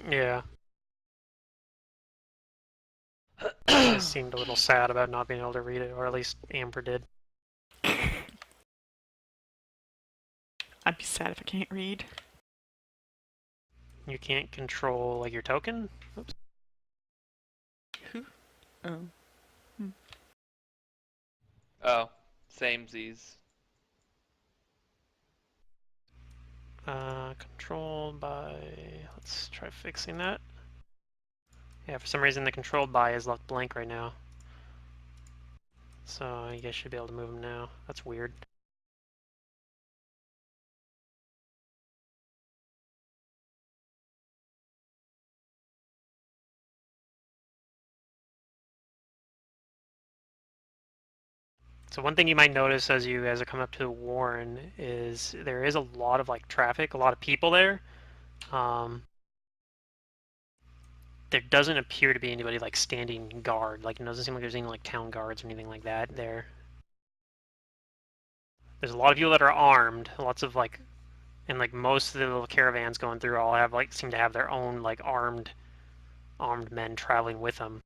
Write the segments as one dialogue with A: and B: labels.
A: Yeah. I seemed a little sad about not being able to read it, or at least Amber did.
B: I'd be sad if I can't read.
A: You can't control, like, your token? Oops.
B: Oh.
C: Oh, samesies.
A: Controlled by... Let's try fixing that. Yeah, for some reason the controlled by is left blank right now. So you guys should be able to move them now. That's weird. So one thing you might notice as you guys are coming up to the Warren is there is a lot of like traffic, a lot of people there. There doesn't appear to be anybody like standing guard. Like it doesn't seem like there's any like town guards or anything like that there. There's a lot of people that are armed. Lots of like, and like most of the little caravans going through all have like seem to have their own like armed men traveling with them.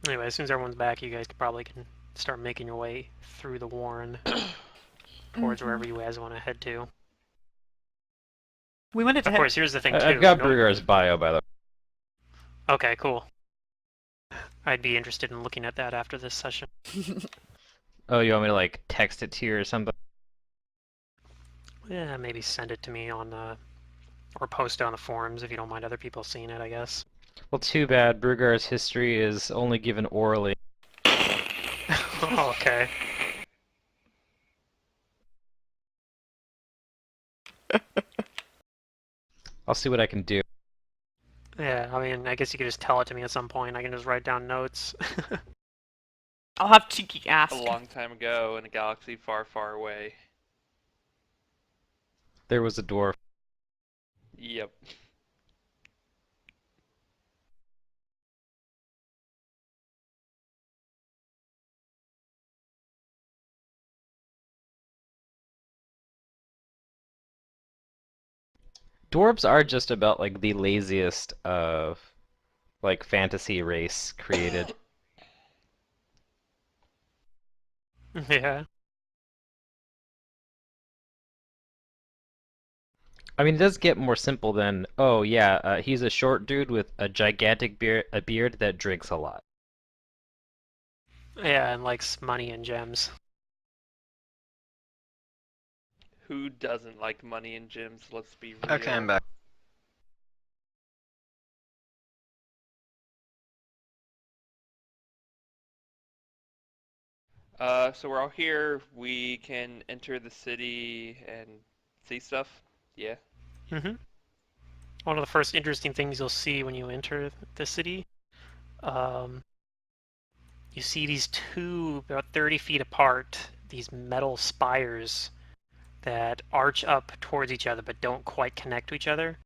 A: Anyway, as soon as everyone's back, you guys probably can start making your way through the Warren towards wherever you guys want to head to.
B: We wanted to
A: Of course, here's the thing too.
D: I've got Brugar's bio, by the way.
A: Okay, cool. I'd be interested in looking at that after this session.
D: Oh, you want me to like text it to you or something?
A: Yeah, maybe send it to me on or post it on the forums if you don't mind other people seeing it, I guess.
D: Well, too bad. Brugar's history is only given orally.
A: Oh, okay.
D: I'll see what I can do.
A: Yeah, I mean, I guess you could just tell it to me at some point. I can just write down notes.
B: I'll have Cheeky ask.
C: A long time ago in a galaxy far, far away.
D: There was a dwarf.
C: Yep.
D: Dwarves are just about like the laziest of like fantasy race created.
A: Yeah.
D: I mean, it does get more simple than, oh yeah, he's a short dude with a gigantic beard that drinks a lot.
A: Yeah, and likes money and gems.
C: Who doesn't like money and gems? Let's be real.
E: Okay, I'm back.
C: So we're all here. We can enter the city and see stuff. Yeah.
A: Mm-hmm. One of the first interesting things you'll see when you enter the city, you see these two, about 30 feet apart, these metal spires that arch up towards each other but don't quite connect to each other.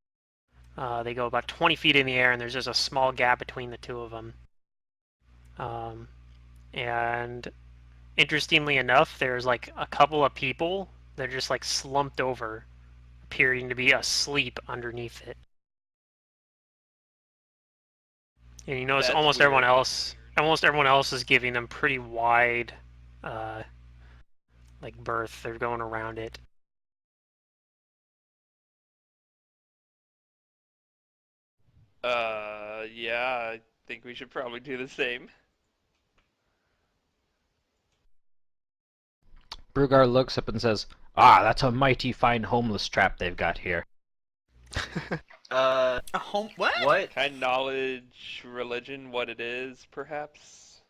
A: They go about 20 feet in the air, and there's just a small gap between the two of them. And interestingly enough, there's like a couple of people that are just like slumped over, appearing to be asleep underneath it. And you notice
C: That's
A: almost
C: weird.
A: everyone else is giving them pretty wide, like berth. They're going around it.
C: Yeah, I think we should probably do the same.
D: Brugar looks up and says, "Ah, that's a mighty fine homeless trap they've got here."
B: A home? What?
E: What?
C: Kind of knowledge, religion, what it is, perhaps?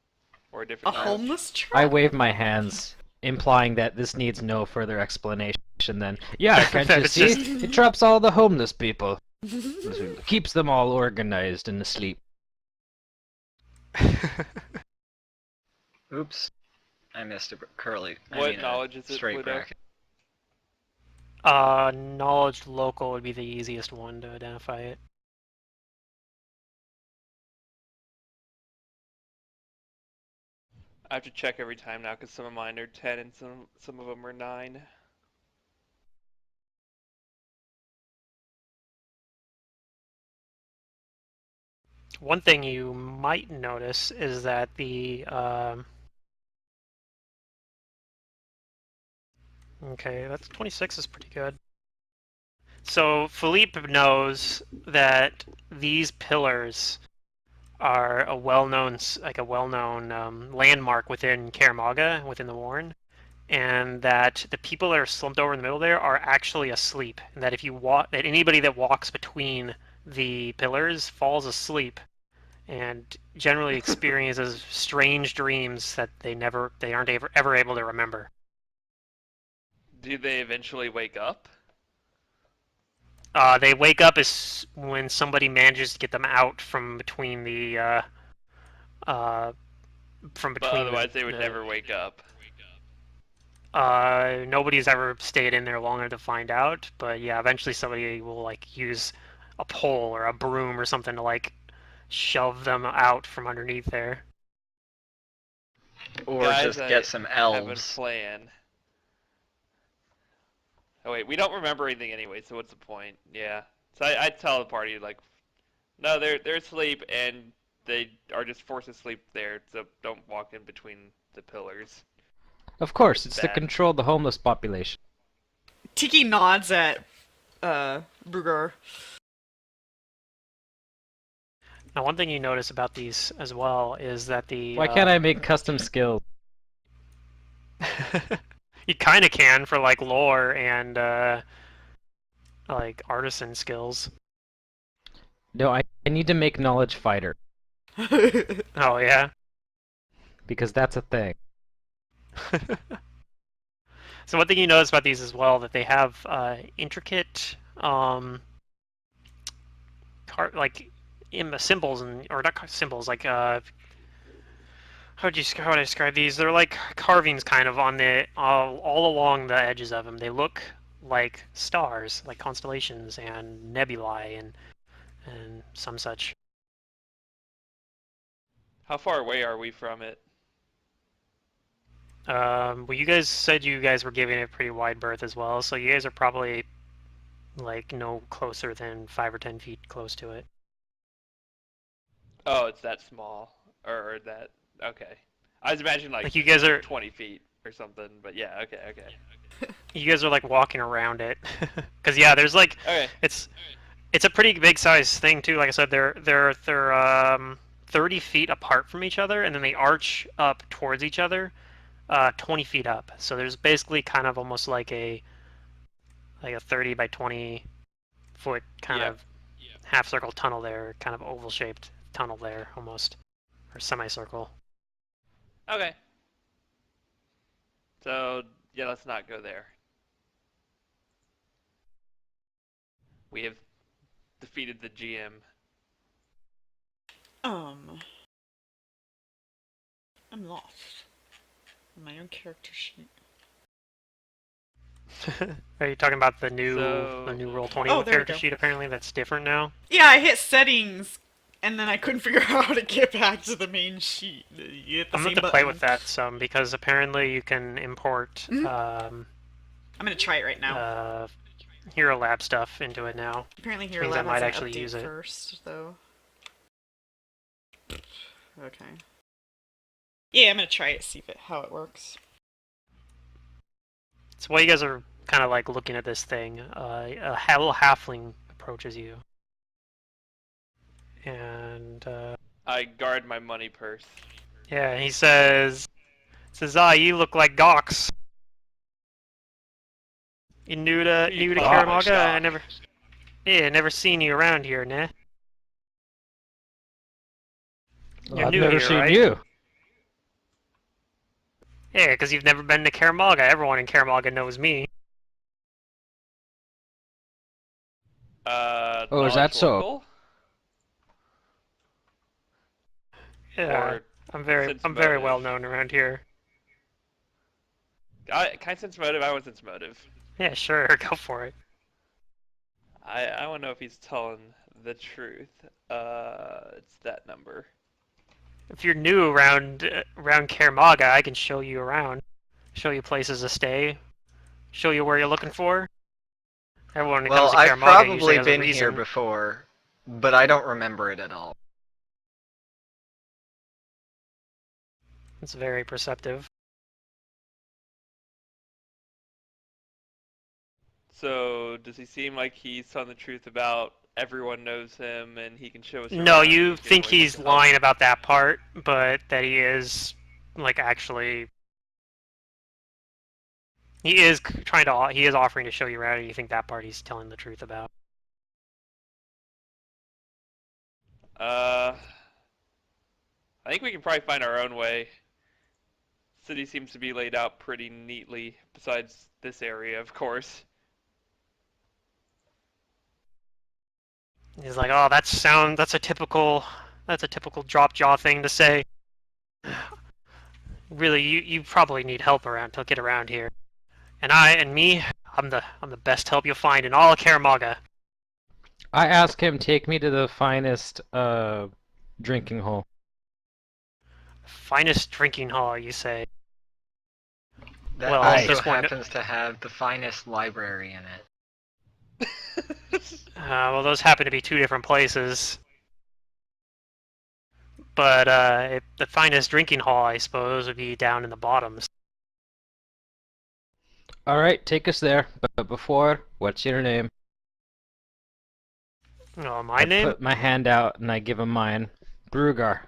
C: Or a
B: A
C: different knowledge?
B: homeless trap?
D: I wave my hands, implying that this needs no further explanation then. Yeah, can't you
A: It's
D: see?
A: just-
D: It traps all the homeless people. Keeps them all organized and asleep.
E: Oops. I missed a curly.
C: What knowledge is it,
E: straight
C: Pluto?
E: bracket.
A: Knowledge local would be the easiest one to identify it.
C: I have to check every time now because some of mine are 10 and some of them are 9.
A: One thing you might notice is that okay, that's 26 is pretty good. So Philippe knows that these pillars are a well-known landmark within Kaer Maga, within the Warren, and that the people that are slumped over in the middle there are actually asleep, and that if you that anybody that walks between the pillars falls asleep and generally experiences strange dreams that they aren't ever able to remember.
C: Do they eventually wake up?
A: They wake up as when somebody manages to get them out from between the
C: But otherwise they would never wake up.
A: Nobody's ever stayed in there long enough to find out, but yeah, eventually somebody will like use a pole or a broom or something to like shove them out from underneath there.
E: Or
C: Guys,
E: just get some
C: have a
E: elves.
C: plan. Oh wait, we don't remember anything anyway, so what's the point? Yeah. So I'd tell the party like, no, they're asleep and they are just forced to sleep there, so don't walk in between the pillars.
D: Of course, it's to
C: Bad.
D: control the homeless population.
B: Tiki nods at Bruger.
A: Now, one thing you notice about these as well is that
D: Why can't I make custom skills?
A: You kind of can for like lore and like artisan skills.
D: No, I need to make knowledge fighter
A: Oh yeah.
D: because that's a thing.
A: So one thing you notice about these as well that they have intricate like symbols or not symbols like how would I describe these? They're like carvings kind of on the all along the edges of them. They look like stars, like constellations and nebulae and some such.
C: How far away are we from it?
A: Well, you guys said you guys were giving it pretty wide berth as well, so you guys are probably like no closer than 5 or 10 feet close to it.
C: Oh, it's that small, or that. Okay, I was imagining like
A: you guys are
C: 20 feet or something, but yeah, okay.
A: you guys are like walking around it, because yeah, there's like
C: Okay.
A: it's a pretty big size thing too. Like I said, they're 30 feet apart from each other, and then they arch up towards each other, 20 feet up. So there's basically kind of almost like a 30 by 20 foot kind of half circle tunnel there, kind of oval shaped tunnel there almost, or semicircle.
C: Okay. So yeah, let's not go there. We have defeated the GM.
B: I'm lost. On my own character sheet.
A: Are you talking about the new Roll20
B: Oh, there we
A: character
B: go.
A: sheet? Apparently, that's different now.
B: Yeah, I hit settings, and then I couldn't figure out how to get back to the main sheet. You hit the
A: I'm
B: same
A: going to
B: button.
A: play with that some because apparently you can import
B: I'm gonna try it right now.
A: Hero Lab stuff into it now.
B: Apparently,
A: which
B: Hero
A: means I
B: Lab
A: might
B: has an
A: actually
B: update
A: use it.
B: first, though. Okay. Yeah, I'm gonna try it, see how it works.
A: So while you guys are kind of like looking at this thing, a little halfling approaches you, and
C: I guard my money purse.
A: yeah, he says, you look like Gox. You new to Kaer Maga? I never seen you around here, nah. You're
D: I've
A: new
D: never
A: here,
D: seen
A: right?
D: you.
A: Yeah, because you've never been to Kaer Maga. Everyone in Kaer Maga knows me.
D: Oh, is that
C: knowledge
D: so?
C: local?
A: Yeah,
C: Or
A: I'm very
C: sense
A: well
C: motive?
A: known around here.
C: Can I sense motive? I want sense motive.
A: Yeah, sure, go for it.
C: I want to know if he's telling the truth. It's that number.
A: If you're new around Kaer Maga, I can show you around, show you places to stay, show you where you're looking for. Everyone who comes
E: Well,
A: to
E: I've
A: Kaer Maga usually
E: probably
A: has a
E: been here
A: reason.
E: before, but I don't remember it at all.
A: It's very perceptive.
C: So does he seem like he's telling the truth about everyone knows him and he can show us
A: No,
C: around and
A: you
C: he
A: think
C: genuinely wants
A: he's
C: to help?
A: lying about that part, but that he is, like, actually, he is offering to show you around, and you think that part he's telling the truth about.
C: Uh, I think we can probably find our own way. City seems to be laid out pretty neatly, besides this area, of course.
A: He's like, oh, that's a typical drop jaw thing to say. Really, you probably need help around to get around here. I'm the best help you'll find in all of Kaer Maga.
D: I ask him take me to the finest drinking hole.
A: Finest drinking hall, you say?
E: That
A: Well,
E: also
A: this one.
E: happens to have the finest library in it.
A: Well, those happen to be two different places. But the finest drinking hall, I suppose, would be down in the bottoms.
D: Alright, take us there. But before, what's your name?
A: Oh, my
D: I
A: name?
D: put my hand out and I give him mine. Brugar.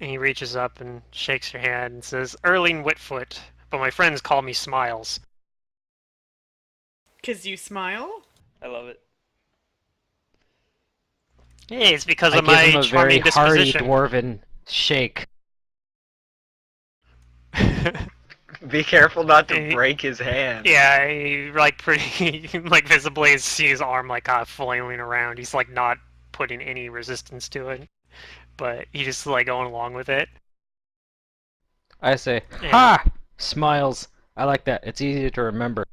A: And he reaches up and shakes your hand and says, Erling Whitfoot, but my friends call me Smiles.
B: 'Cause you smile?
C: I love it.
A: Hey, it's because
D: I
A: of
D: give him
A: my
D: a very
A: charming
D: hearty
A: disposition.
D: dwarven shake.
E: Be careful not to
A: Hey.
E: break his hand.
A: Yeah, he like pretty like visibly see his arm like kind of flailing around. He's like not putting any resistance to it, but he's just like going along with it.
D: I say,
A: And
D: ha! Smiles. I like that. It's easier to remember.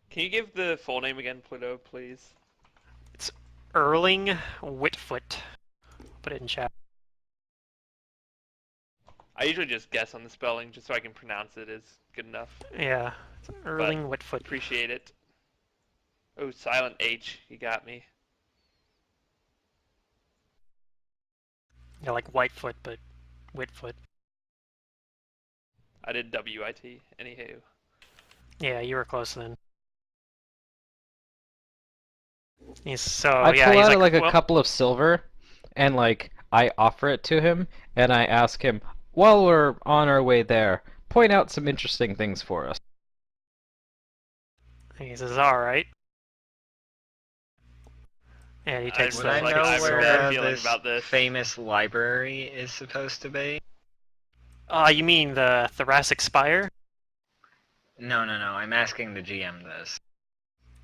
C: Can you give the full name again, Pluto, please?
A: it's Erling Whitfoot. Put it in chat.
C: I usually just guess on the spelling just so I can pronounce it is good enough.
A: Yeah, it's Erling Whitfoot.
C: Appreciate it. Oh, silent H. You got me.
A: Yeah, like Whitefoot, but Whitfoot.
C: I did WIT. Anywho.
A: Yeah, you were close then. So
D: I
A: yeah,
D: pull
A: he's
D: out like a
A: well,
D: couple of silver, and like I offer it to him, and I ask him, while we're on our way there, point out some interesting things for us.
A: he says, all right. And he takes
E: Would
A: the
E: I
C: like,
E: know
C: I have a
E: where
C: bad feeling
E: this
C: about this.
E: famous library is supposed to be?
A: You mean the Thoracic Spire?
E: No, no, no. I'm asking the GM this.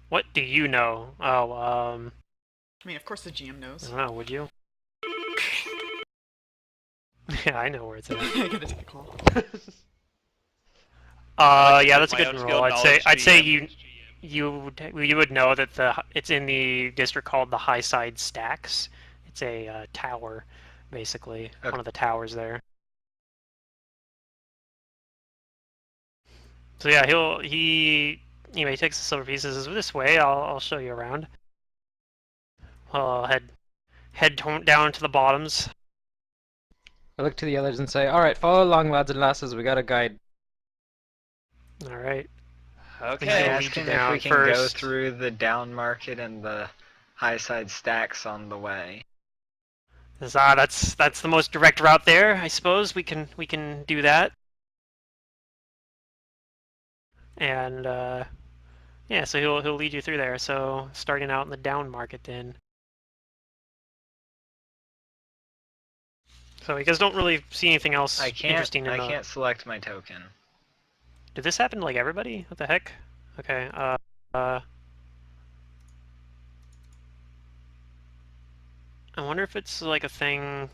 A: What do you know? Oh,
B: I mean, of course the GM
A: I
B: knows.
A: don't know, would you? Yeah, I know where it's at.
B: I gotta take a call.
A: Yeah, that's a
C: My
A: good
C: own
A: roll.
C: skilled
A: I'd say
C: knowledge
A: you would know that it's in the district called the High Side Stacks. It's a tower, basically,
E: Okay.
A: one of the towers there. So yeah, he takes the silver pieces. Says, this way, I'll show you around. I'll head down to the bottoms.
D: I look to the others and say, alright, follow along, lads and lasses, we got a guide.
A: All right.
E: Can I
C: Okay.
A: lead
E: ask
A: you
E: him if
A: down
E: we can go
A: first.
E: through the down market and the high side stacks on the way?
A: Says, that's the most direct route there. I suppose we can do that. And yeah, so he'll lead you through there. So starting out in the down market then. So you guys don't really see anything else interesting in
E: I
A: the.
E: can't select my token.
A: Did this happen to like everybody? What the heck? Okay. I wonder if it's like a thing.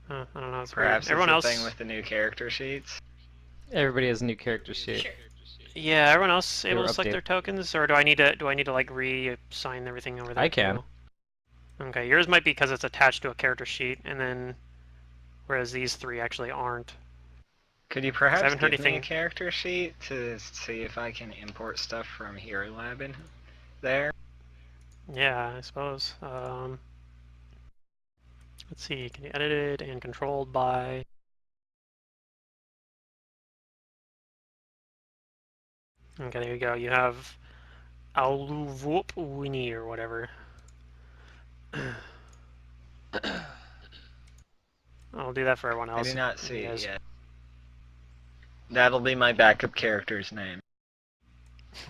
A: I don't know. It's weird.
E: Perhaps it's
A: Everyone
E: the
A: else.
E: thing with the new character sheets.
D: Everybody has a new character sheet.
B: Sure.
A: Yeah, everyone else
D: They
A: able
D: were
A: to select
D: updated.
A: their tokens, or do I need to like reassign everything over there
D: I can.
A: too? Okay, yours might be because it's attached to a character sheet, and then whereas these three actually aren't.
E: Could you
A: I
E: perhaps
A: haven't heard
E: give me a
A: anything.
E: character sheet to see if I can import stuff from Hero Lab in there?
A: Yeah, I suppose. Let's see. Can you edit it and controlled by? Okay, there you go. You have Auluvup Winnie or whatever. I'll do that for everyone
E: I
A: else.
E: do not
A: You
E: see it
A: guys-
E: yet. That'll be my backup character's name.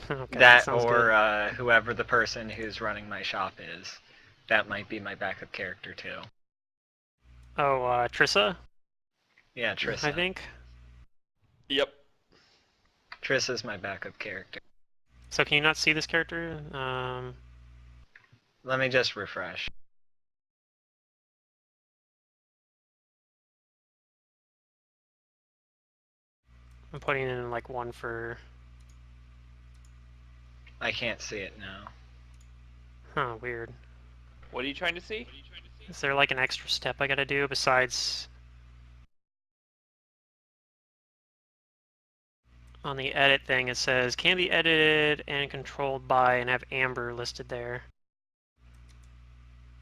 A: Okay,
E: That
A: sounds
E: or
A: good.
E: whoever the person who's running my shop is. That might be my backup character too.
A: Oh, Trissa,
E: Yeah,
A: I
E: Trissa.
A: think.
C: Yep.
E: Trissa's my backup character.
A: So can you not see this character?
E: Let me just refresh.
A: I'm putting in like one for.
E: I can't see it now.
A: Huh, weird.
C: What are you trying to see?
A: Is there like an extra step I gotta do besides on the edit thing? It says can be edited and controlled by and have Amber listed there.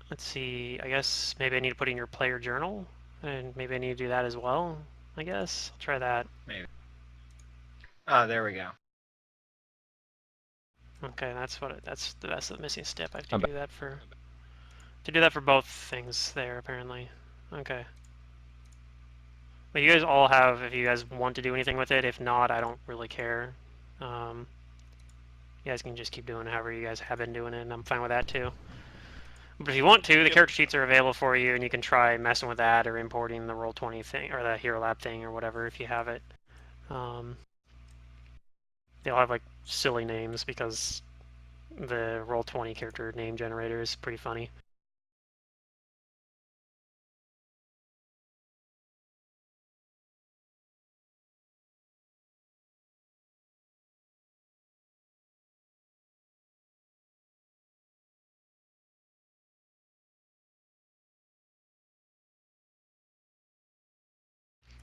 A: Let's see. I guess maybe I need to put in your player journal, and maybe I need to do that as well. I guess I'll try that.
E: Maybe. Oh, there we go.
A: Okay, that's the missing step. I have to
D: I'm
A: do that for both things there apparently. Okay. But you guys all have, if you guys want to do anything with it. If not, I don't really care. You guys can just keep doing it however you guys have been doing it, and I'm fine with that too. But if you want to, the
C: Yep.
A: character sheets are available for you, and you can try messing with that or importing the Roll20 thing or the Hero Lab thing or whatever if you have it. They'll have like silly names because the Roll20 character name generator is pretty funny.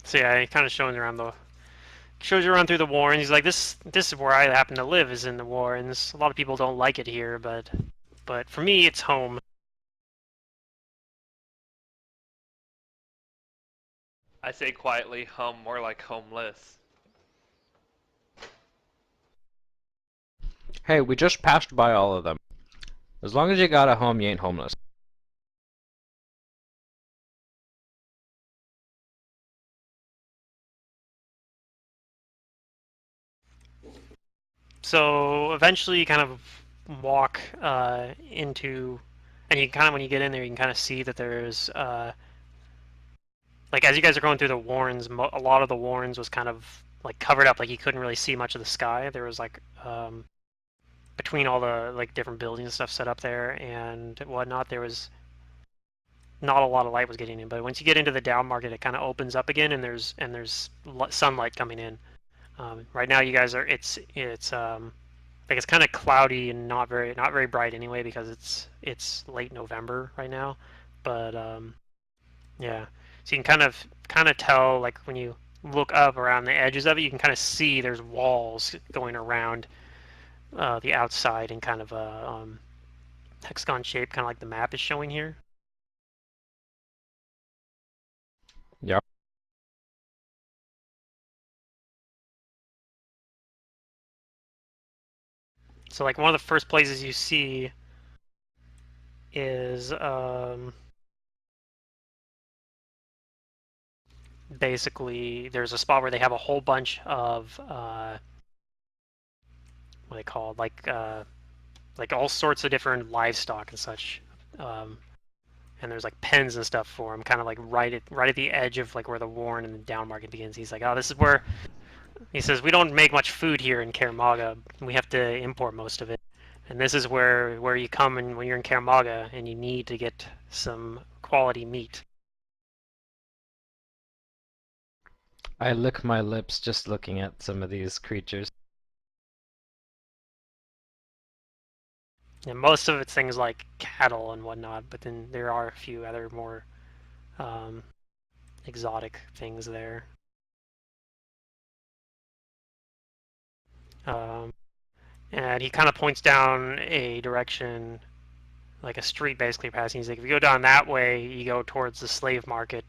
A: So yeah, it kind of shows you around through the Warrens. He's like, this is where I happen to live, is in the Warrens. A lot of people don't like it here, but for me, it's home.
C: I say quietly, hum more like homeless.
D: Hey, we just passed by all of them. As long as you got a home, you ain't homeless.
A: So eventually, you kind of walk into, and you kind of when you get in there, you can kind of see that there's like as you guys are going through the Warrens, a lot of the Warrens was kind of like covered up, like you couldn't really see much of the sky. There was like between all the like different buildings and stuff set up there and whatnot, there was not a lot of light was getting in. But once you get into the down market, it kind of opens up again, and there's sunlight coming in. Right now, you guys are like it's kind of cloudy and not very bright anyway because it's late November right now. But yeah, so you can kind of tell like when you look up around the edges of it, you can kind of see there's walls going around the outside in kind of a hexagon shape, kind of like the map is showing here.
D: Yep.
A: So like one of the first places you see is basically there's a spot where they have a whole bunch of what they call like all sorts of different livestock and such. And there's like pens and stuff for them, kind of like right at the edge of like where the Warren and the down market begins. He's like, oh, this is where he says we don't make much food here in Kaer Maga. We have to import most of it, and this is where you come and when you're in Kaer Maga and you need to get some quality meat.
D: I lick my lips just looking at some of these creatures.
A: And most of it's things like cattle and whatnot, but then there are a few other more um, exotic things there. Um, and he kind of points down a direction, like a street basically passing. He's like, if you go down that way, you go towards the slave market.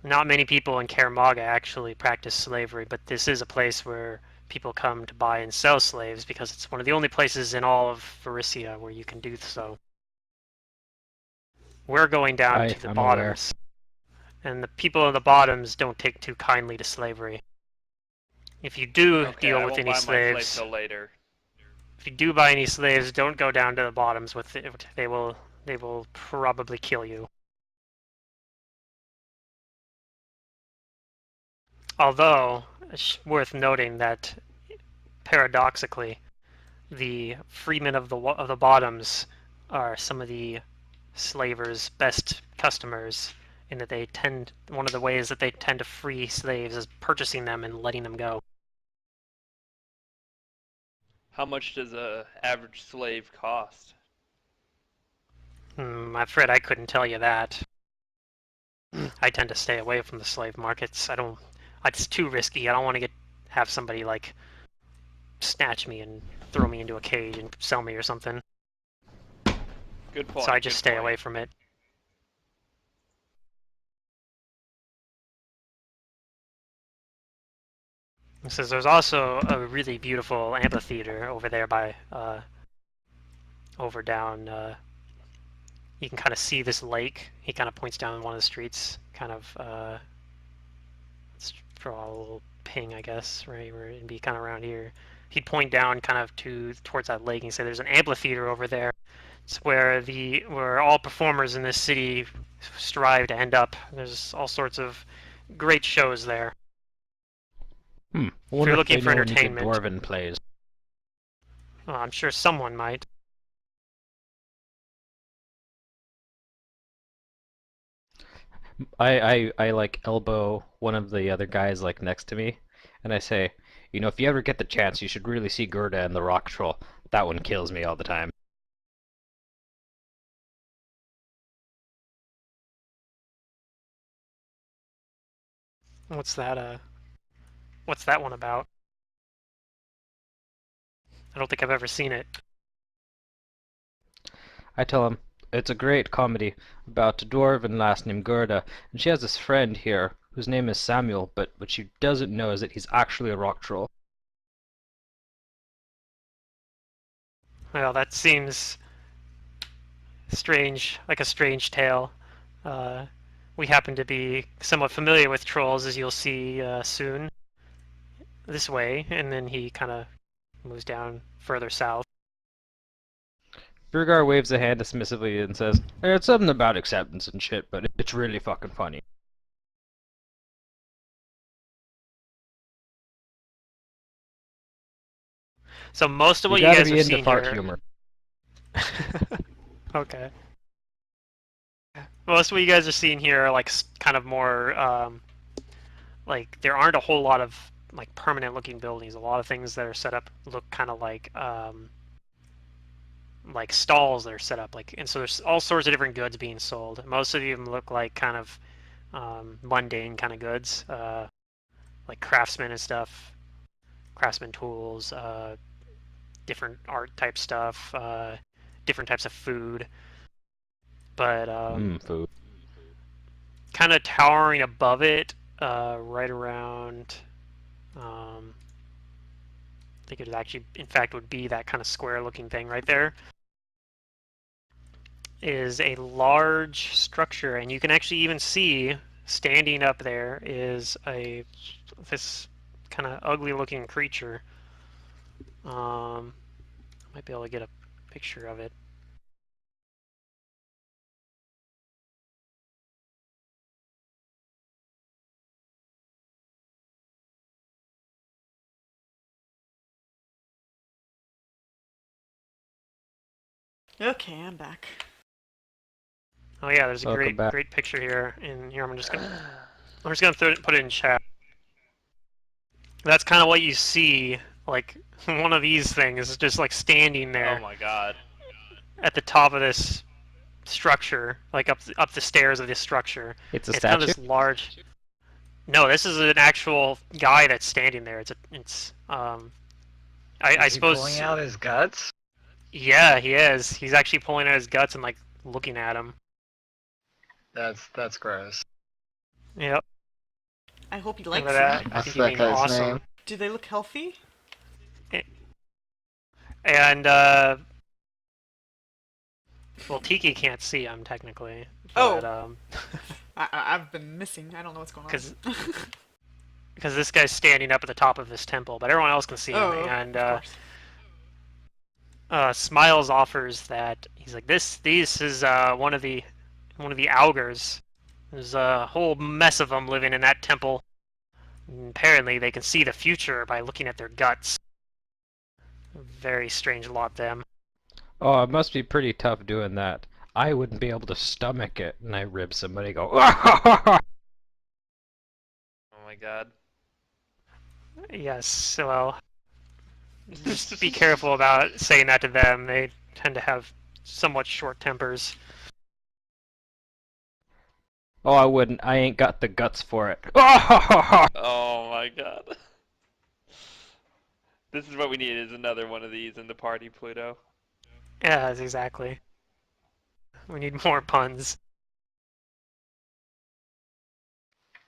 A: Not many people in Kaer Maga actually practice slavery, but this is a place where people come to buy and sell slaves because it's one of the only places in all of Varisia where you can do so. We're going down to the
D: I'm aware.
A: bottoms, and the people in the bottoms don't take too kindly to slavery. If you do
C: Okay,
A: deal
C: I
A: with
C: won't
A: any
C: buy my slave
A: slaves,
C: till later.
A: if you do buy any slaves, don't go down to the bottoms with it. They will probably kill you. Although it's worth noting that paradoxically, the freemen of the bottoms are some of the slavers' best customers, in that one of the ways that they tend to free slaves is purchasing them and letting them go.
C: How much does a average slave cost?
A: I'm afraid I couldn't tell you that. I tend to stay away from the slave markets. I don't. It's too risky. I don't want to have somebody like snatch me and throw me into a cage and sell me or something.
C: Good point.
A: So I just
C: good
A: stay
C: point.
A: away from it. It says there's also a really beautiful amphitheater over there by over down. You can kind of see this lake. He kind of points down one of the streets, kind of. Let's draw a little ping, I guess, right where it'd be kind of around here. He'd point down kind of towards that lake and say, "There's an amphitheater over there. It's where all performers in this city strive to end up. There's all sorts of great shows there.
D: I
A: If
D: wonder
A: you're
D: if
A: looking
D: they
A: for
D: know any good
A: entertainment,
D: dwarven plays.
A: well, I'm sure someone might."
D: I like elbow one of the other guys like next to me, and I say, if you ever get the chance, you should really see Gerda and the Rock Troll. That one kills me all the time.
A: What's that? What's that one about? I don't think I've ever seen it.
D: I tell him, it's a great comedy about a dwarven lass named Gerda, and she has this friend here whose name is Samuel, but what she doesn't know is that he's actually a rock troll.
A: Well, that seems strange, like a strange tale. Uh, we happen to be somewhat familiar with trolls, as you'll see soon, this way, and then he kind of moves down further south.
D: Burgar waves a hand dismissively and says, it's something about acceptance and shit, but it's really fucking funny.
A: So most of
D: You
A: what you
D: gotta
A: guys
D: be
A: are
D: into
A: seeing
D: fart
A: here.
D: humor.
A: Okay. Most of what you guys are seeing here are like kind of more like there aren't a whole lot of like permanent looking buildings. A lot of things that are set up look kind of like stalls that are set up, like, and so there's all sorts of different goods being sold. Most of them look like kind of mundane kind of goods, like craftsmen and stuff, craftsman tools, different art type stuff, different types of food. But
D: Food.
A: kind of towering above it, right around, I think it actually, in fact, would be that kind of square-looking thing right there, is a large structure, and you can actually even see standing up there is this kind of ugly-looking creature. Might be able to get a picture of it.
B: Okay, I'm back.
A: Oh yeah, there's a
D: Welcome
A: great
D: back.
A: great picture here, and here I'm just gonna I'm just gonna put it in chat. That's kind of what you see. Like one of these things is just like standing
C: Oh
A: there
C: my god.
A: at the top of this structure, like up the stairs of this structure.
D: It's a
A: It's kind of
D: statue?
A: this large. No, this is an actual guy that's standing there. I
E: Is he
A: suppose.
E: pulling out his guts?
A: Yeah, he is. He's actually pulling out his guts and like looking at him.
E: That's gross.
A: Yep.
B: I hope he
A: Look
B: likes
A: at
B: them.
A: that. I
E: What's
A: think he's
E: that
A: being
E: guy's
A: awesome.
E: name?
B: Do they look healthy?
A: And well, Tiki can't see him technically. But,
B: Oh. I've been missing. I don't know what's going on.
A: because this guy's standing up at the top of this temple, but everyone else can see him.
B: Oh,
A: And
B: of course.
A: Smiles offers that he's like this is one of the augurs. There's a whole mess of them living in that temple. And apparently, they can see the future by looking at their guts. Very strange lot, them.
D: Oh, it must be pretty tough doing that. I wouldn't be able to stomach it. And I rib somebody, go, "Ah!"
C: Oh my god.
A: Yes, well, just be careful about saying that to them. They tend to have somewhat short tempers.
D: Oh, I wouldn't. I ain't got the guts for it. Ah!
C: Oh my god. This is what we need, is another one of these in the party, Pluto.
A: Yeah, that's exactly. We need more puns.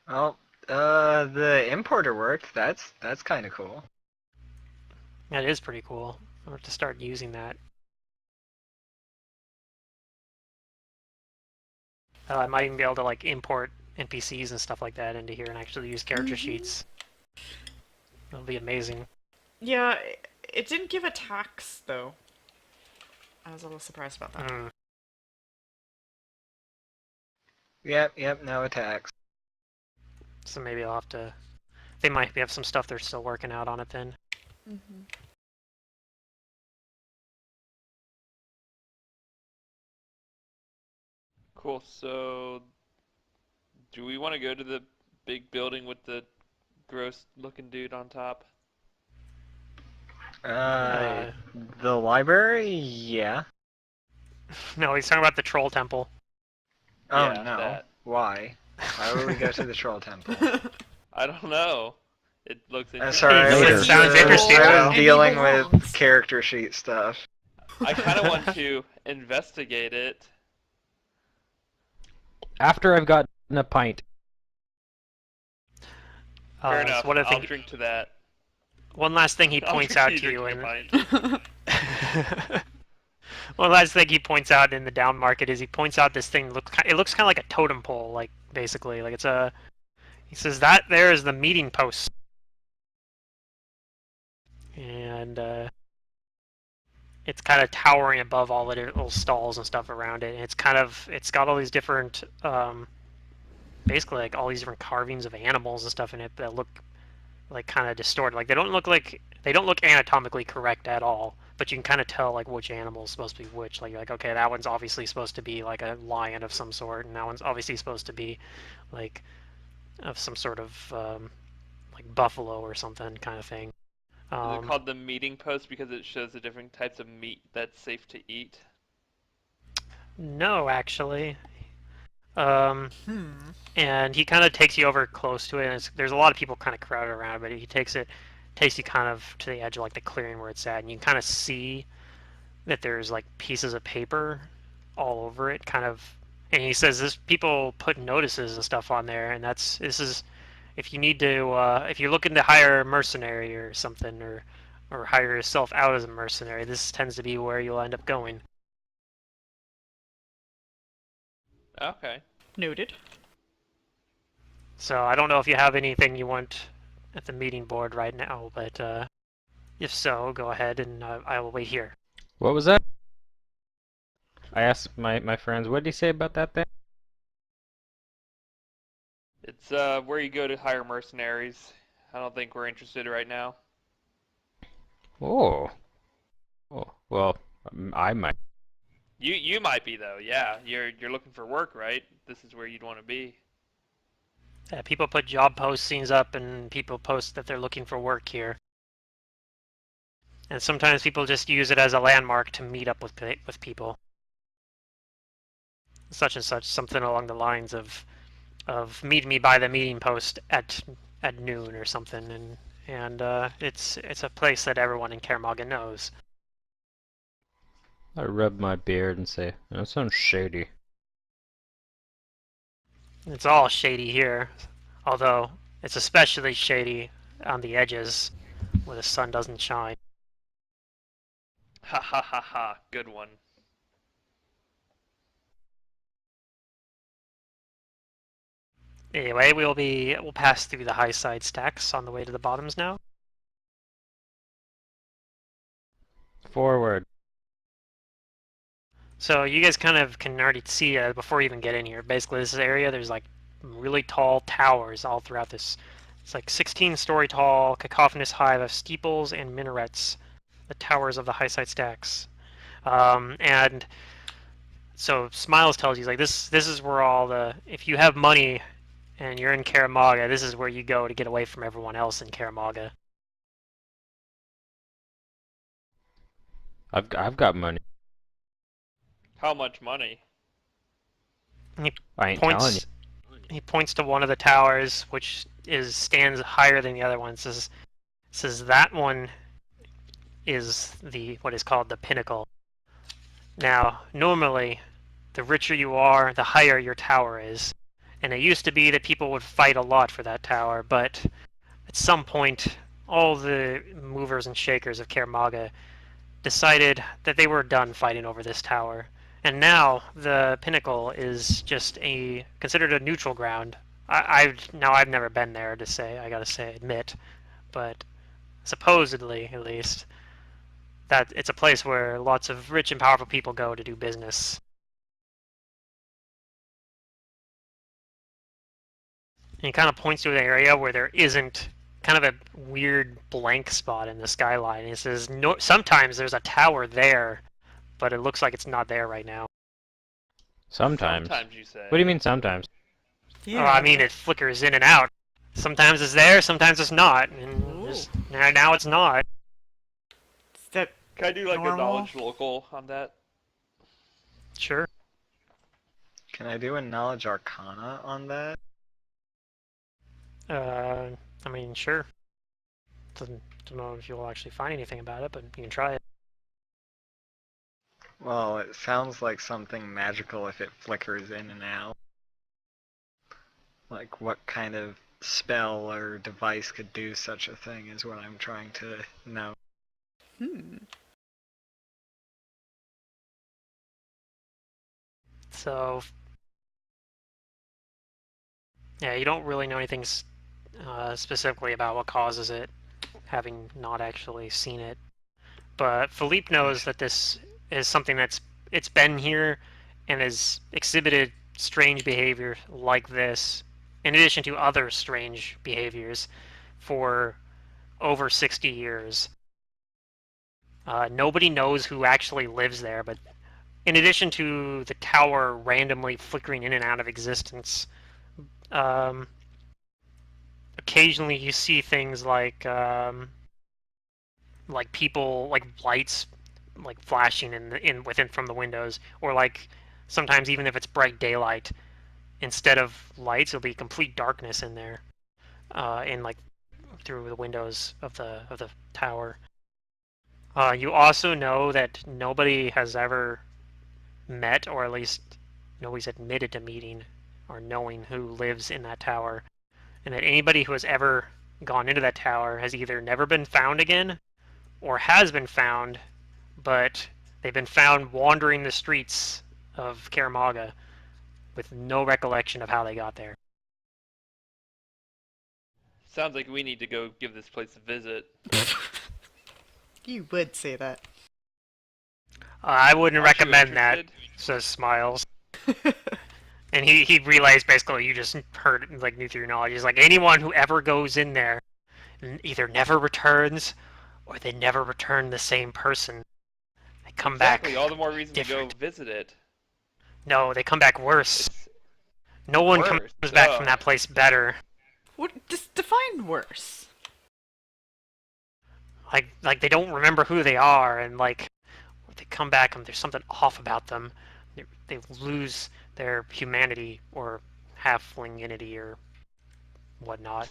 E: Well, the importer worked. That's kind of cool.
A: That is pretty cool. I'll have to start using that. I might even be able to like import NPCs and stuff like that into here and actually use character sheets. That'll be amazing.
B: Yeah, it didn't give attacks, though. I was a little surprised about that.
A: Mm.
E: Yep, no attacks.
A: So maybe I'll have to. They might have some stuff they're still working out on it then.
B: Mm-hmm.
C: Cool, so do we want to go to the big building with the gross looking dude on top?
E: The library? Yeah.
A: No, he's talking about the troll temple.
E: Oh
C: Yeah,
E: no.
C: that.
E: Why? Why would we go to the troll temple?
C: I don't know. It looks interesting.
E: Sorry,
D: Later.
A: Sounds interesting,
E: I
A: though.
E: was dealing with character sheet stuff.
C: I kind of want to investigate it.
D: After I've gotten a pint.
C: Fair enough.
A: So what I
C: I'll
A: think,
C: drink to that.
A: one last thing he
C: I'll
A: points
C: drink
A: out to you,
C: drinking
A: and
C: a pint.
A: one last thing he points out in the down market is he points out this thing. It looks kind of like a totem pole, like basically, like it's a. He says that there is the meeting post, and it's kind of towering above all the little stalls and stuff around it. And it's got all these different, basically like all these different carvings of animals and stuff in it that look like kind of distorted. Like they don't look anatomically correct at all. But you can kind of tell like which animal is supposed to be which. Like you're like, okay, that one's obviously supposed to be like a lion of some sort, and that one's obviously supposed to be like of some sort of like buffalo or something kind of thing.
C: Is it called the meeting post because it shows the different types of meat that's safe to eat?
A: No, actually.
B: Hmm.
A: And he kind of takes you over close to it, and there's a lot of people kind of crowded around, but he takes you kind of to the edge of like the clearing where it's at, and you can kind of see that there's like pieces of paper all over it, kind of. And he says this people put notices and stuff on there, and this is if you need to if you're looking to hire a mercenary or something, or hire yourself out as a mercenary, this tends to be where you'll end up going.
C: Okay.
B: Noted.
A: So I don't know if you have anything you want at the meeting board right now, but if so, go ahead and I will wait here.
D: What was that? I asked my friends, what did he say about that thing?
C: It's where you go to hire mercenaries. I don't think we're interested right now.
D: Oh. Oh, well, I might.
C: You might be though. Yeah, you're looking for work, right? This is where you'd want to be.
A: People put job postings up, and people post that they're looking for work here. And sometimes people just use it as a landmark to meet up with people. Such and such, something along the lines of meet me by the meeting post at noon or something, and it's a place that everyone in Kaer knows.
D: I rub my beard and say, that sounds shady.
A: It's all shady here, although it's especially shady on the edges where the sun doesn't shine.
C: Ha ha ha ha. Good one.
A: Anyway, we'll pass through the high side stacks on the way to the bottoms now.
D: Forward.
A: So you guys kind of can already see before you even get in here. Basically, this area there's like really tall towers all throughout this. It's like 16-story tall, cacophonous hive of steeples and minarets, the towers of the high side stacks. And so Smiles tells you like this is where all the if you have money and you're in Kaer, this is where you go to get away from everyone else in Kaer.
D: I've got money.
C: How much money?
D: I ain't telling you.
A: He points to one of the towers, which stands higher than the other ones. Says that one is what is called the pinnacle. Now, normally, the richer you are, the higher your tower is. And it used to be that people would fight a lot for that tower, but at some point, all the movers and shakers of Kaer decided that they were done fighting over this tower. And now the pinnacle is just considered a neutral ground. I've never been there admit, but supposedly at least that it's a place where lots of rich and powerful people go to do business. And he kind of points to an area where there isn't kind of a weird blank spot in the skyline. He says no, sometimes there's a tower there, but it looks like it's not there right now.
D: Sometimes.
C: Sometimes you say.
D: What do you mean sometimes?
B: Yeah.
A: I mean, it flickers in and out. Sometimes it's there, sometimes it's not. And now it's not.
B: Is that
C: Can I do like a
B: normal?
C: knowledge local on that?
A: Sure.
E: Can I do a knowledge arcana on that?
A: I mean, sure. Don't know if you'll actually find anything about it, but you can try it.
E: Well, it sounds like something magical if it flickers in and out. Like, what kind of spell or device could do such a thing is what I'm trying to know.
A: So, yeah, you don't really know anything specifically about what causes it, having not actually seen it. But Philippe knows that this is something it's been here and has exhibited strange behavior like this, in addition to other strange behaviors, for over 60 years. Nobody knows who actually lives there, but in addition to the tower randomly flickering in and out of existence, occasionally you see things like people, like lights, like flashing within from the windows, or like sometimes even if it's bright daylight, instead of lights, it'll be complete darkness in there, in like through the windows of the tower. You also know that nobody has ever met, or at least nobody's admitted to meeting or knowing who lives in that tower, and that anybody who has ever gone into that tower has either never been found again or has been found, but they've been found wandering the streets of Kaer with no recollection of how they got there.
C: Sounds like we need to go give this place a visit.
B: You would say that.
A: I wouldn't
C: Aren't you
A: recommend that,
C: interested?
A: says Smiles. And he relays basically you just heard, like, knew through your knowledge. He's like, anyone who ever goes in there either never returns or they never return the same person. They come
C: Exactly.
A: back.
C: All the more reason
A: different.
C: to go visit it.
A: No, they come back worse.
C: It's,
A: No one
C: Worse.
A: comes back
C: Oh.
A: from that place better.
B: What? Just define worse.
A: Like they don't remember who they are, and like they come back and there's something off about them. They lose their humanity or halflinginity or whatnot.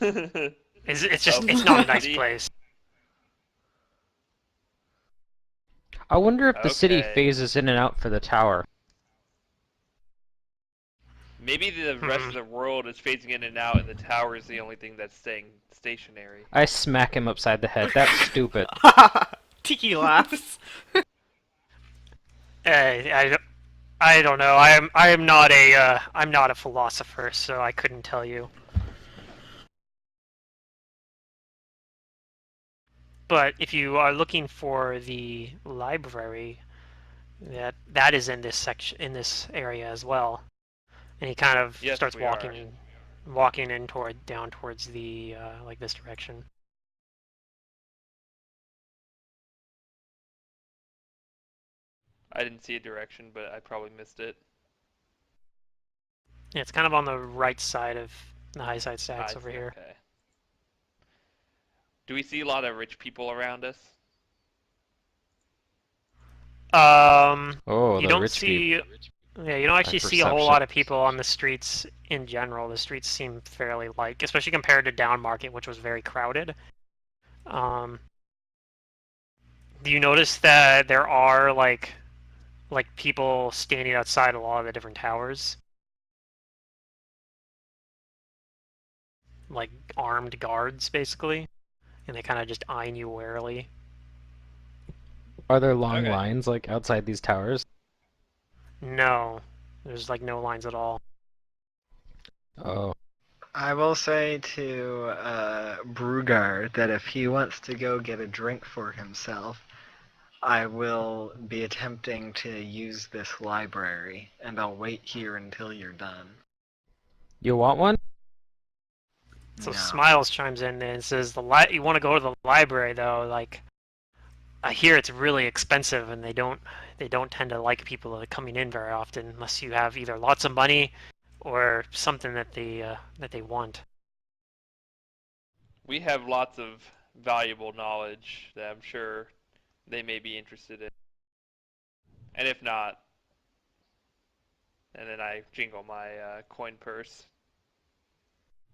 A: It's just
C: Oh,
A: it's not a nice
C: see?
A: place.
D: I wonder if the city
C: Okay.
D: phases in and out for the tower.
C: Maybe the rest of the world is phasing in and out, and the tower is the only thing that's staying stationary.
D: I smack him upside the head. That's stupid.
B: Tiki laughs.
A: I don't know. I'm not a philosopher, so I couldn't tell you. But if you are looking for the library, that is in this section, in this area as well. And he kind of
C: Yes,
A: starts
C: we are.
A: walking in down towards the like this direction.
C: I didn't see a direction, but I probably missed it.
A: Yeah, it's kind of on the right side of the high side stacks
C: I
A: over
C: see,
A: here.
C: okay. Do we see a lot of rich people around us?
D: Oh,
A: You
D: the
A: don't
D: rich
A: see.
D: people.
A: Yeah, you don't actually see a whole
D: perception.
A: lot of people on the streets in general. The streets seem fairly light, especially compared to Down Market, which was very crowded. Um, do you notice that there are like people standing outside a lot of the different towers? Like armed guards, basically, and they kind of just eyeing you warily.
D: Are there long
C: Okay.
D: lines like outside these towers?
A: No, there's like no lines at all.
D: Oh.
E: I will say to Brugar that if he wants to go get a drink for himself, I will be attempting to use this library, and I'll wait here until you're done.
D: You want one?
A: So
E: No.
A: Smiles chimes in and says, you want to go to the library though, like I hear it's really expensive and they don't tend to like people that are coming in very often unless you have either lots of money or something that they want.
C: We have lots of valuable knowledge that I'm sure they may be interested in. And if not, and then I jingle my coin purse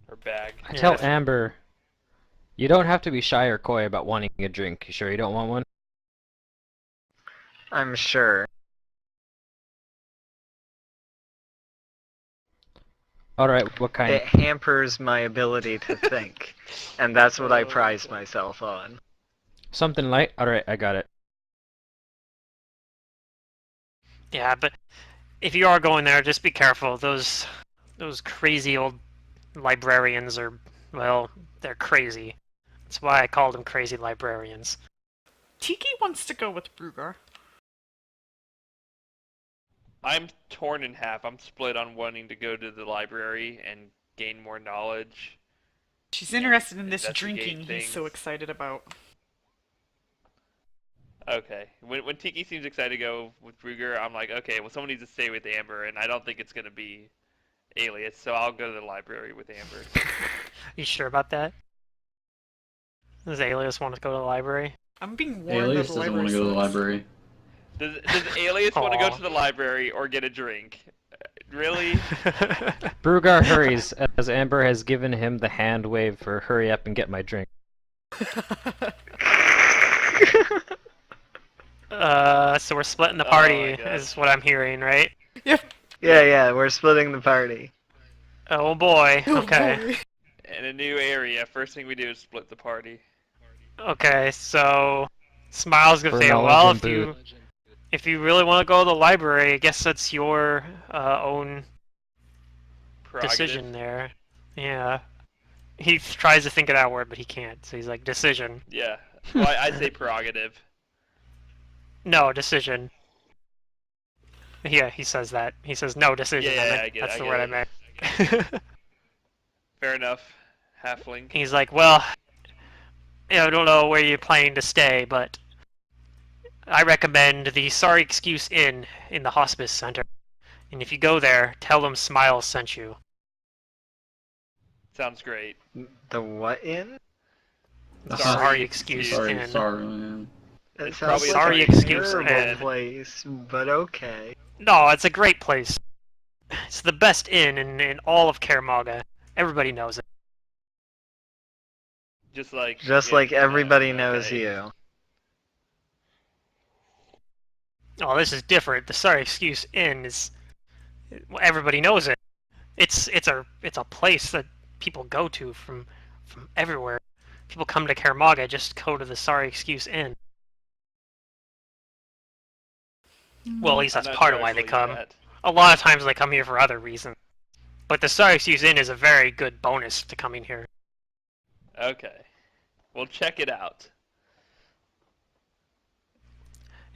C: or bag.
D: I
A: Yeah,
D: tell
A: if-
D: Amber, you don't have to be shy or coy about wanting a drink. You sure you don't want one?
E: I'm sure.
D: Alright, what kind?
E: It hampers my ability to think, and that's what I prize myself on.
D: Something light? Alright, I got it.
A: Yeah, but if you are going there, just be careful. Those crazy old librarians are, well, they're crazy. That's why I called them crazy librarians.
B: Tiki wants to go with Brugar.
C: I'm torn in half. I'm split on wanting to go to the library and gain more knowledge.
B: She's interested in this
C: Investigate
B: drinking he's so
C: things.
B: excited about.
C: Okay. When Tiki seems excited to go with Ruger, I'm like, okay, well, someone needs to stay with Amber, and I don't think it's going to be Alias, so I'll go to the library with Amber.
A: You sure about that? Does Alias want to go to the library?
B: I'm being warned
F: Alias
B: that the
F: doesn't
B: library
F: want to go to the
B: sucks.
F: library.
C: Does Alias want to go
A: Aw.
C: to the library or get a drink? Really?
D: Brugar hurries as Amber has given him the hand wave for hurry up and get my drink.
A: So we're splitting the
C: Oh
A: party,
C: my God.
A: is what I'm hearing, right?
E: Yeah, we're splitting the party.
A: Oh boy.
B: Oh,
A: Okay.
B: boy.
C: In a new area, first thing we do is split the party.
A: Okay. So, Smiles gonna
D: For
A: say,
D: knowledge
A: well,
D: and
A: if you really want to go to the library, I guess that's your own
C: Prerogative.
A: decision there. Yeah. He tries to think it out word, but he can't. So he's like, decision.
C: Yeah. Well, I say prerogative.
A: No, decision. Yeah, he says that. He says no decision.
C: Yeah, I get it,
A: that's
C: I
A: the
C: get
A: word I
C: it.
A: meant.
C: Fair enough. Halfling.
A: He's like, well, I don't know where you're planning to stay, but I recommend the Sorry Excuse Inn in the Hospice Center. And if you go there, tell them Smiles sent you.
C: Sounds great.
E: The what inn?
A: The
C: Sorry
A: sorry
C: excuse.
A: excuse
F: Sorry,
A: in.
F: sorry, man.
E: It
C: It's
E: sounds
C: probably a
E: like
A: sorry
E: a
A: excuse
E: terrible
A: inn.
E: place, but okay.
A: No, it's a great place. It's the best inn in all of Kaer Maga. Everybody knows it.
C: Just like
E: Just
C: in
E: like everybody
C: town,
E: knows
C: okay.
E: you.
A: Oh, this is different. The sorry excuse inn is well, everybody knows it. It's a place that people go to from everywhere. People come to Kaer Maga just go to the sorry excuse inn. Well, at least
C: I'm
A: that's
C: not
A: part
C: sure
A: of
C: I
A: why they
C: believe
A: come.
C: that.
A: A lot of times they come here for other reasons. But the sorry excuse inn is a very good bonus to coming here.
C: Okay. We'll check it out.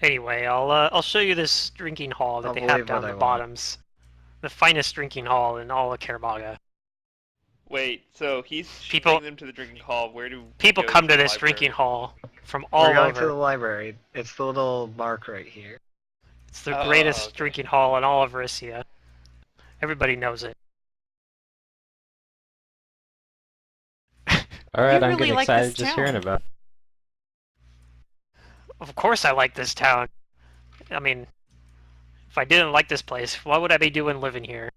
A: Anyway, I'll show you this drinking hall that
E: I'll
A: they have
E: believe what
A: down
E: I
A: the
E: want.
A: bottoms. The finest drinking hall in all of Kaer Maga.
C: Wait, so he's
A: People-
C: bringing them to the drinking hall. Where do we
A: People
C: go
A: come to
C: the
A: this drinking
C: library?
A: hall from
E: We're
A: all
E: going to the
A: over.
E: library. It's the little mark right here.
A: It's the
C: Oh,
A: greatest
C: okay.
A: drinking hall in all of Erissia. Everybody knows it.
D: Alright,
B: You
D: I'm
B: really
D: getting
B: like
D: excited
B: this
D: just
B: town.
D: hearing about it.
A: Of course I like this town. I mean, if I didn't like this place, what would I be doing living here?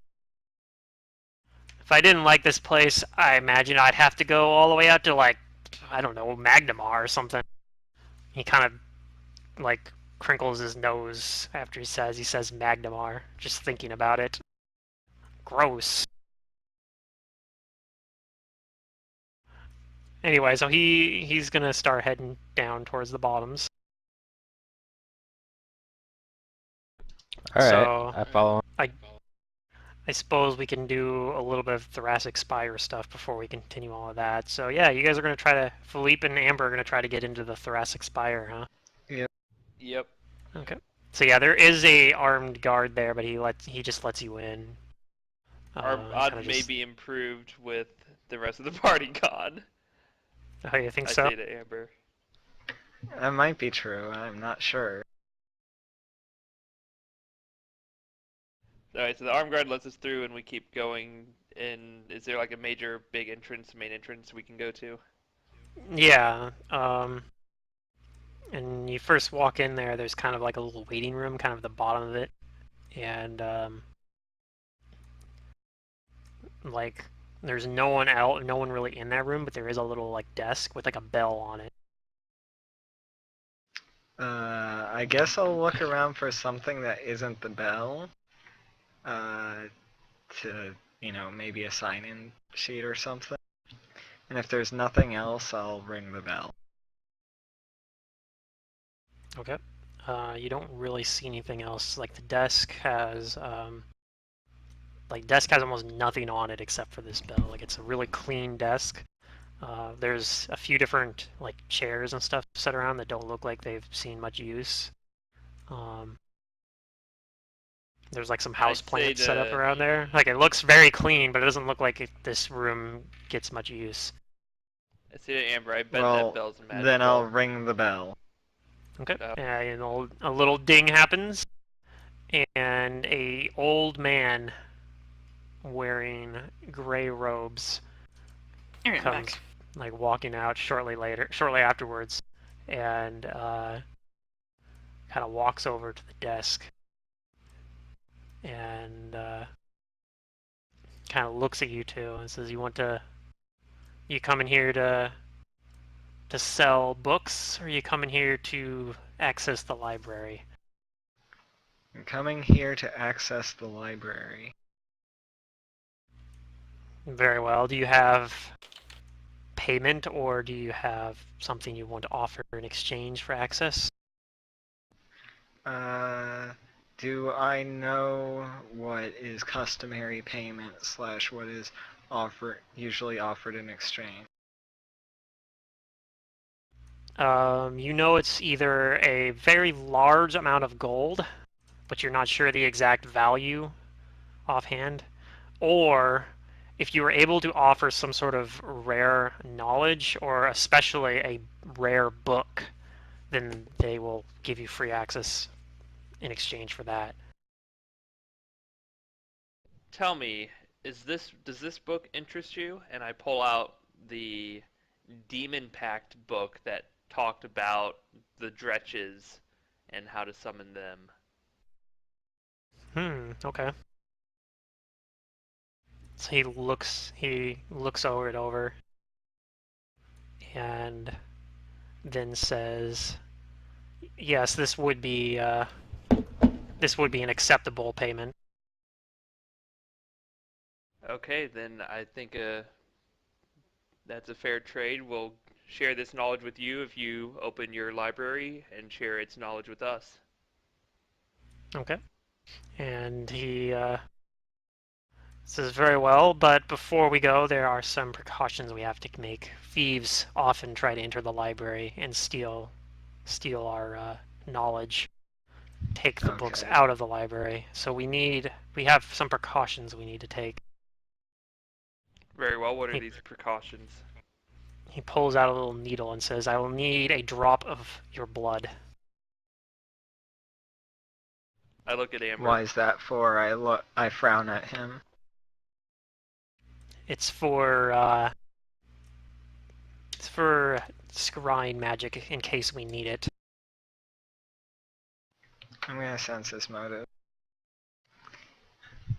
A: If I didn't like this place, I imagine I'd have to go all the way out to, like, I don't know, Magnamar or something. He kind of, like, crinkles his nose after he says Magnamar, just thinking about it. Gross. Anyway, so he's gonna start heading down towards the bottoms.
D: Alright,
A: So
D: I follow.
A: I suppose we can do a little bit of thoracic spire stuff before we continue all of that. So yeah, you guys are gonna try to Philippe and Amber are gonna try to get into the thoracic spire, huh?
C: Yep.
A: Okay. So yeah, there is a armed guard there, but he just lets you in.
C: Our
A: kinda
C: odds may
A: just-
C: be improved with the rest of the party gone.
A: Oh, you think
C: I
A: so?
C: say to Amber.
E: That might be true. I'm not sure.
C: Alright, so the armed guard lets us through and we keep going. And is there like a major big entrance, main entrance we can go to?
A: Yeah. And you first walk in there. There's kind of like a little waiting room, kind of the bottom of it, and like there's no one out, no one really in that room, but there is a little like desk with like a bell on it.
E: I guess I'll look around for something that isn't the bell. To, maybe a sign-in sheet or something. And if there's nothing else, I'll ring the bell.
A: Okay. You don't really see anything else. Like the desk has almost nothing on it except for this bell. Like it's a really clean desk. There's a few different like chairs and stuff set around that don't look like they've seen much use. There's like some house
C: I'd say
A: plants set up
C: to-
A: around there. Like it looks very clean, but it doesn't look like this room gets much use.
C: I say to Amber, I bet
E: Well,
C: that bell's magical.
E: then I'll ring the bell.
A: Okay.
C: Oh.
A: And a little ding happens, and a old man wearing gray robes
B: Alright, I'm
A: comes,
B: back.
A: like walking out shortly afterwards, and kind of walks over to the desk, and kind of looks at you two and says, "You coming here to sell books, or are you coming here to access the library?"
E: I'm coming here to access the library.
A: Very well. Do you have payment, or do you have something you want to offer in exchange for access?
E: Do I know what is customary payment / what is usually offered in exchange?
A: You know it's either a very large amount of gold, but you're not sure the exact value offhand, or if you were able to offer some sort of rare knowledge, or especially a rare book, then they will give you free access in exchange for that.
C: Tell me, does this book interest you? And I pull out the Demon Pact book that talked about the Dretches and how to summon them.
A: Okay. So he looks over and then says, "Yes, this would be an acceptable payment."
C: Okay, then I think that's a fair trade. We'll share this knowledge with you if you open your library and share its knowledge with us.
A: Okay. And he says, "Very well, but before we go, there are some precautions we have to make. Thieves often try to enter the library and steal our knowledge, take the books
E: Okay.
A: out of the library. So we have some precautions we need to take."
C: Very well, what are
A: He,
C: these precautions?
A: he pulls out a little needle and says, "I will need a drop of your blood."
C: I look at Amber.
E: Why is that for? I frown at him.
A: It's for scrying magic in case we need it.
E: I'm gonna sense his motive.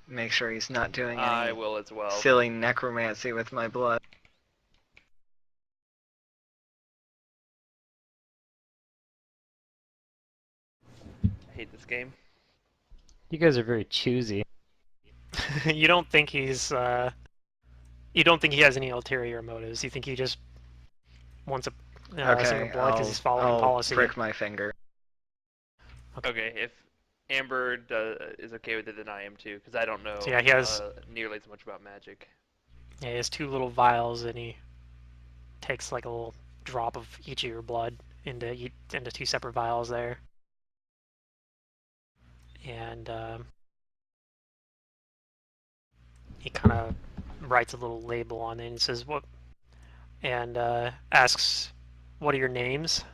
E: Make sure he's not doing
C: I
E: any
C: will as well.
E: silly necromancy with my blood.
C: I hate this game.
D: You guys are very choosy.
A: You don't think he has any ulterior motives. You think he just wants a
E: Okay,
A: single blood because he's following
E: I'll
A: policy.
E: prick my finger.
C: Okay, if Amber is okay with it, then I am too, because I don't know
A: So yeah, he has
C: nearly as much about magic.
A: yeah, he has two little vials, and he takes like a little drop of each of your blood into two separate vials there. And he kind of writes a little label on it and says, "What?" and asks, "What are your names?"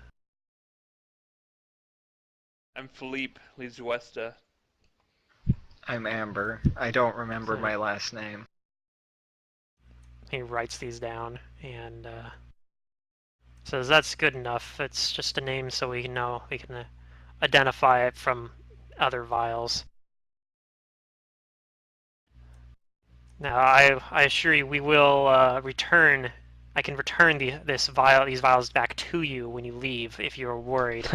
C: I'm Philippe Lizuesta.
E: I'm Amber. I don't remember
A: Sorry.
E: my last name.
A: He writes these down and says, "That's good enough. It's just a name, so we know we can identify it from other vials." Now, I assure you, we will return. I can return these vials back to you when you leave if you're worried.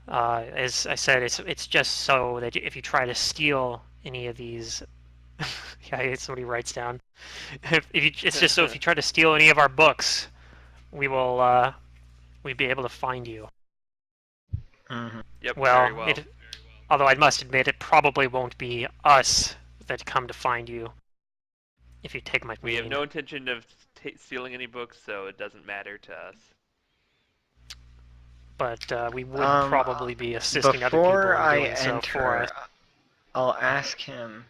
A: As I said, it's just so that if you try to steal any of these, yeah, it's what he writes down. It's just so if you try to steal any of our books, we'd be able to find you.
E: Mm-hmm.
C: Yep,
A: Well,
C: very well.
A: although I must admit, it probably won't be us that come to find you. If you take my
C: We have
A: meaning.
C: no intention of stealing any books, so it doesn't matter to us.
A: But we would probably be assisting other people
E: Before
A: in
E: I
A: doing so for
E: enter,
A: us.
E: I'll ask him,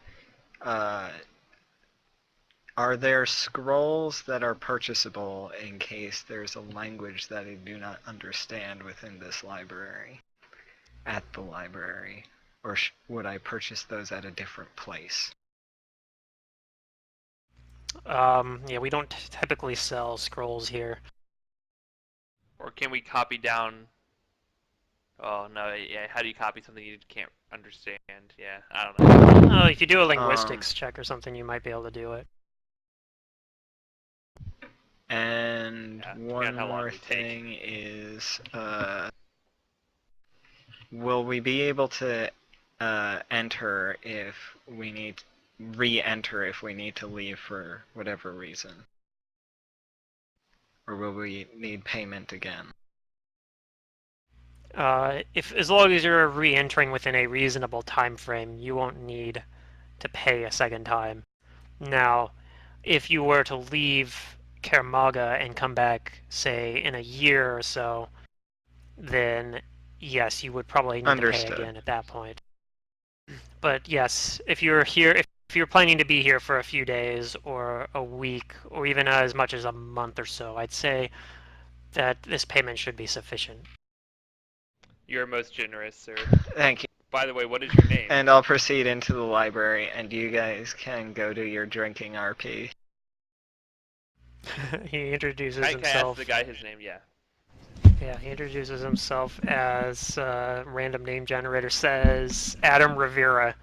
E: are there scrolls that are purchasable in case there's a language that I do not understand within this library? At the library? Or would I purchase those at a different place?
A: Yeah, we don't typically sell scrolls here.
C: Or can we copy down? Oh no, yeah. How do you copy something you can't understand? Yeah, I don't know.
A: If you do a linguistics check or something, you might be able to do it.
E: And
C: Yeah,
E: one
C: how long
E: more
C: it would take.
E: thing is, will we be able to enter if we need re-enter if we need to leave for whatever reason? Or will we need payment again?
A: As long as you're re-entering within a reasonable time frame, you won't need to pay a second time. Now, if you were to leave Kaer Maga and come back, say, in a year or so, then yes, you would probably need to pay again at that point. But yes, if you're here, if you're planning to be here for a few days or a week or even as much as a month or so, I'd say that this payment should be sufficient.
C: You're most generous, sir.
E: Thank you.
C: by the way, what is your name?
E: And I'll proceed into the library, and you guys can go to your drinking RP.
A: He introduces
C: Can I ask
A: himself.
C: the guy his name? Yeah.
A: Yeah, he introduces himself as random name generator says Adam Rivera.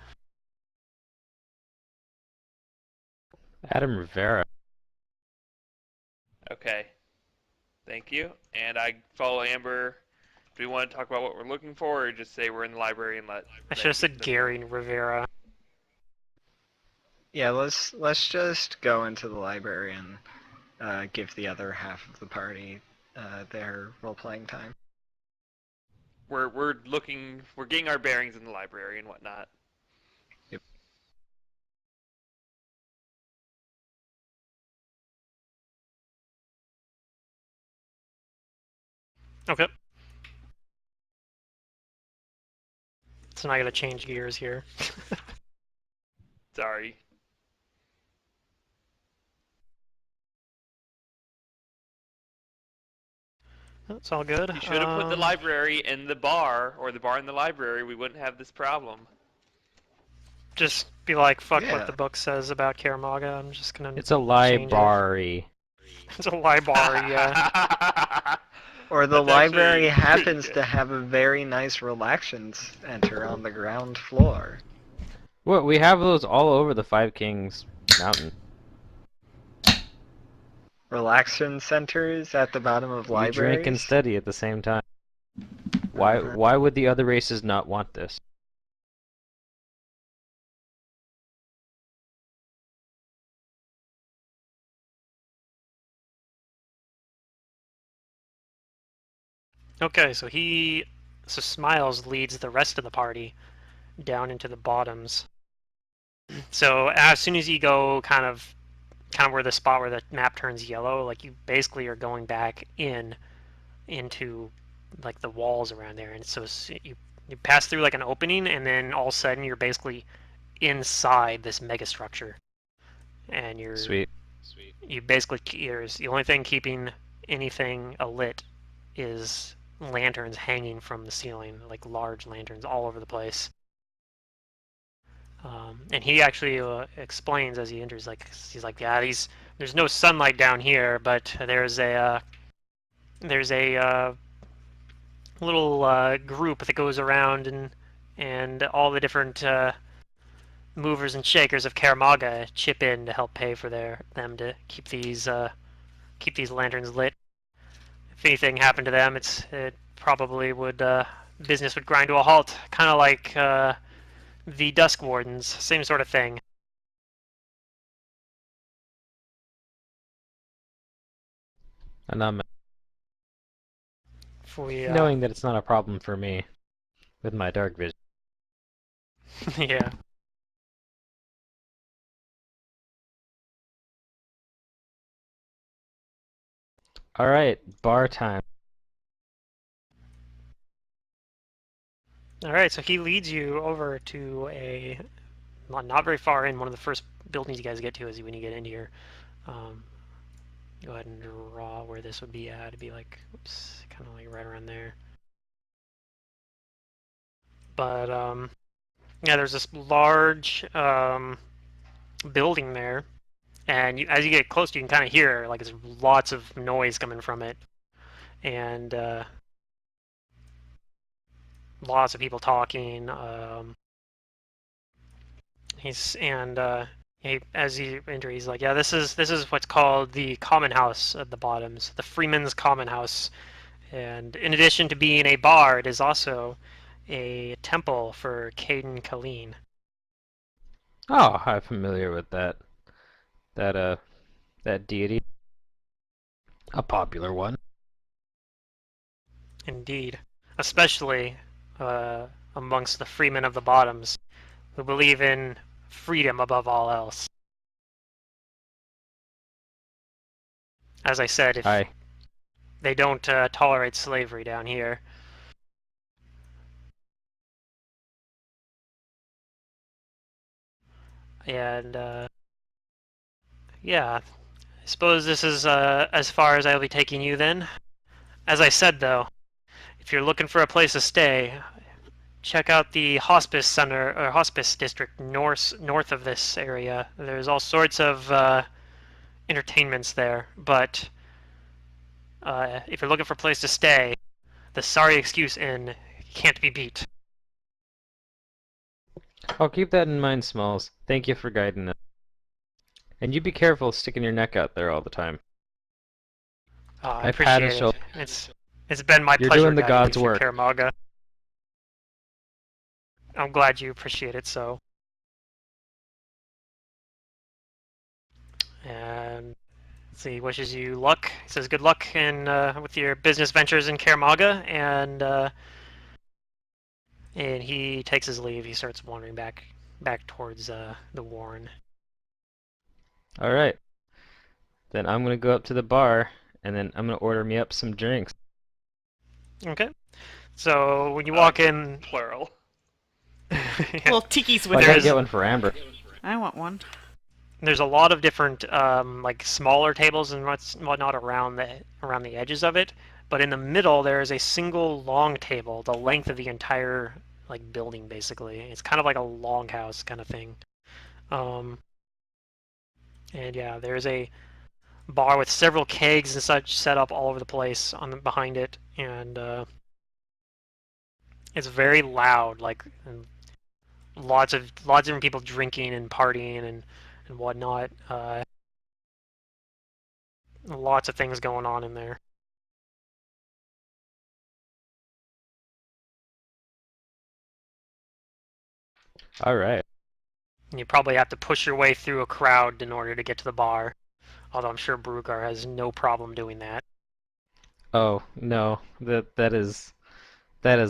D: Adam Rivera.
C: Okay. Thank you. And I follow Amber. Do we want to talk about what we're looking for, or just say we're in the library and let?
A: I should have said Gary Rivera.
E: Yeah, let's just go into the library and give the other half of the party their role-playing time.
C: We're looking. We're getting our bearings in the library and whatnot.
E: Yep.
A: Okay. So now I gotta change gears here.
C: Sorry.
A: It's all good.
C: You should have put the library in the bar, or the bar in the library. We wouldn't have this problem.
A: Just be like, fuck
E: Yeah.
A: what the book says about Kaer Maga. I'm just gonna.
D: It's a
A: change it.
D: library.
A: It's a library, yeah.
E: Or the
C: That's
E: library
C: actually pretty
E: happens
C: good.
E: to have a very nice relaxation center on the ground floor.
D: What, we have those all over the Five Kings mountain.
E: Relaxation centers at the bottom of
D: You
E: libraries.
D: drink and study at the same time. Why would the other races not want this?
A: Okay, so Smiles leads the rest of the party down into the bottoms. So as soon as you go kind of where the spot where the map turns yellow, like you basically are going back into like the walls around there, and so you pass through like an opening, and then all of a sudden you're basically inside this mega structure, and you're
D: Sweet.
A: you basically the only thing keeping anything alit is lanterns hanging from the ceiling, like large lanterns all over the place. And he actually explains as he enters, like he's like, yeah, there's no sunlight down here, but there's a little group that goes around and all the different movers and shakers of Kaer Maga chip in to help pay for them to keep these lanterns lit. If anything happened to them, it probably would business would grind to a halt, kind of like the Dusk Wardens, same sort of thing.
D: And I'm
A: If we,
D: knowing that it's not a problem for me with my dark vision.
A: yeah.
D: Alright, bar time.
A: Alright, so he leads you over to not very far in, one of the first buildings you guys get to is when you get in here. Go ahead and draw where this would be at. It'd be like, oops, kind of like right around there. But, yeah, there's this large building there. And as you get close, you can kind of hear, like, there's lots of noise coming from it. And, lots of people talking. As he enters, he's like, yeah, this is what's called the Common House at the Bottoms, the Freeman's Common House. And in addition to being a bar, it is also a temple for Caden Colleen.
D: Oh, I'm familiar with that deity. A popular one.
A: Indeed, especially amongst the freemen of the Bottoms, who believe in freedom above all else. As I said, if
D: Aye.
A: they don't tolerate slavery down here. And yeah, I suppose this is as far as I'll be taking you then. As I said, though, if you're looking for a place to stay, check out the hospice center or hospice district north of this area. There's all sorts of entertainments there, but if you're looking for a place to stay, the Sorry Excuse Inn can't be beat.
D: I'll keep that in mind, Smalls. Thank you for guiding us. And you be careful sticking your neck out there all the time.
A: I
D: I've had a
A: appreciate
D: show.
A: it. It's been my
D: You're
A: pleasure
D: doing the
A: guiding
D: God's
A: you through
D: work.
A: Kaer Maga. I'm glad you appreciate it so. And let's see, wishes you luck. He says good luck in with your business ventures in Kaer Maga, and he takes his leave. He starts wandering back towards the Warren.
D: All right. Then I'm gonna go up to the bar, and then I'm gonna order me up some drinks.
A: Okay. So when you
C: I
A: walk
C: like the
A: in,
C: plural.
B: Well, Tiki's
D: Why
B: with
D: can't I
A: There's-
D: get one for Amber?
B: I want one.
A: there's a lot of different like smaller tables and whatnot around the edges of it, but in the middle there is a single long table, the length of the entire like building basically. It's kind of like a longhouse kind of thing. And yeah, there's a bar with several kegs and such set up all over the place behind it, and it's very loud, like and lots of different people drinking and partying and whatnot. Lots of things going on in there.
D: All right.
A: And you probably have to push your way through a crowd in order to get to the bar. Although I'm sure Brugar has no problem doing that.
D: Oh no, that is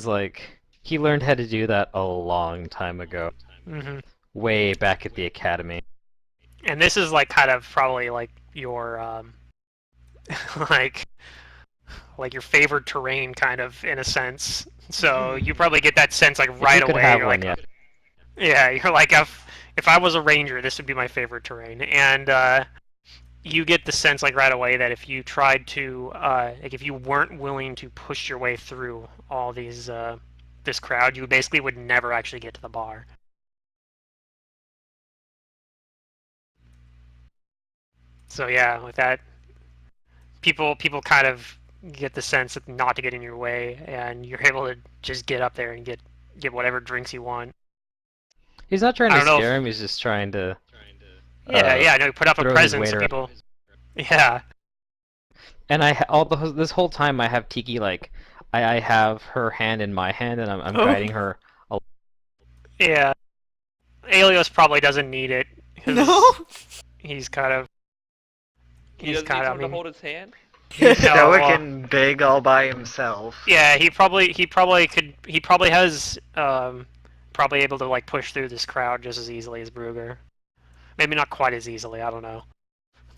D: like he learned how to do that a long time ago,
A: hmm
D: way back at the academy.
A: And this is like kind of probably like your like your favored terrain, kind of in a sense. So you probably get that sense like
D: If
A: right
D: you could
A: away.
D: have
A: You're
D: one,
A: like,
D: yeah.
A: yeah, you're like if I was a ranger, this would be my favorite terrain. And you get the sense like right away that if you tried to like if you weren't willing to push your way through all these this crowd, you basically would never actually get to the bar. So yeah, with that, people kind of get the sense that not to get in your way, and you're able to just get up there and get whatever drinks you want.
D: He's not trying
A: I
D: to
A: don't know
D: scare
A: if
D: him. He's just trying to
A: yeah, no, put up a
D: throw his
A: presence,
D: weight around.
A: people. Yeah,
D: And this whole time I have Tiki like I have her hand in my hand and I'm
B: Oh.
D: guiding her.
A: yeah. Aelios probably doesn't need it because
B: No?
A: he's kind of
C: He doesn't need
A: I
C: someone to
A: mean,
C: hold his hand.
E: He's
A: No,
E: stoic
A: well-
E: and big all by himself.
A: yeah. He probably has probably able to like push through this crowd just as easily as Bruger. Maybe not quite as easily. I don't know,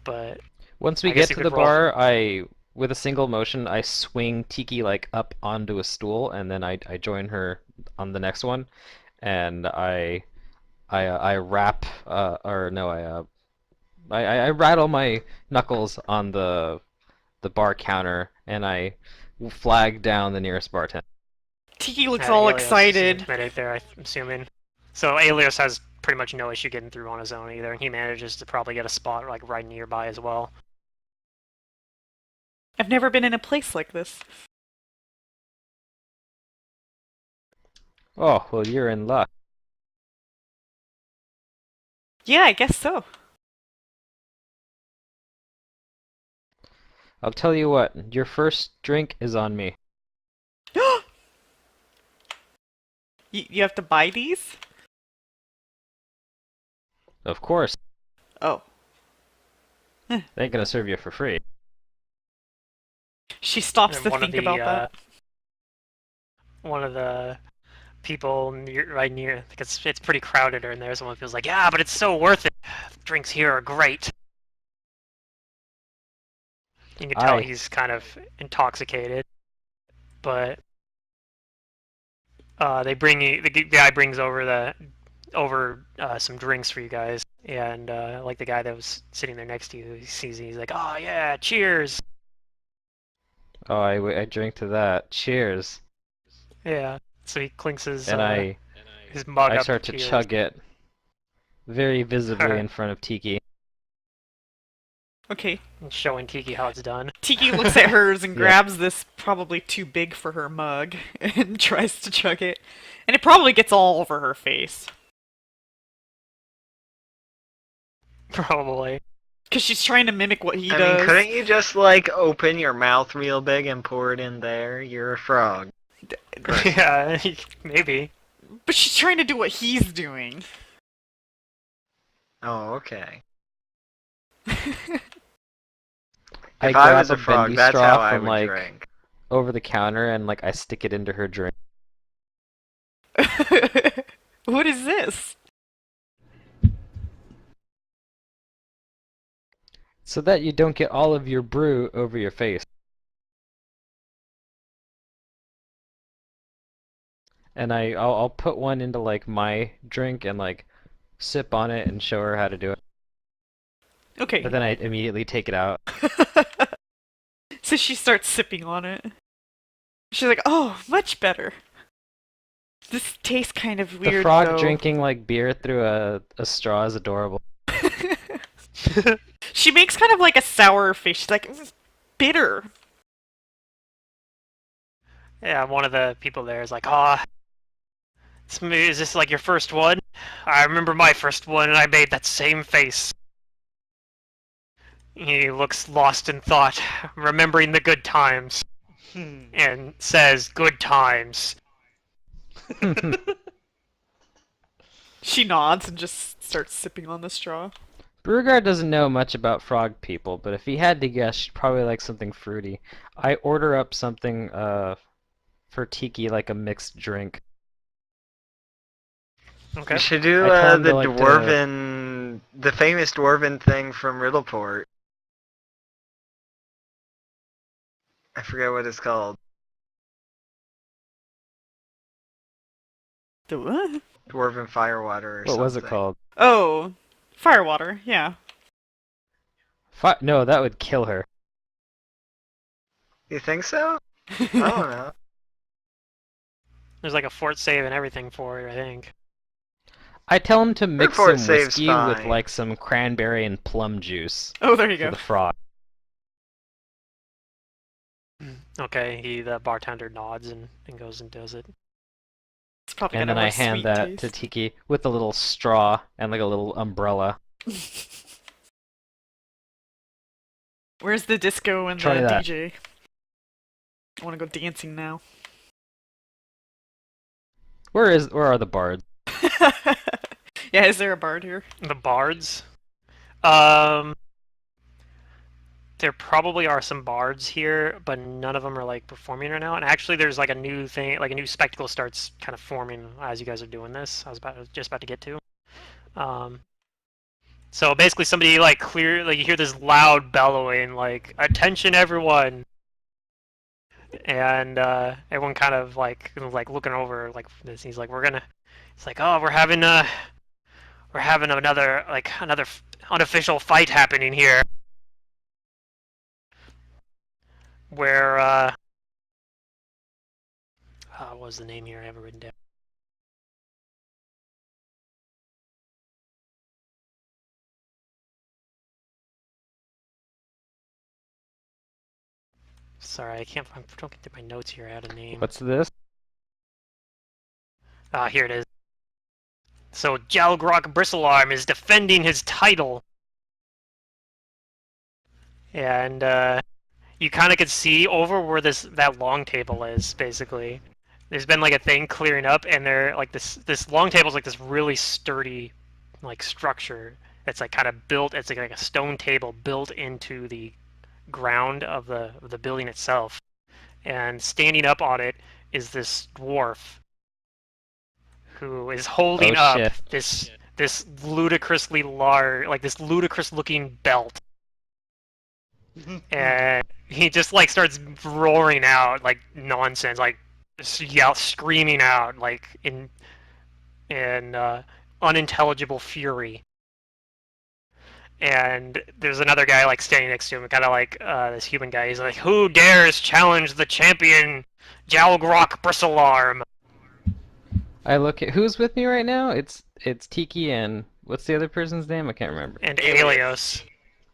A: but
D: Once we
A: I guess
D: get
A: you
D: to the
A: could roll.
D: bar, with a single motion I swing Tiki like up onto a stool and then I join her on the next one and I rap or no I rattle my knuckles on the bar counter and I flag down the nearest bartender.
B: Tiki looks all
A: Aelios is
B: excited.
A: intimidated there, I'm assuming. So Aelios has pretty much no issue getting through on his own either. He manages to probably get a spot like right nearby as well.
B: I've never been in a place like this.
D: Oh, well, you're in luck.
B: Yeah, I guess so.
D: I'll tell you what, your first drink is on me.
B: You have to buy these?
D: Of course,
B: Oh.
D: they ain't gonna serve you for free.
B: She stops
A: And
B: to
A: one of
B: think
A: the,
B: about that.
A: One of the people right near, I think it's pretty crowded in there. Someone feels like, yeah, but it's so worth it. Drinks here are great. You can tell
D: Aye.
A: he's kind of intoxicated, but they bring you. The guy brings over some drinks for you guys, and like the guy that was sitting there next to you, he sees it, he's like, oh yeah, cheers.
D: Oh, I drink to that. Cheers.
A: Yeah. So he clinks his
D: and
A: his mug
D: I
A: up
D: start to
A: yours.
D: chug it very visibly
A: Alright.
D: in front of Tiki.
B: Okay.
A: And showing Tiki how it's done.
B: Tiki looks at hers and
D: Yeah.
B: grabs this probably too big for her mug and tries to chug it. And it probably gets all over her face.
A: Probably.
B: Because she's trying to mimic what he
E: I
B: does.
E: mean, couldn't you just, like, open your mouth real big and pour it in there? You're a frog.
A: Yeah, maybe.
B: But she's trying to do what he's doing.
E: Oh, okay.
D: I
E: If I
D: grab
E: was a frog,
D: bendy
E: that's
D: straw
E: how I
D: from
E: would
D: like
E: drink.
D: over the counter and like I stick it into her drink.
B: What is this?
D: So that you don't get all of your brew over your face. And I'll put one into like my drink and like sip on it and show her how to do it.
B: Okay.
D: But then I immediately take it out.
B: So she starts sipping on it. She's like, oh, much better. This tastes kind of weird,
D: The frog
B: though.
D: drinking like beer through a straw is adorable.
B: She makes kind of like a sour face. She's like, "This is bitter."
A: Yeah, one of the people there is like, is this like your first one? I remember my first one and I made that same face. He looks lost in thought, remembering the good times, and says, good times.
B: She nods and just starts sipping on the straw.
D: Brugard doesn't know much about frog people, but if he had to guess, she'd probably like something fruity. I order up something for Tiki, like a mixed drink.
A: Okay.
E: You should do
D: I tell him
E: the
D: to, like,
E: the famous dwarven thing from Riddleport. I forget what it's called.
B: The what?
E: Dwarven firewater or
D: What
E: something.
D: was it called?
B: Oh, firewater, yeah.
D: No, that would kill her.
E: You think so? I don't know.
A: There's like a fort save and everything for it, I think.
D: I tell him to mix
E: Report
D: some
E: saves
D: whiskey with
E: fine.
D: like some cranberry and plum juice
B: Oh, there you
D: for
B: go.
D: the frog.
A: Okay, the bartender nods and goes and does it.
B: It's probably
D: And
B: gonna
D: then I
B: have a
D: hand
B: sweet
D: that to
B: taste.
D: Tiki with a little straw and like a little umbrella.
B: Where's the disco and
D: Try
B: the
D: that.
B: DJ? I want to go dancing now.
D: Where are the bards?
B: Yeah, is there a bard here?
A: The bards? There probably are some bards here, but none of them are like performing right now. And actually, there's like a new thing, like a new spectacle starts kind of forming as you guys are doing this. I was just about to get to. So basically, somebody like you hear this loud bellowing, like "Attention, everyone!" And everyone kind of like looking over like this. He's like, It's like, oh, we're having another unofficial fight happening here. Where what was the name here? I have it written down. Sorry, I don't get to my notes here. I had a name.
D: What's this?
A: Here it is. So Jalgrok Bristlearm is defending his title. And you kind of could see over where that long table is, basically. There's been like a thing clearing up, and they're like this long table's like this really sturdy like structure that's like kind of built. It's like a stone table built into the ground of the building itself. And standing up on it is this dwarf who is holding
D: Oh,
A: up
D: shit.
A: this ludicrously large, like this ludicrous looking belt. And he just like starts roaring out like nonsense, like screaming out like in unintelligible fury. And there's another guy like standing next to him, kind of like this human guy. He's like, "Who dares challenge the champion, Jalgrok Bristlearm?"
D: I look at who's with me right now. It's Tiki and what's the other person's name? I can't remember.
A: And
C: Alias.
A: Alios.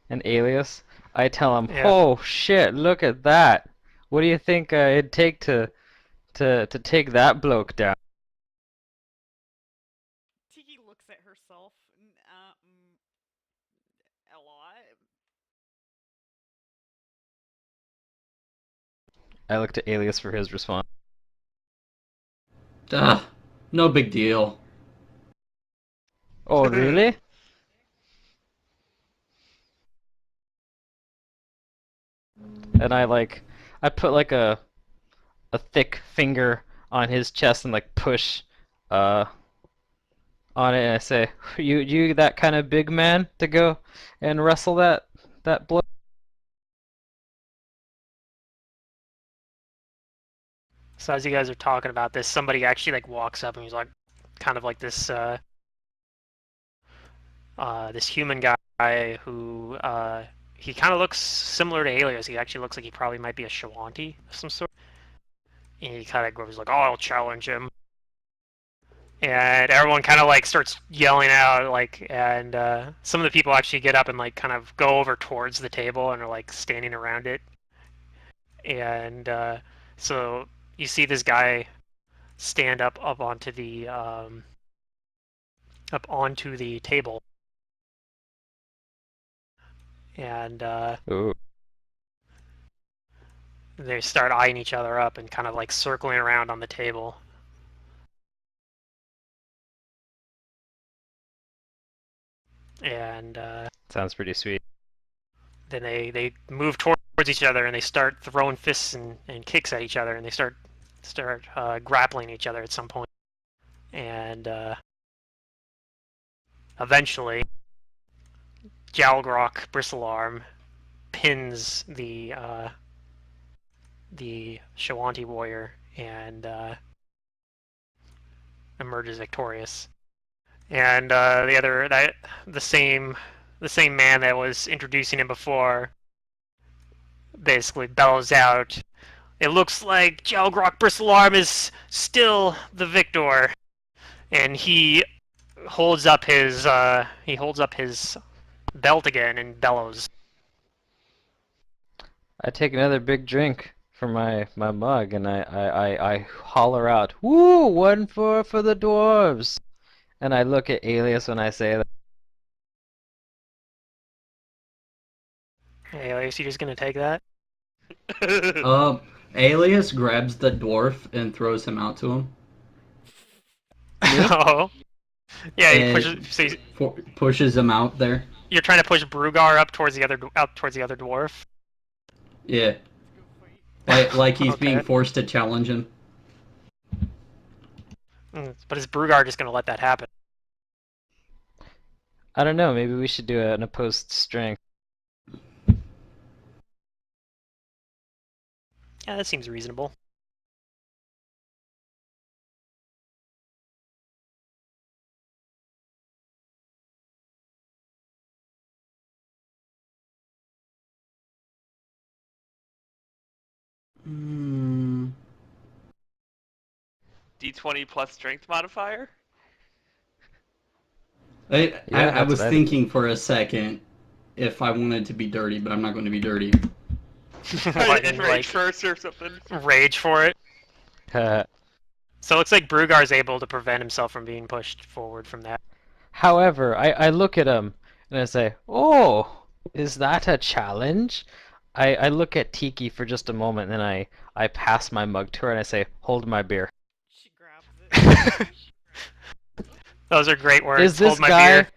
D: And Alias. I tell him,
A: Yeah.
D: "Oh shit, look at that! What do you think it'd take to take that bloke down?"
B: Tiki looks at herself a lot.
D: I look to Alias for his response.
F: No big deal.
D: Oh really? And I put like a thick finger on his chest and like push uh on it and I say, you that kind of big man to go and wrestle that bloke?
A: So as you guys are talking about this, somebody actually like walks up and he's like, kind of like this human guy who he kind of looks similar to Alias. He actually looks like he probably might be a Shawanti of some sort. And he kind of goes like, "Oh, I'll challenge him." And everyone kind of like starts yelling out, like, and some of the people actually get up and like kind of go over towards the table and are like standing around it. And so you see this guy stand up onto the table, and
D: Ooh.
A: they start eyeing each other up and kind of like circling around on the table. And
D: Sounds pretty sweet.
A: then they move towards each other and they start throwing fists and kicks at each other, and they start grappling each other at some point. And eventually, Jalgrok Bristlearm pins the Shawanti warrior and emerges victorious. And the same man that was introducing him before basically bellows out, "It looks like Jalgrok Bristlearm is still the victor," and he holds up his belt again and bellows.
D: I take another big drink from my mug and I holler out, "Woo! One for the dwarves!" And I look at Alias when I say that.
A: Hey, Elias, you just gonna take that?
F: Uh, Alias grabs the dwarf and throws him out to him,
D: Me?
A: Oh, yeah. He
F: and
A: pushes. So
F: pushes him out there.
A: you're trying to push Brugar up towards the other dwarf.
F: Yeah, like he's being
A: Okay.
F: forced to challenge him.
A: But is Brugar just gonna let that happen?
D: I don't know, maybe we should do an opposed strength.
A: Yeah, that seems reasonable.
F: Hmm.
C: D20 plus strength modifier?
D: Yeah,
F: I
D: that's
F: was
D: what I think.
F: thinking for a second if I wanted to be dirty, but I'm not going to be dirty.
A: What,
C: And
A: and
C: rage
A: like
C: first or something?
A: rage for it?
D: Uh,
A: So it looks like Brugar's able to prevent himself from being pushed forward from that.
D: However, I look at him and I say, "Oh, is that a challenge?" I look at Tiki for just a moment and then I pass my mug to her and I say, "Hold my beer."
B: She grabs it.
A: Those are great
D: Is
A: words.
D: this
A: Hold my beer.
D: guy,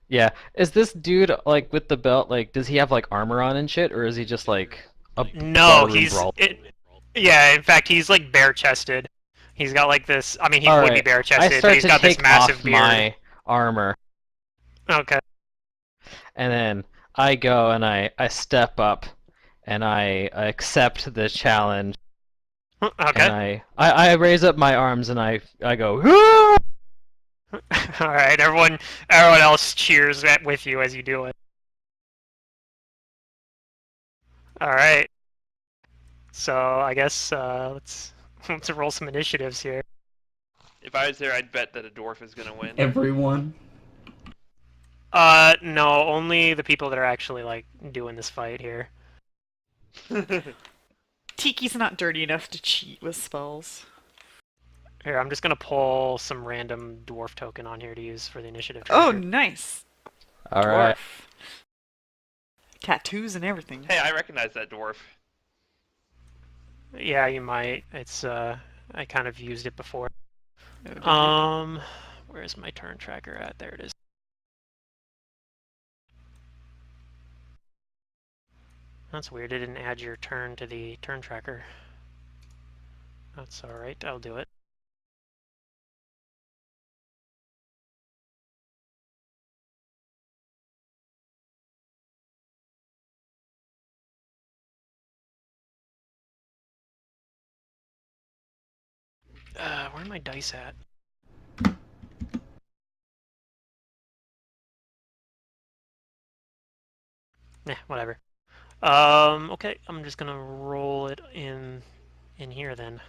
D: yeah, is this dude like with the belt, like does he have like armor on and shit or is he just like a
A: No,
D: barroom brawl?
A: yeah, in fact, he's like bare chested. He's got like this. I mean, he
D: All
A: would be
D: right,
A: bare
D: I
A: chested, but
D: start
A: he's
D: to
A: got this
D: take
A: massive
D: off
A: beard.
D: my armor
A: Okay.
D: and then I go and I step up and I accept the challenge and
A: Okay.
D: I raise up my arms and I go, "Woo!"
A: All right. Everyone else cheers with you as you do it. All right. So I guess let's roll some initiatives here.
C: If I was there, I'd bet that a dwarf is gonna win.
F: Everyone.
A: No, only the people that are actually like doing this fight here.
B: Tiki's not dirty enough to cheat with spells.
A: Here, I'm just gonna pull some random dwarf token on here to use for the initiative
B: Oh,
A: tracker.
B: nice.
D: All
B: Dwarf.
D: right.
B: Tattoos and everything.
C: Hey, I recognize that dwarf.
A: Yeah, you might. It's I kind of used it before.
B: Oh,
A: Where's my turn tracker at? There it is. That's weird. It didn't add your turn to the turn tracker. That's alright. I'll do it. Where are my dice at? Nah, whatever. Okay, I'm just gonna roll it in here then.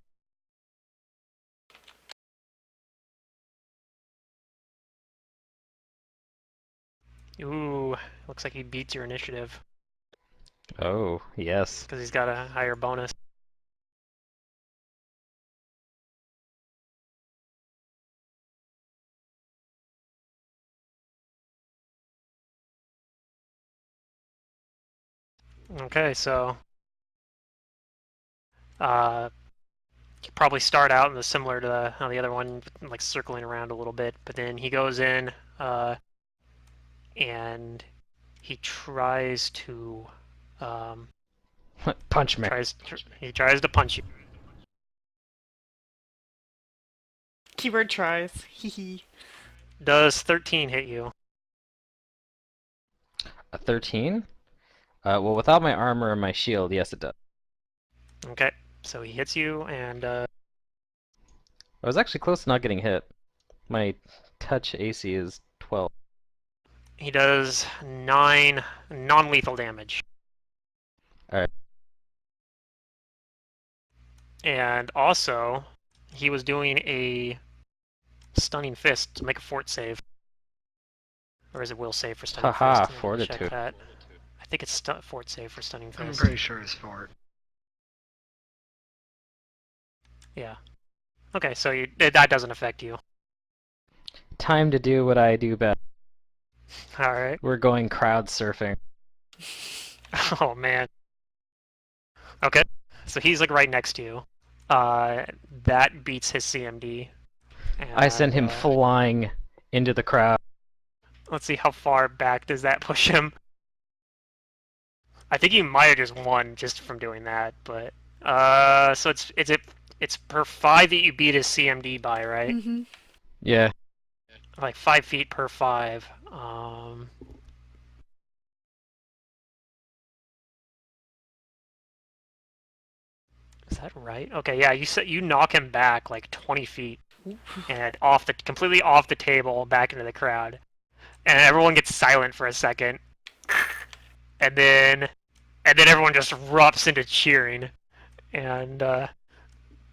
A: Ooh, looks like he beats your initiative
D: Oh, yes.
A: because he's got a higher bonus. Okay, so you probably start out in the similar to how the other one, like circling around a little bit, but then he goes in and he tries to
D: Punch me.
A: he tries to punch you.
B: Keyword tries. Hee.
A: Does 13 hit you?
D: A 13? Well, without my armor and my shield, yes, it does.
A: Okay, so he hits you, and
D: I was actually close to not getting hit. My touch AC is 12.
A: he does 9 non-lethal damage.
D: Alright.
A: And also, he was doing a stunning fist to make a fort save. Or is it will save for stunning
D: Haha,
A: fist? Let me check
D: fortitude.
A: that. I think it's fort save for stunning
E: I'm
A: fist.
E: pretty sure it's fort.
A: Yeah. Okay, so that doesn't affect you.
D: Time to do what I do best.
A: Alright.
D: We're going crowd surfing.
A: Oh, man. Okay, so he's like right next to you. That beats his CMD.
D: I send him
A: And,
D: flying into the crowd.
A: let's see how far back does that push him. I think he might have just won just from doing that, but so it's per 5 that you beat his CMD by, right?
B: Mm-hmm.
D: Yeah.
A: Like 5 feet per 5. Is that right? Okay, yeah, you knock him back like 20 feet and completely off the table back into the crowd. And everyone gets silent for a second. And then everyone just erupts into cheering. And the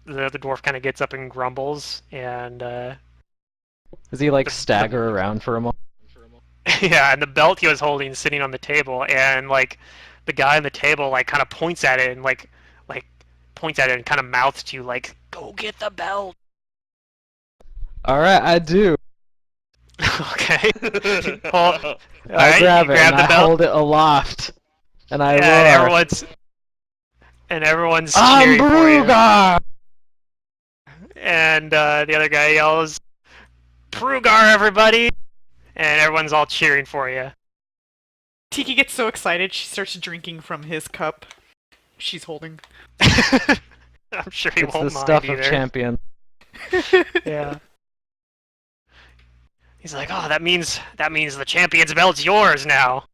A: dwarf kind of gets up and grumbles, and
D: Does he like
A: The-
D: stagger around for a moment?
A: yeah, and the belt he was holding is sitting on the table, and like the guy on the table like kind of points at it and like points at it and kind of mouths to you like, "Go get the belt."
D: Alright, I do.
A: Okay. Well,
D: I
A: alright,
D: grab
A: you
D: it
A: grab
D: and
A: the
D: I
A: belt.
D: hold it aloft. And I
A: Yeah,
D: roar.
A: and everyone's
D: I'm
A: cheering for you.
D: Brugar!
A: And the other guy yells, "Prugar, everybody!" And everyone's all cheering for you.
B: Tiki gets so excited she starts drinking from his cup she's holding.
A: I'm sure he
D: It's
A: won't
D: the
A: mind
D: stuff
A: either.
D: of champion.
A: Yeah. He's like, "Oh, that means the champion's belt's yours now.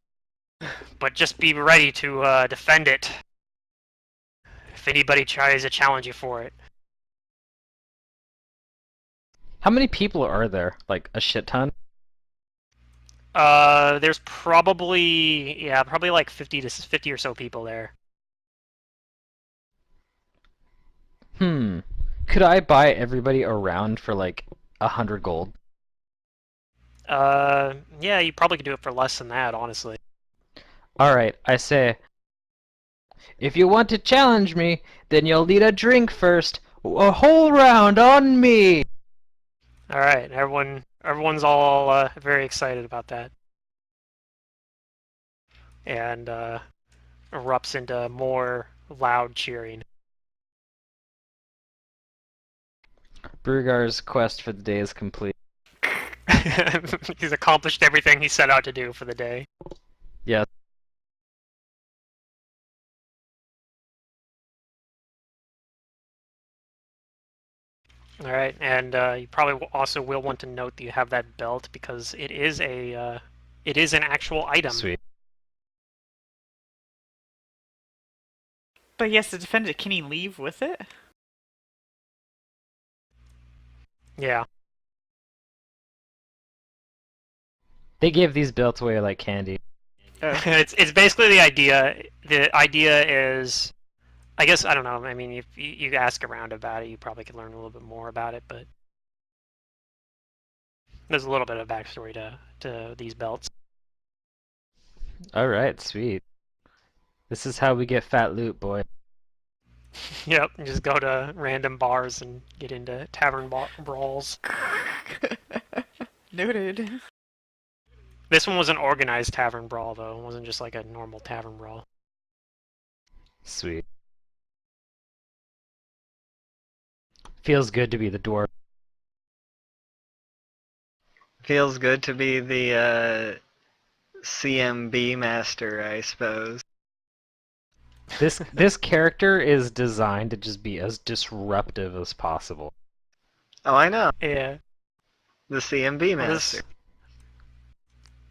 A: But just be ready to defend it if anybody tries to challenge you for it."
D: How many people are there? Like a shit ton?
A: There's probably like 50 or so people there.
D: Hmm. Could I buy everybody around for like 100 gold?
A: Yeah, you probably could do it for less than that, honestly.
D: Alright, I say, if you want to challenge me, then you'll need a drink first. A whole round on me!
A: All right, everyone's all very excited about that, and erupts into more loud cheering.
D: Brugar's quest for the day is complete.
A: He's accomplished everything he set out to do for the day.
D: Yeah.
A: All right, and you probably also will want to note that you have that belt because it is an actual item.
D: Sweet.
B: But he has to defend it. Can he leave with it?
A: Yeah.
D: They give these belts away like candy.
A: It's basically the idea. The idea is, I guess, I don't know. I mean, if you ask around about it, you probably could learn a little bit more about it. But there's a little bit of backstory to these belts.
D: Alright, sweet. This is how we get fat loot, boy.
A: Yep, you just go to random bars and get into tavern brawls.
B: Noted.
A: This one was an organized tavern brawl, though. It wasn't just like a normal tavern brawl.
D: Sweet. Feels good to be the dwarf.
E: Feels good to be the CMB master, I suppose.
D: This character is designed to just be as disruptive as possible.
E: Oh, I know.
A: Yeah.
E: The CMB master.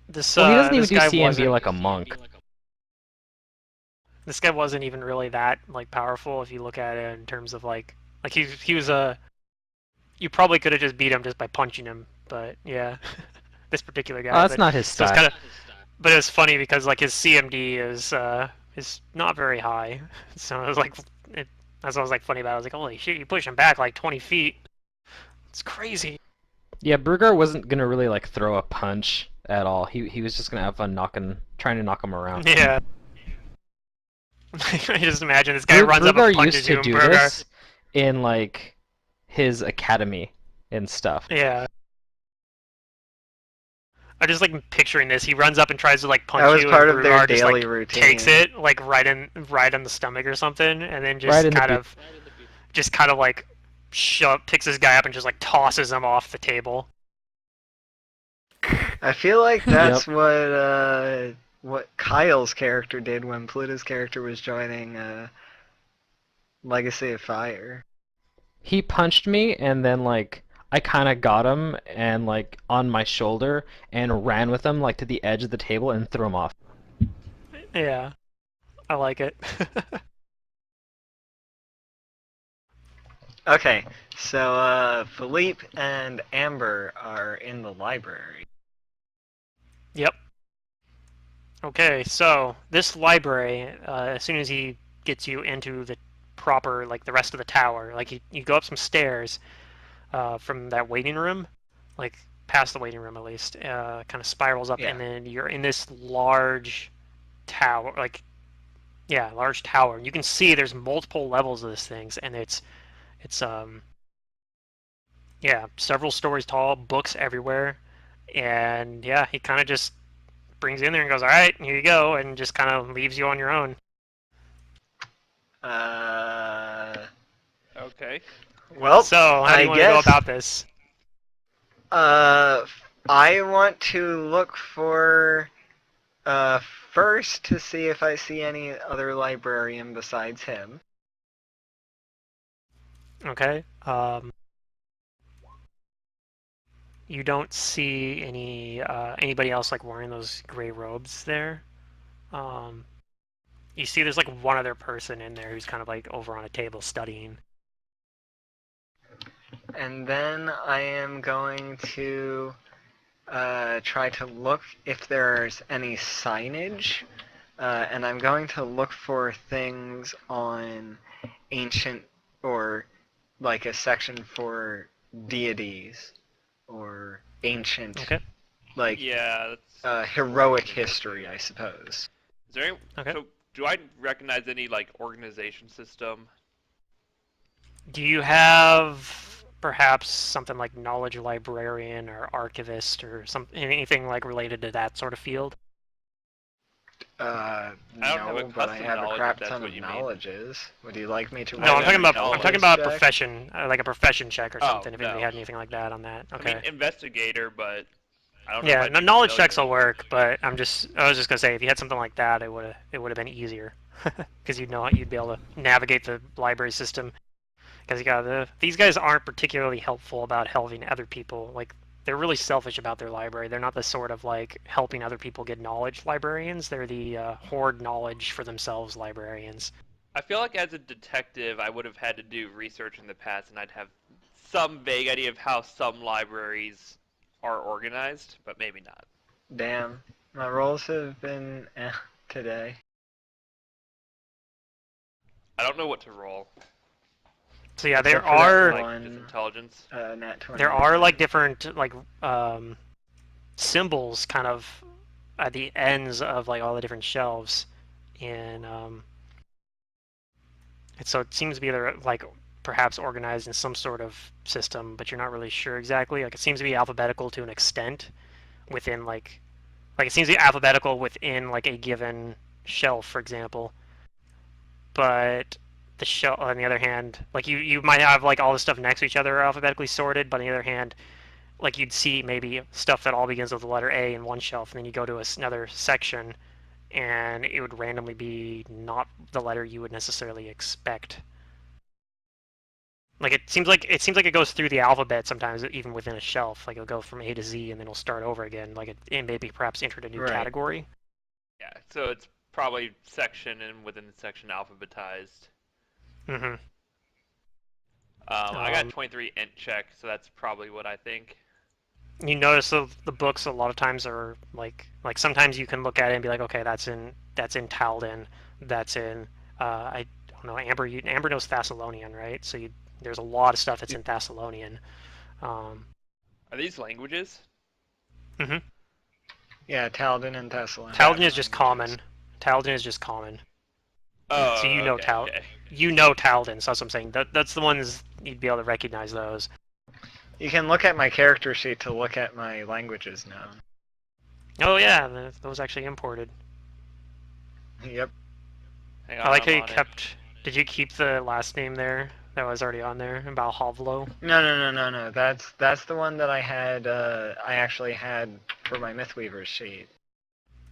A: This
D: Well, he doesn't even
A: this
D: do
A: guy
D: CMB
A: wasn't-
D: like a monk.
A: This guy wasn't even really that like powerful if you look at it in terms of like he was a. You probably could have just beat him just by punching him, but yeah, this particular guy.
D: Oh, that's
A: but,
D: not his
A: so it's
D: style.
A: kind of, but it's funny because like his CMD is not very high, so it was like that's what was like funny about it. I was like, holy shit, you push him back like 20 feet. It's crazy.
D: Yeah, Brugar wasn't gonna really like throw a punch at all. He was just gonna have fun trying to knock him around.
A: Yeah. I just imagine this guy runs up
D: Brugar
A: and punches
D: used to
A: you, and
D: do
A: Brugar.
D: this in like his academy and stuff.
A: Yeah. I'm just like picturing this. He runs up and tries to like punch
E: That was
A: you,
E: part
A: and
E: of their
A: Brugar just
E: daily
A: like
E: routine.
A: takes it like right in the stomach or something, and then
D: Right
A: just
D: in the
A: kind of like picks this guy up and just like tosses him off the table.
E: I feel like that's what Kyle's character did when Pluto's character was joining Legacy of Fire.
D: He punched me and then like I kind of got him and like on my shoulder and ran with him like to the edge of the table and threw him off.
A: Yeah, I like it.
E: Okay, so Philippe and Amber are in the library.
A: Yep. Okay, so this library, as soon as he gets you into the proper, like the rest of the tower, like you go up some stairs from that waiting room, like past the waiting room at least, kind of spirals up,
E: Yeah.
A: and then you're in this large tower, large tower. And you can see there's multiple levels of this thing, and it's several stories tall, books everywhere, and yeah, he kind of just brings you in there and goes, all right, here you go, and just kind of leaves you on your own.
C: Okay.
E: Well,
A: So how do you want to go about this?
E: I want to look for first to see if I see any other librarian besides him.
A: Okay. You don't see anybody else like wearing those gray robes there. You see there's like one other person in there who's kind of like over on a table studying.
E: And then I am going to try to look if there's any signage, and I'm going to look for things on ancient or like a section for deities or ancient,
A: Okay.
E: like
C: Yeah, that's
E: heroic history, I suppose.
C: Is there any,
A: Okay.
C: so do I recognize any like organization system?
A: Do you have perhaps something like knowledge librarian or archivist or anything like related to that sort of field?
C: I don't have a
E: No, but I
C: custom
E: have a
C: knowledge,
E: crap
C: if that's
E: ton
C: what
E: of
C: you mean.
E: knowledges. Would you like me to
A: No,
E: roll
A: I'm talking
E: a
A: about
E: knowledge
A: a
E: check?
A: profession, like a profession check or
C: Oh,
A: something. If
C: no.
A: anybody had anything like that on that.
C: I
A: Okay.
C: mean, investigator, but I don't know if
A: Yeah,
C: I'd
A: no,
C: be
A: knowledge
C: familiar
A: checks will
C: with it.
A: work, but I was just gonna say if you had something like that, it would have been easier, because you'd be able to navigate the library system. Because these guys aren't particularly helpful about helping other people. Like they're really selfish about their library. They're not the sort of like helping other people get knowledge librarians. They're the hoard knowledge for themselves librarians.
C: I feel like as a detective, I would have had to do research in the past, and I'd have some vague idea of how some libraries are organized, but maybe not.
E: Damn, my rolls have been today.
C: I don't know what to roll.
A: So yeah,
E: Except for that
C: Like
E: one,
C: just intelligence.
E: nat 20.
A: there are like different like symbols kind of at the ends of like all the different shelves, and so it seems to be either like perhaps organized in some sort of system, but you're not really sure exactly. Like it seems to be alphabetical to an extent within like it seems to be alphabetical within like a given shelf, for example. But the shelf, on the other hand, like you might have like all the stuff next to each other alphabetically sorted, but on the other hand, like you'd see maybe stuff that all begins with the letter A in one shelf, and then you go to another section, and it would randomly be not the letter you would necessarily expect. Like it goes through the alphabet sometimes, even within a shelf. Like it'll go from A to Z, and then it'll start over again. Like it maybe perhaps entered a new
E: Right.
A: category.
C: Yeah, so it's probably section and within the section alphabetized.
A: Mm-hmm.
C: I got 23 int check, so that's probably what I think.
A: You notice the books a lot of times are like sometimes you can look at it and be like, okay, that's in Talden, that's in I don't know, Amber knows Thessalonian, right? So there's a lot of stuff that's in Thessalonian. Um,
C: Are these languages?
A: mm-hmm.
E: Yeah, Talden and Thessalonian.
A: Talden is just common. Talden is just common.
C: Oh,
A: So you know
C: okay, okay.
A: you know Talden, so that's what I'm saying. That's the ones you'd be able to recognize those.
E: You can look at my character sheet to look at my languages now.
A: Oh yeah, those actually imported.
E: Yep.
C: Hang on,
A: I like
C: I'm
A: how you
C: on it.
A: kept. Did you keep the last name there that was already on there about Hovlo?
E: No. That's the one that I had. I actually had for my Mythweaver's sheet.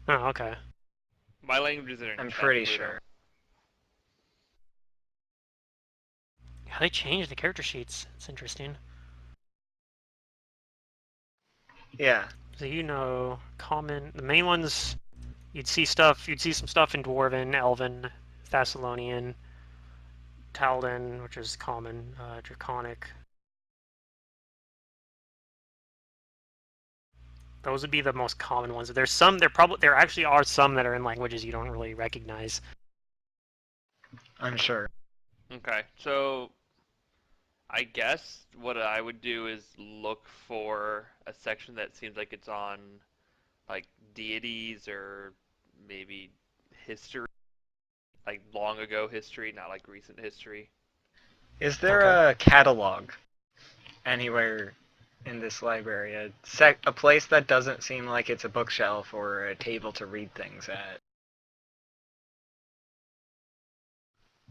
A: Oh, okay.
C: My languages are in
E: I'm
C: chat,
E: pretty
C: Pluto.
E: sure.
A: Yeah, they changed the character sheets. It's interesting.
E: Yeah.
A: So you know, common. The main ones, you'd see some stuff in Dwarven, Elven, Thessalonian, Talden, which is common, Draconic. Those would be the most common ones. There actually are some that are in languages you don't really recognize.
E: I'm sure.
C: Okay, so I guess what I would do is look for a section that seems like it's on like deities or maybe history, like long ago history, not like recent history.
E: Is there
A: Okay.
E: a catalog anywhere in this library? A place that doesn't seem like it's a bookshelf or a table to read things at?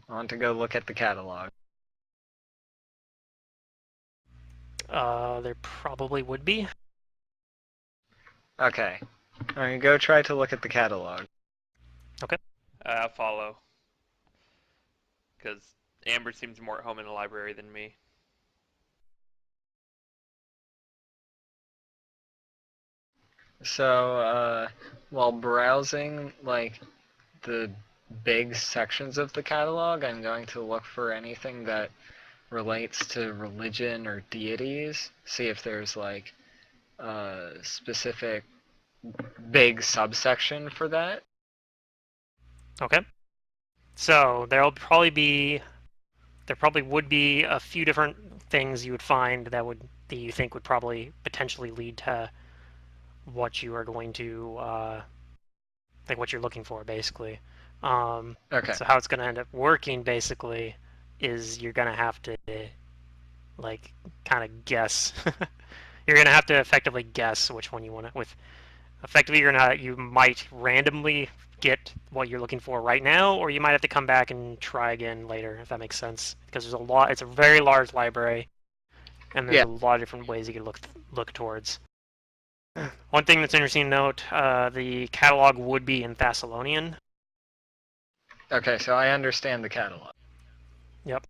E: I want to go look at the catalog.
A: There probably would be.
E: Okay. I'm gonna go try to look at the catalog.
C: I'll follow. Because Amber seems more at home in the library than me.
E: So, while browsing, like, the big sections of the catalog, I'm going to look for anything that relates to religion or deities. See if there's, like, a specific big subsection for that.
A: Okay. So there'll probably be there probably would be a few different things you would find that you think would probably potentially lead to what you are going to like what you're looking for, basically.
E: Okay.
A: So how it's going to end up working, basically, is you're going to have to like kind of guess. You're going to have to effectively guess which one you want to. With effectively, you might randomly get what you're looking for right now, or you might have to come back and try again later, if that makes sense. Because there's a lot. It's a very large library, and there's
E: Yeah.
A: a lot of different ways you can look towards. One thing that's interesting to note: the catalog would be in Thessalonian.
E: Okay, so I understand the catalog.
A: Yep.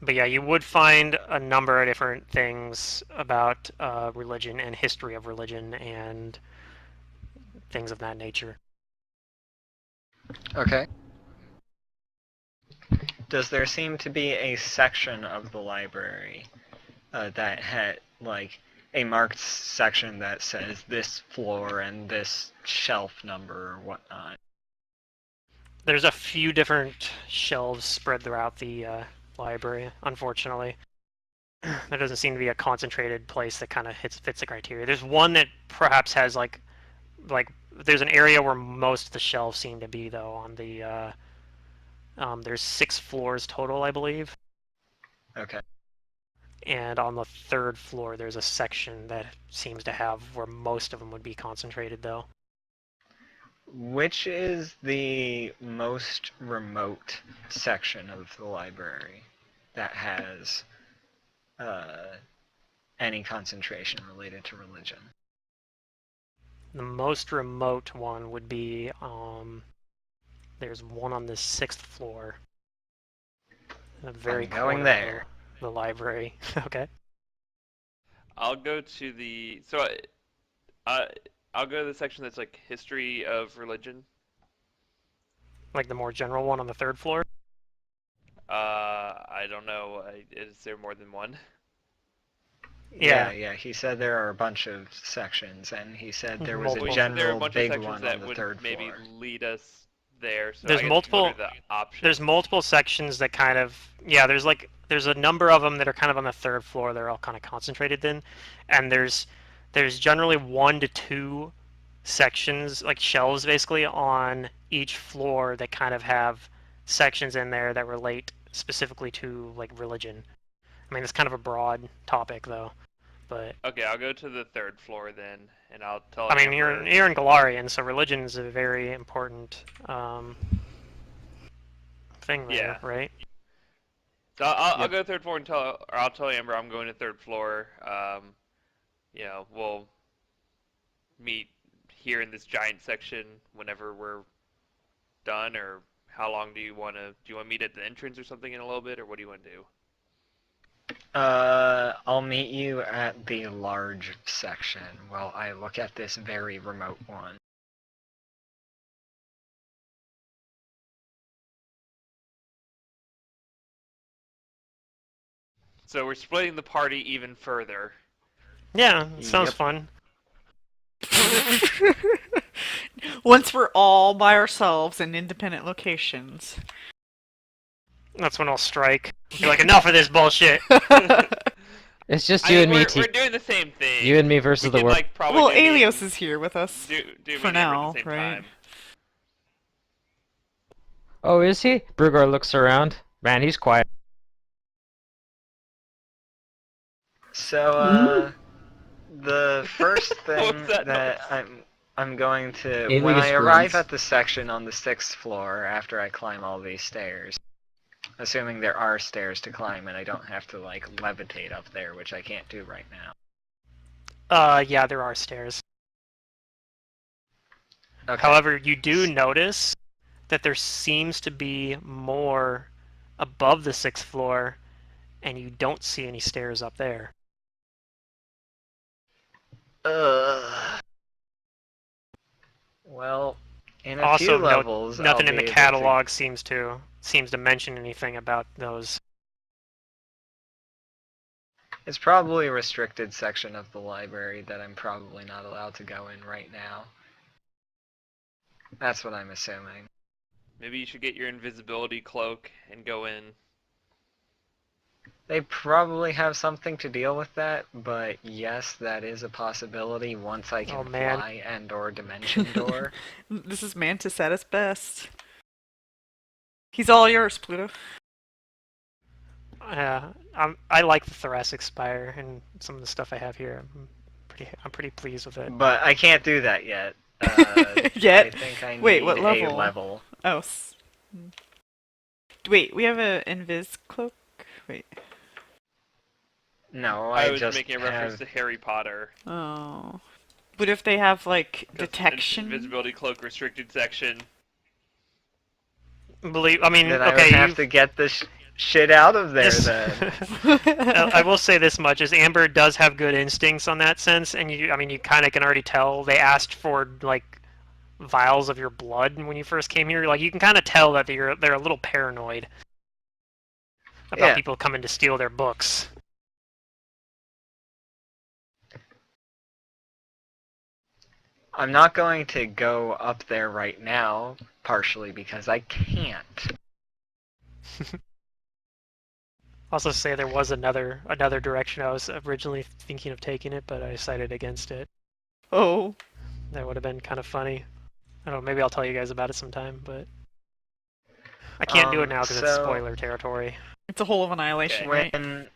A: But yeah, you would find a number of different things about religion and history of religion and things of that nature.
E: Okay. Does there seem to be a section of the library that had, like, a marked section that says this floor and this shelf number or whatnot?
A: There's a few different shelves spread throughout the library, unfortunately. There doesn't seem to be a concentrated place that kind of fits the criteria. There's one that perhaps has like there's an area where most of the shelves seem to be, though. On the there's 6 floors total, I believe.
E: Okay.
A: And on the 3rd floor, there's a section that seems to have where most of them would be concentrated, though.
E: Which is the most remote section of the library that has any concentration related to religion?
A: The most remote one would be there's one on the 6th floor, in a very
E: I'm going
A: corner
E: there.
A: of the library. Okay.
C: I'll go to the uh, I'll go to the section that's like history of religion.
A: Like the more general one on the 3rd floor.
C: I don't know. Is there more than one?
A: Yeah.
E: Yeah, he said there are a bunch of sections, and he said there was a
A: Multiple.
C: Well, you said there are a
E: general
C: bunch of
E: big
C: sections
E: one
C: that
E: on the
C: would
E: 3rd
C: maybe
E: floor.
C: lead us there. So
A: There's
C: I guess
A: multiple-
C: what are the options?
A: There's multiple sections that kind of there's a number of them that are kind of on the 3rd floor. They're all kind of concentrated in, and there's generally 1 to 2 sections, like shelves basically, on each floor that kind of have sections in there that relate specifically to like religion. I mean, it's kind of a broad topic, though. But
C: Okay, I'll go to the 3rd floor then, and I'll tell.
A: I mean,
C: Amber.
A: you're in Galarian, so religion is a very important thing there,
C: Yeah.
A: right?
C: So I'll
E: Yep.
C: go 3rd floor and I'll tell Amber I'm going to 3rd floor. We'll meet here in this giant section whenever we're done, or how long do you want to meet at the entrance or something in a little bit, or what do you want to do?
E: I'll meet you at the large section while I look at this very remote one.
C: So we're splitting the party even further.
A: Yeah, it sounds
E: Yep.
A: fun.
B: Once we're all by ourselves in independent locations.
A: That's when I'll strike. Be like, enough of this bullshit.
D: It's just
C: I
D: you
C: mean,
D: and me,
C: we're doing the same thing.
D: you and me versus
C: We
D: the
C: can,
D: world.
C: like, probably
B: Well,
C: do me
B: Alios
C: and-
B: is here with us.
C: do me
B: for
C: and Amber
B: now,
C: at the same
B: right?
C: time.
D: Oh, is he? Brugar looks around. Man, he's quiet.
E: So, the first thing
C: What's that
E: that
C: noise?
E: I'm going to, when
F: Alias
E: I arrive
F: grunts.
E: at the section on the 6th floor after I climb all these stairs, assuming there are stairs to climb and I don't have to like levitate up there, which I can't do right now.
A: Yeah, there are stairs.
E: Okay.
A: However, you do notice that there seems to be more above the 6th floor, and you don't see any stairs up there.
E: Well, in a
A: Also,
E: few levels,
A: nothing
E: I'll
A: in
E: be
A: the
E: able
A: catalog seems to mention anything about those.
E: It's probably a restricted section of the library that I'm probably not allowed to go in right now. That's what I'm assuming.
C: Maybe you should get your invisibility cloak and go in.
E: They probably have something to deal with that, but yes, that is a possibility once I can
A: Oh man.
E: fly and or dimension door.
B: This is Mantis at his best. He's all yours, Pluto.
A: I like the thoracic spire and some of the stuff I have here. I'm pretty pleased with it.
E: But I can't do that yet. I
B: Yet?
E: think I need
B: Wait, what
E: a
B: level?
E: level.
B: Oh. Wait, we have a invis cloak? Wait.
E: No,
C: I
E: I
C: was
E: just
C: making a reference
E: have...
C: to Harry Potter.
B: Oh. What if they have, like,
C: 'Cause
B: detection?
C: Invisibility cloak restricted section.
A: I mean,
E: Then I
A: okay,
E: would have to get this shit out of there
A: this-
E: then.
A: I will say this much: is Amber does have good instincts on that sense, and I mean, you kind of can already tell. They asked for like vials of your blood when you first came here. Like, you can kind of tell that they're a little paranoid about
E: Yeah.
A: people coming to steal their books.
E: I'm not going to go up there right now, partially because I can't.
A: Also, say there was another direction I was originally thinking of taking it, but I decided against it.
B: Oh.
A: That would have been kind of funny. I don't know. Maybe I'll tell you guys about it sometime, but I can't do it now because it's
E: so-
A: spoiler territory.
B: It's a hole of annihilation, right?
E: When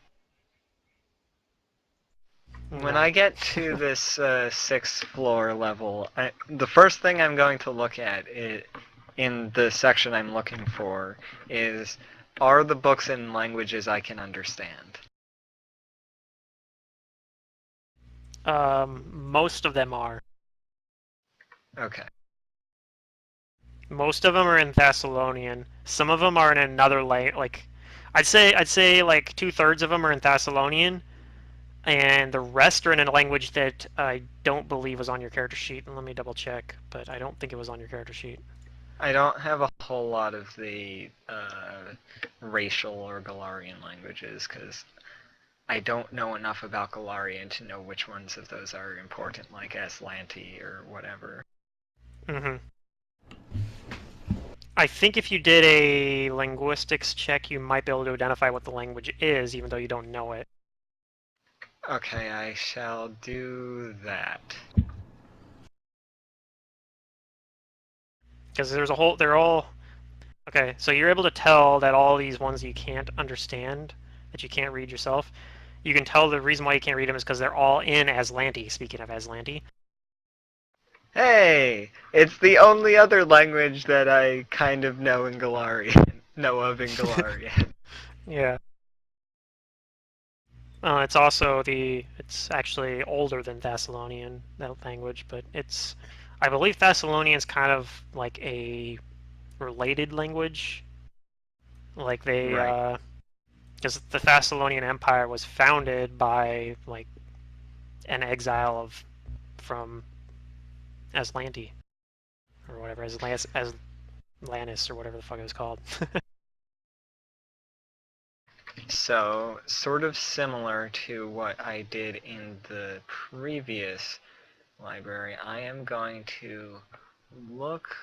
A: No.
E: I get to this 6th floor level, the first thing I'm going to look at in the section I'm looking for is, are the books in languages I can understand?
A: Most of them are.
E: Okay.
A: Most of them are in Thessalonian. Some of them are in another like I'd say like 2/3 of them are in Thessalonian, and the rest are in a language that I don't believe was on your character sheet. Let me double check, but I don't think it was on your character sheet.
E: I don't have a whole lot of the racial or Galarian languages, because I don't know enough about Galarian to know which ones of those are important, like Aslanti or whatever.
A: Mm-hmm. I think if you did a linguistics check, you might be able to identify what the language is, even though you don't know it.
E: Okay, I shall do that.
A: Because they're all... Okay, so you're able to tell that all these ones you can't understand, that you can't read yourself, you can tell the reason why you can't read them is because they're all in Aslanti, speaking of Aslanti.
E: Hey! It's the only other language that I kind of know in Galarian. Know of in Galarian.
A: Yeah. It's actually older than Thessalonian, that language, but I believe Thessalonian's kind of like a related language. Like
E: Right.
A: because the Thessalonian Empire was founded by like an exile from Aslanti or whatever, Aslantis or whatever the fuck it was called.
E: So, sort of similar to what I did in the previous library, I am going to look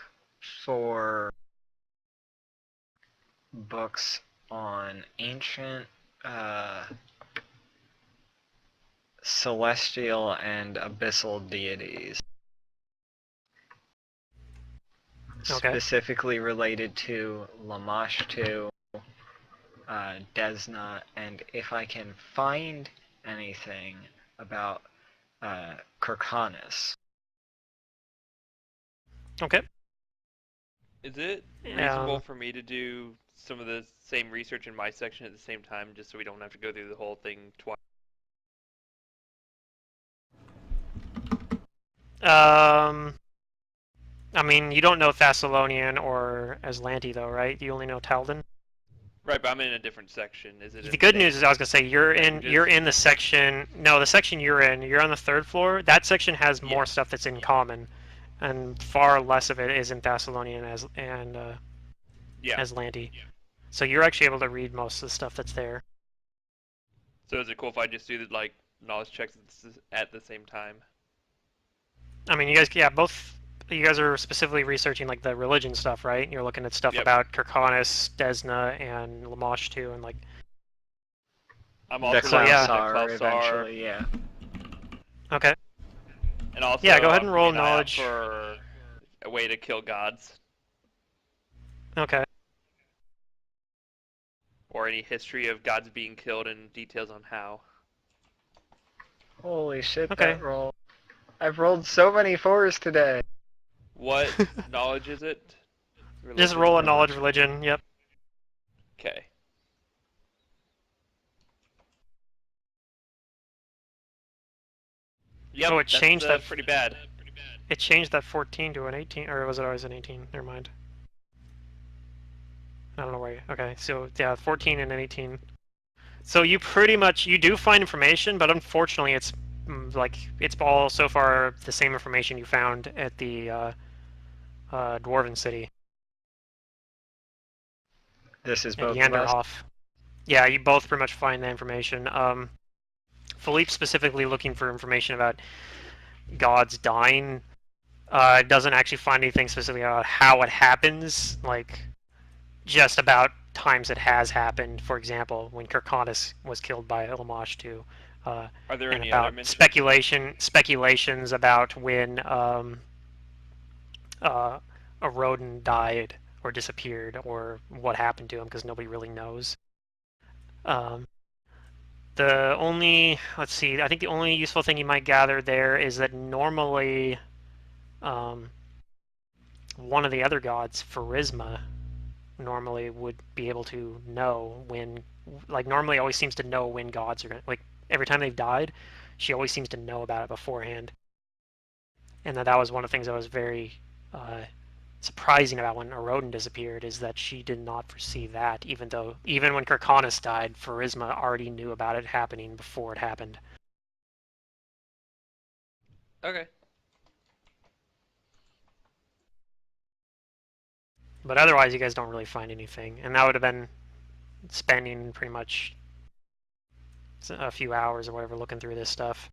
E: for books on ancient celestial and abyssal deities.
A: Okay.
E: Specifically related to Lamashtu, Desna, and if I can find anything about Kirkhanis.
A: Okay.
C: Is it
A: Yeah.
C: reasonable for me to do some of the same research in my section at the same time, just so we don't have to go through the whole thing twice?
A: I mean, you don't know Thessalonian or Aslanti though, right? You only know Taldan.
C: Right, but I'm in a different section. Is it?
A: The good news is, I was gonna say, you're in the section. No, the section you're in. You're on the 3rd floor. That section has more
C: Yeah.
A: stuff that's in common, and far less of it is in Thessalonian and
C: Yeah.
A: Aslanti. So you're actually able to read most of the stuff that's there.
C: So is it cool if I just do the like knowledge checks at the same time?
A: I mean, both. You guys are specifically researching like the religion stuff, right? You're looking at stuff
C: Yep.
A: about Kirkhanis, Desna, and Lamashtu, and like.
C: I'm
E: The
C: also
A: So,
C: looking
A: yeah.
C: at the
E: Klausar
C: Klausar,
E: eventually, yeah.
A: Okay.
C: and also
A: Yeah, go ahead
C: I'm
A: and roll
C: keeping an eye out
A: knowledge.
C: for a way to kill gods,
A: Okay.
C: or any history of gods being killed and details on how.
E: Holy shit,
A: Okay.
E: that roll. I've rolled so many 4s today.
C: What knowledge is it?
A: Just
C: Religion?
A: roll a knowledge religion. Yep.
C: Okay. Yep,
A: Oh, it
C: that's
A: changed that.
C: pretty bad.
A: It changed that 14 to an 18, or was it always an 18? Never mind. I don't know where. Okay, so yeah, 14 and an 18. So you pretty much you do find information, but unfortunately, it's like it's all so far the same information you found at the Dwarven city
E: This is
A: at
E: both of us.
A: Yanderhof. Yeah, you both pretty much find the information. Philippe specifically looking for information about gods dying. Doesn't actually find anything specifically about how it happens, like just about times it has happened. For example, when Kirkandis was killed by Ilmash too,
C: Are there
A: and
C: any other
A: about
C: mentions?
A: speculations about when uh, a rodent died or disappeared or what happened to him, because nobody really knows. Um, the only, let's see, I think the only useful thing you might gather there is that normally um, one of the other gods, Pharisma, normally would be able to know when, like, normally always seems to know when gods are going to, like, every time they've died, she always seems to know about it beforehand. And that was one of the things that was very surprising about when Erodin disappeared, is that she did not foresee that, even when Kirkandis died, Pharisma already knew about it happening before it happened.
C: Okay.
A: But otherwise, you guys don't really find anything, and that would have been spending pretty much a few hours or whatever looking through this stuff.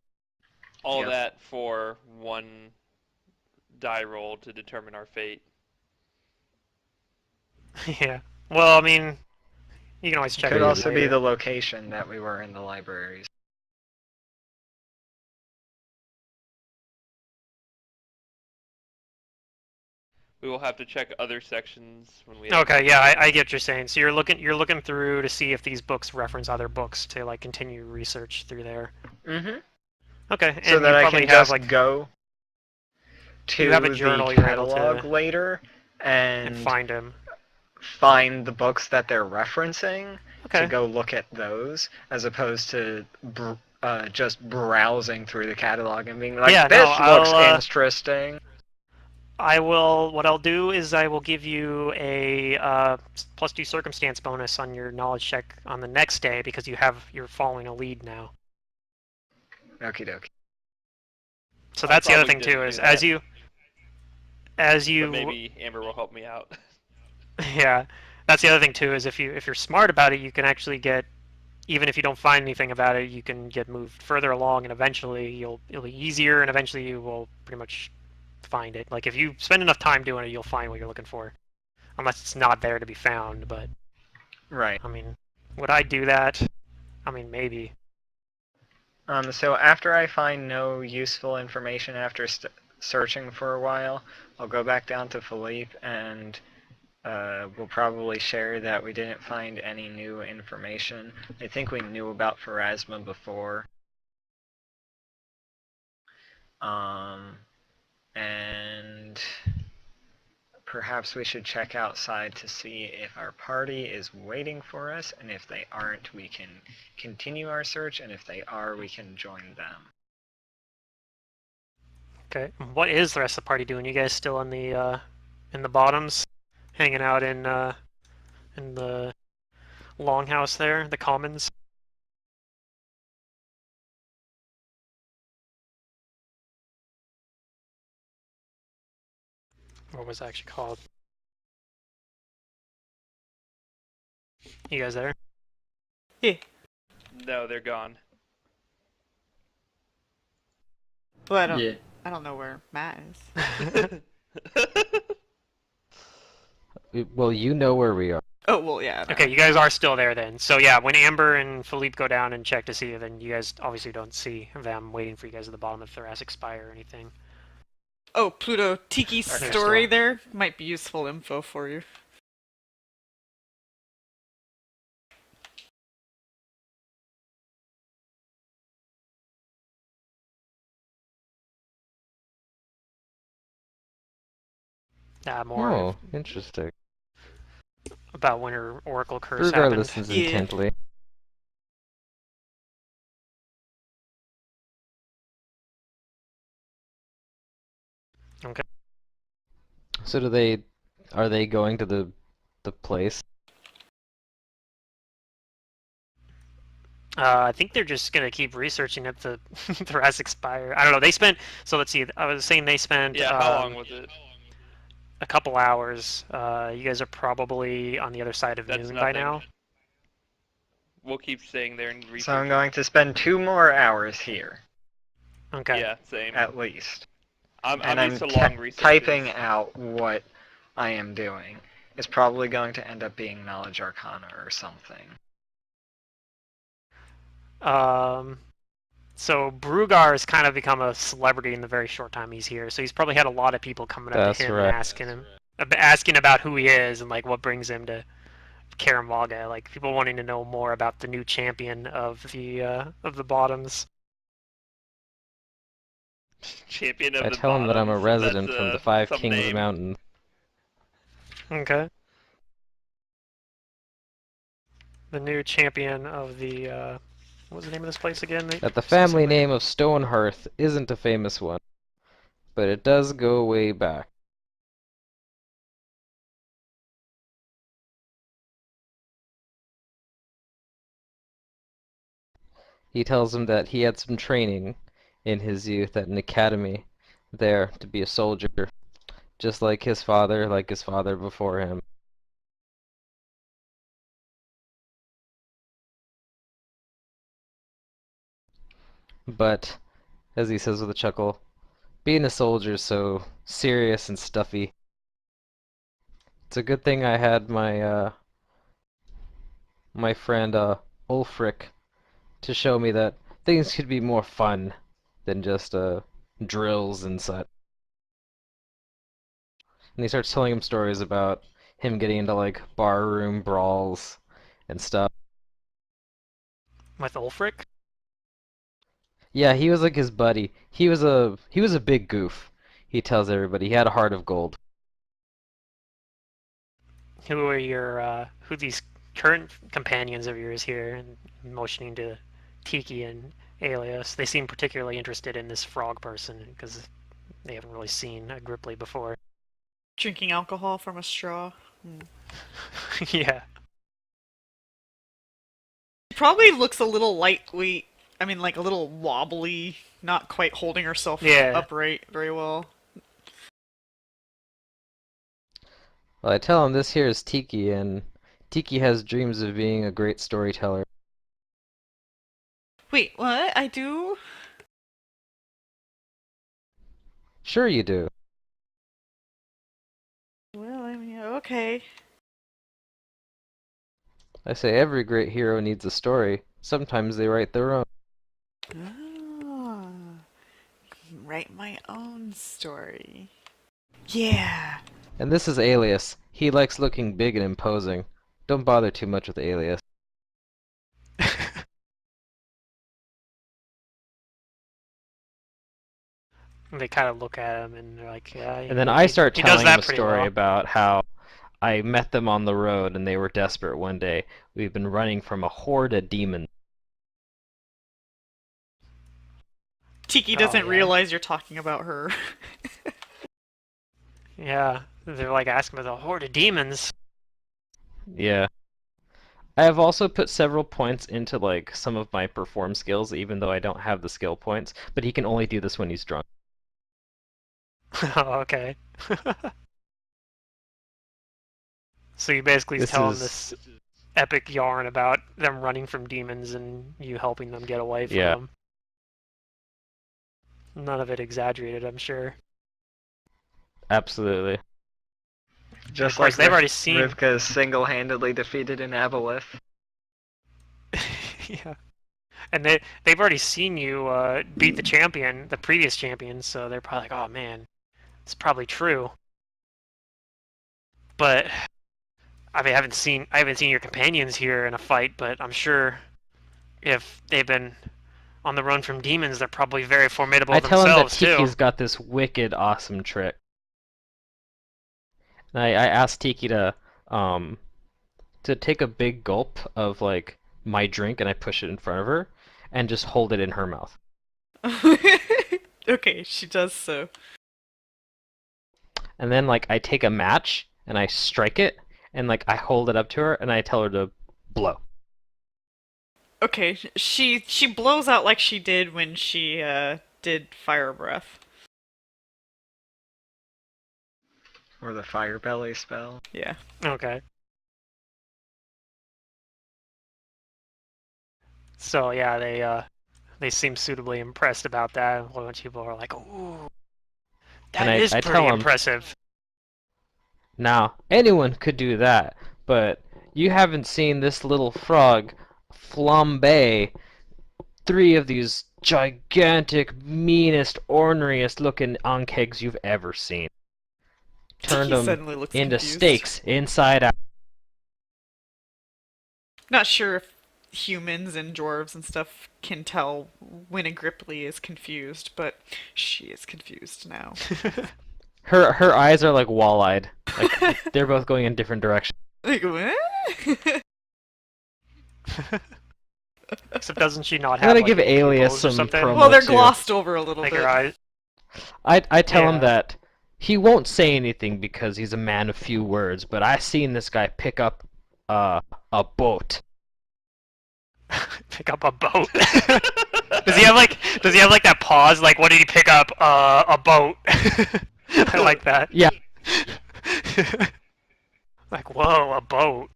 C: All
E: Yep.
C: that for one die roll to determine our fate.
A: Yeah. Well, I mean, you can always
E: It
A: check
E: could
A: it
E: also be
A: later.
E: the location that we were in the libraries.
C: We will have to check other sections when we have
A: Okay,
C: more
A: yeah,
C: time.
A: I get what you're saying. So you're looking through to see if these books reference other books to like continue research through there.
E: Mm-hmm.
A: Okay, and
E: So
A: you
E: that I
A: probably
E: can
A: have
E: just
A: like
E: go
A: you have a
E: to the
A: journal you're able
E: catalog
A: to
E: later
A: and
E: and
A: find them.
E: find the books that they're referencing to
A: Okay.
E: go look at those, as opposed to just browsing through the catalog and being like,
A: Yeah, no,
E: this looks interesting.
A: what I'll do is I will give you a +2 circumstance bonus on your knowledge check on the next day because you're following a lead now.
E: Okie dokie.
A: So
C: I
A: that's the other
C: probably
A: thing too,
C: didn't
A: is
C: do
A: as
C: that,
A: you
C: but maybe Amber will help me out.
A: yeah, that's the other thing too, is if you're smart about it, you can actually get, even if you don't find anything about it, you can get moved further along, and eventually it'll be easier, and eventually you will pretty much find it. Like if you spend enough time doing it, you'll find what you're looking for, unless it's not there to be found. But
E: Right.
A: I mean, would I do that? I mean, maybe.
E: So after I find no useful information after searching for a while, I'll go back down to Philippe and we'll probably share that we didn't find any new information. I think we knew about Pharasma before. And perhaps we should check outside to see if our party is waiting for us, and if they aren't, we can continue our search, and if they are, we can join them.
A: Okay. What is the rest of the party doing? You guys still in the bottoms, hanging out in the longhouse there, the commons? What was it actually called? You guys there?
B: Yeah.
C: No, they're gone.
B: Well,
F: Yeah.
B: I don't know where Matt is.
D: Well, you know where we are.
B: Oh, well, yeah. No.
A: Okay, you guys are still there then. So yeah, when Amber and Philippe go down and check to see, then you guys obviously don't see them waiting for you guys at the bottom of Thoracic Spire or anything.
B: Oh, Pluto, Tiki's
A: Or they're
B: story
A: still-
B: there might be useful info for you.
A: More
D: Oh, interesting.
A: about when her Oracle curse
D: Brugar
A: happened.
D: listens
B: Yeah.
D: intently.
A: Okay.
D: So are they going to the place?
A: I think they're just gonna keep researching at the Thoracic Spire. I don't know. They spent. So let's see. I was saying they spent.
C: Yeah, how long was it?
A: A couple hours. You guys are probably on the other side of
C: That's
A: noon by
C: nothing.
A: now.
C: We'll keep staying there and research.
E: So I'm going to spend 2 more hours here,
A: Okay.
C: Yeah, same.
E: at least.
C: I'm
E: And
C: used
E: I'm
C: to long researches.
E: typing out what I am doing. It's probably going to end up being Knowledge Arcana or something.
A: So Brugar has kind of become a celebrity in the very short time he's here. So he's probably had a lot of people coming up
D: That's
A: to him
D: right.
A: and asking about who he is and like what brings him to Kaer Maga. Like people wanting to know more about the new champion of the bottoms.
C: Champion of
D: I
C: the
D: tell him that I'm a
C: bottoms.
D: resident
C: That's,
D: from the Five
C: some
D: Kings
C: name.
D: Mountain.
A: Okay. The new champion of the what was the name of this place again?
D: That the family name of Stonehearth isn't a famous one, but it does go way back. He tells him that he had some training in his youth at an academy there to be a soldier, just like his father before him. But, as he says with a chuckle, being a soldier's so serious and stuffy. It's a good thing I had my friend Ulfric to show me that things could be more fun than just drills and such. And he starts telling him stories about him getting into like barroom brawls and stuff.
A: With Ulfric?
D: Yeah, he was like his buddy. He was a big goof. He tells everybody he had a heart of gold.
A: Who are who these current companions of yours here? And motioning to Tiki and Alias. They seem particularly interested in this frog person because they haven't really seen a Gripply before.
B: Drinking alcohol from a straw.
A: Yeah.
B: She probably looks a little lightweight. I mean, like a little wobbly, not quite holding herself upright very well.
D: Well, I tell him this here is Tiki, and Tiki has dreams of being a great storyteller.
B: Wait, what? I do?
D: Sure you do.
B: Well, I mean, okay.
D: I say every great hero needs a story. Sometimes they write their own.
B: Ah, write my own story. Yeah.
D: And this is Alias. He likes looking big and imposing. Don't bother too much with Alias.
A: They kind of look at him and they're like, yeah.
D: And then I start
A: he does
D: telling him
A: that
D: a
A: pretty
D: story
A: well.
D: about how I met them on the road and they were desperate one day. We've been running from a horde of demons.
B: Tiki doesn't
A: yeah.
B: realize you're talking about her.
A: Yeah, they're like asking about the horde of demons.
D: Yeah. I have also put several points into like some of my perform skills, even though I don't have the skill points, but he can only do this when he's drunk.
A: Oh, okay. So you basically
D: This
A: tell them
D: is-
A: this epic yarn about them running from demons and you helping them get away from
D: Yeah.
A: them. None of it exaggerated, I'm sure.
D: Absolutely.
E: Just
A: course,
E: like
A: they've already seen-
E: Rivka single-handedly defeated an aboleth.
A: Yeah. And they've already seen you beat the champion, the previous champion, so they're probably like, oh man, it's probably true. But I mean, I haven't seen your companions here in a fight, but I'm sure if they've been on the run from demons, they're probably very formidable
D: I tell him that
A: themselves too.
D: Tiki's got this wicked awesome trick. And I asked Tiki to take a big gulp of like my drink and I push it in front of her and just hold it in her mouth.
B: Okay, she does so.
D: And then like I take a match and I strike it and like I hold it up to her and I tell her to blow.
B: Okay, she blows out like she did when she did fire breath.
E: Or the fire belly spell.
B: Yeah.
A: Okay. So yeah, they seem suitably impressed about that. A bunch of people are like, "Ooh, that
D: And
A: is
D: I
A: pretty
D: tell 'em-
A: impressive."
D: Now, anyone could do that, but you haven't seen this little frog flambe 3 of these gigantic, meanest, orneriest looking ankegs you've ever seen. Turned
B: Tiki
D: them
B: suddenly looks
D: into
B: confused.
D: steaks inside out.
B: Not sure if humans and dwarves and stuff can tell when a Gripply is confused, but she is confused now.
D: Her eyes are like wall-eyed. Like they're both going in different directions.
B: Like, what?
A: Except doesn't she not
D: I'm
A: have
D: gonna
A: like
D: give Alias
A: pupils or
D: some
A: something?
D: promo
B: Well, they're
D: too.
B: glossed over a little
A: Like
B: bit.
A: her eyes.
D: I tell him
A: Yeah.
D: that he won't say anything because he's a man of few words, but I seen this guy pick up a boat.
A: Pick up a boat. Does he have like that pause? Like, what did he pick up? A boat. I like that.
D: Yeah.
A: Like, whoa, a boat.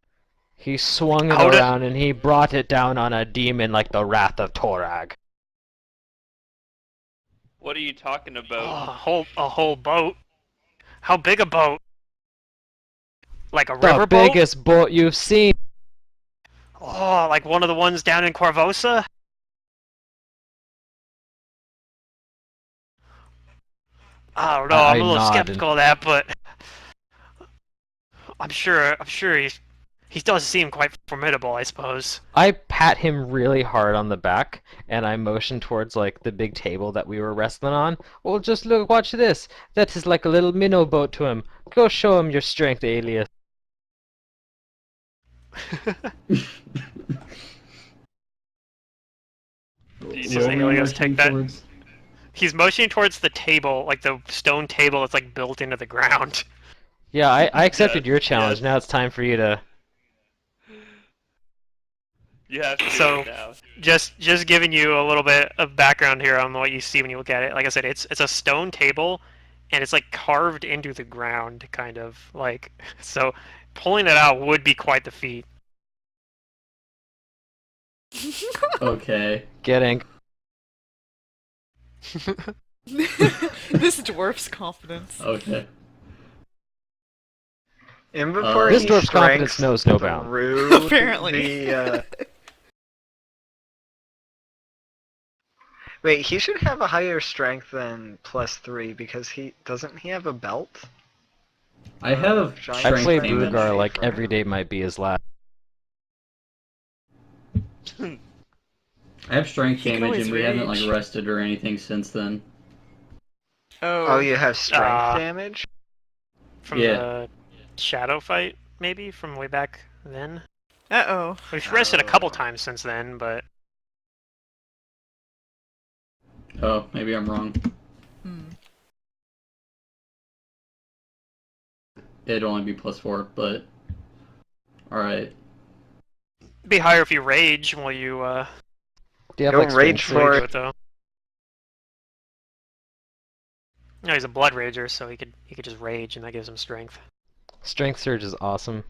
D: He swung it
A: How did-
D: around and he brought it down on a demon like the Wrath of Torag.
C: What are you talking
A: Oh,
C: about?
A: a whole boat. How big a boat? Like a
D: The
A: river boat?
D: biggest boat you've seen.
A: Oh, like one of the ones down in Corvosa? I don't know.
D: I
A: I'm a little
D: nod
A: skeptical of that, but I'm sure he does seem quite formidable, I suppose.
D: I pat him really hard on the back and I motion towards like the big table that we were wrestling on. Well, just look, watch this. That is like a little minnow boat to him. Go show him your strength, Alias.
A: Jesus,
F: What am I
A: Alias,
F: motioning
A: take that.
F: towards?
A: He's motioning towards the table, like the stone table that's like built into the ground.
D: Yeah, I accepted
C: Yes,
D: your challenge.
C: yes.
D: Now it's time for you to.
C: You have to do
A: So-
C: it now.
A: Just giving you a little bit of background here on what you see when you look at it. Like I said, it's a stone table, and it's like carved into the ground, kind of like. So pulling it out would be quite the feat.
F: Okay.
D: Getting.
B: This dwarf's confidence.
F: Okay.
E: And before
D: This
E: he
D: dwarf's confidence
E: strengths
D: knows no bounds.
E: through
B: Apparently.
E: Wait, he should have a higher strength than +3 because he have a belt?
F: I have
E: Giant
D: I
F: strength
D: play
E: damage.
D: Brugar like
E: for
D: every
E: him.
D: day might be his last.
F: I have strength
B: He can
F: damage,
B: always
F: and we haven't like
B: rage.
F: rested or anything since then.
E: Oh, you have strength
A: Ah.
E: damage?
A: From
F: Yeah.
A: the shadow fight, maybe from way back then.
B: Uh-oh.
A: We've rested a couple
E: Oh.
A: times since then, but
F: Oh, maybe I'm wrong.
B: Hmm.
F: It'd only be +4, but alright.
A: it'd be higher if you rage while you
D: Do you have
E: Don't
D: like
E: rage
D: strength
E: for
A: do
E: it.
A: it though. No, he's a blood rager, so he could just rage, and that gives him strength.
D: Strength Surge is awesome.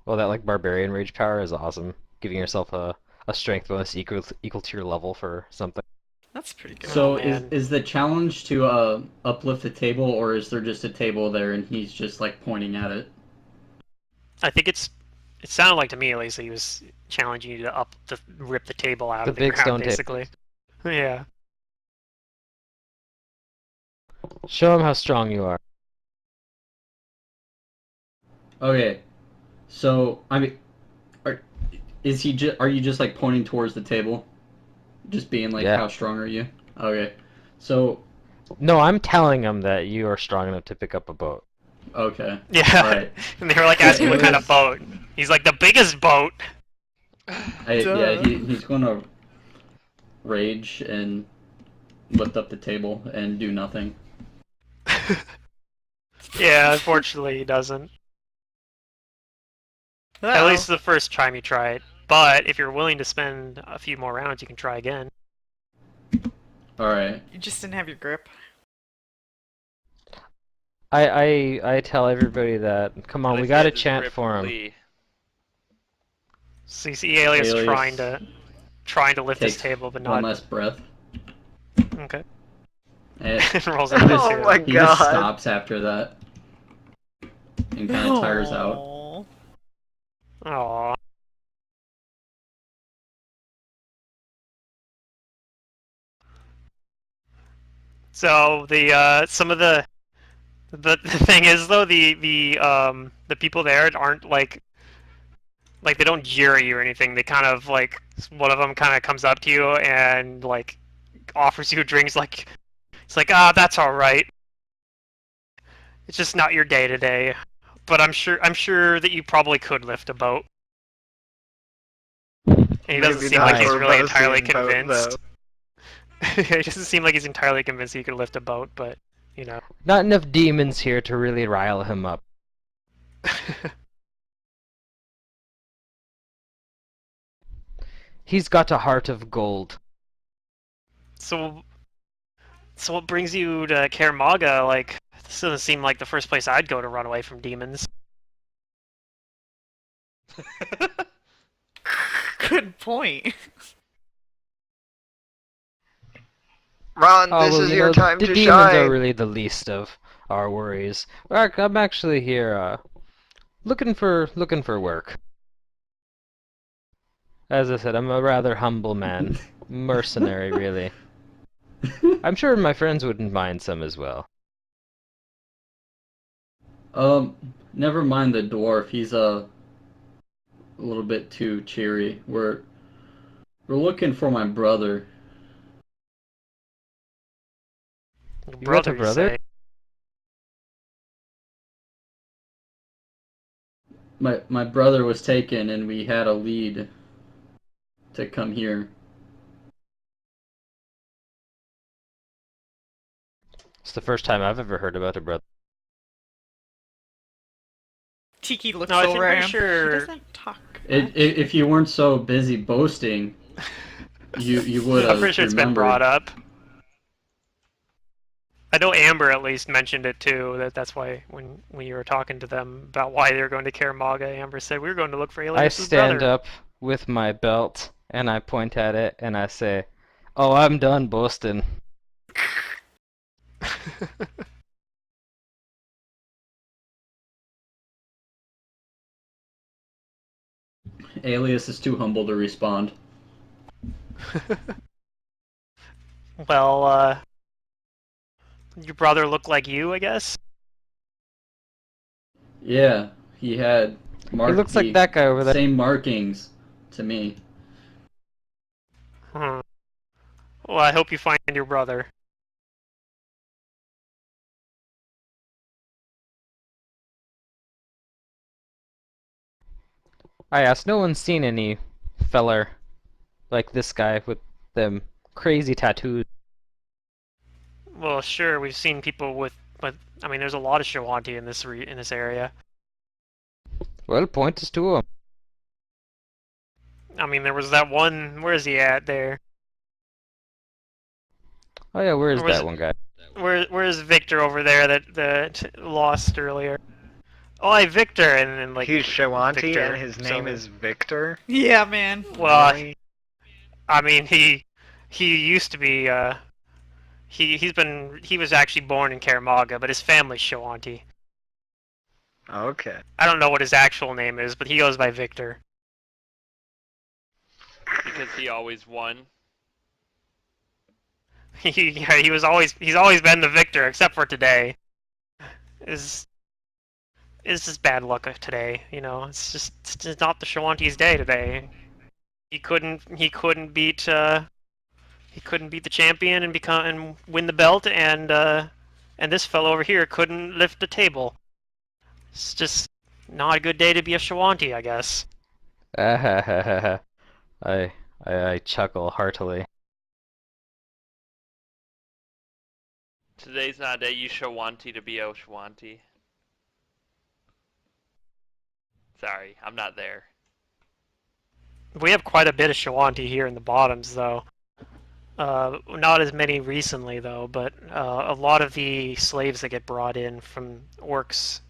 D: Well, that like barbarian rage power is awesome. Giving yourself a strength bonus equal to your level for something.
B: That's pretty good.
F: So
A: Oh,
F: is
A: man.
F: is the challenge to uplift the table, or is there just a table there and he's just like pointing at it?
A: I think it sounded like to me at least that he was challenging you to rip the table out
D: The
A: of the
D: big
A: ground,
D: stone table.
A: basically. Yeah.
D: Show him how strong you are.
F: Okay. So I mean, are, are you just like pointing towards the table, just being like,
D: Yeah.
F: how strong are you? Okay. So
D: No, I'm telling him that you are strong enough to pick up a boat.
F: okay.
A: Yeah.
F: Alright.
A: And they were like
F: Yeah,
A: asking what kind of
F: Alias.
A: boat. He's like, the biggest boat.
F: Yeah,
B: Duh.
F: he's gonna rage and lift up the table and do nothing.
A: Yeah, unfortunately he doesn't. At
B: Uh-oh.
A: least the first time you try it. But if you're willing to spend a few more rounds, you can try again.
F: Alright.
B: You just didn't have your grip.
D: I tell everybody that, come on, we
C: Let's
D: gotta
C: get this
D: chant
C: Rip
D: for him.
C: Lee.
A: So you see Alias
F: Alias
A: trying to lift this
F: takes
A: table, but
F: one
A: not.
F: last breath.
A: Okay.
F: And
A: Rolls
F: he
A: into
F: just,
E: Oh my
A: two.
F: he just
E: God.
F: stops after that and kind of tires out.
B: Aw.
A: Aww. So the some of the thing is though the people there aren't like they don't jeer at you or anything. They kind of like one of them kind of comes up to you and like offers you drinks like it's like that's all right. It's just not your day to day. But I'm sure that you probably could lift a boat. And he doesn't
E: Maybe
A: seem
E: not
A: like he's
E: for
A: really entirely
E: Bosian boat,
A: convinced.
E: though.
A: He doesn't seem like he's entirely convinced that you could lift a boat, but you know.
D: Not enough demons here to really rile him up. He's got a heart of gold.
A: So what brings you to Kaer Maga? Like, this doesn't seem like the first place I'd go to run away from demons.
B: Good point.
E: Ron,
D: Oh,
E: this
D: well,
E: is
D: you
E: your
D: know,
E: time
D: the
E: to
D: demons are
E: shine.
D: really the least of our worries. I'm actually here, looking for work. As I said, I'm a rather humble man. Mercenary, really. I'm sure my friends wouldn't mind some as well.
F: Never mind the dwarf. He's a little bit too cheery. We're looking for my brother.
A: Your
D: You got a
A: brother, you
D: brother?
A: say?
F: My brother was taken, and we had a lead to come here.
D: It's the first time I've ever heard about a brother.
B: Tiki looks
A: No, I think
B: over at
A: pretty
B: him.
A: sure-
B: He doesn't talk much.
F: If you weren't so busy boasting, you would
A: I'm
F: have
A: pretty sure it's been
F: remembered.
A: brought up. I know Amber at least mentioned it too. That's why when you were talking to them about why they were going to Kaer Maga, Amber said we were going to look for
D: I
A: Alias's
D: stand
A: brother.
D: up with my belt and I point at it and I say, "Oh, I'm done boasting."
F: Alias is too humble to respond.
A: Well, your brother looked like you, I guess.
F: Yeah, he had
D: He looks like
F: the
D: that guy over there.
F: same markings to me.
A: Well, I hope you find your brother.
D: I asked, no one's seen any feller like this guy with them crazy tattoos.
A: Well, sure, we've seen people with. I mean, there's a lot of Shawanti in this area.
D: Well, point us to him.
A: I mean, there was that one. Where is he at there?
D: Oh yeah, where is
A: Or was
D: that
A: it-
D: one guy?
A: Where's Victor over there that lost earlier? Oh, hi, Victor, and then like.
E: He's Shawanti,
A: Victor,
E: and his name
A: so-
E: is Victor.
B: Yeah, man.
A: Well,
E: Really?
A: I mean, he He used to be. He was actually born in Kaer Maga, but his family's Shawanti.
E: Okay.
A: I don't know what his actual name is, but he goes by Victor.
C: Because he always won.
A: He's always been the victor, except for today. Is just bad luck today, you know. It's just not the Shawanti's day today. He couldn't beat the champion and win the belt, and this fellow over here couldn't lift the table. It's just not a good day to be a Shawanti, I guess.
D: I, I chuckle heartily.
C: Today's not a day you Shawanti to be a Shawanti. Sorry, I'm not there.
A: We have quite a bit of Shawanti here in the bottoms, though. Not as many recently, though, but a lot of the slaves that get brought in from orcs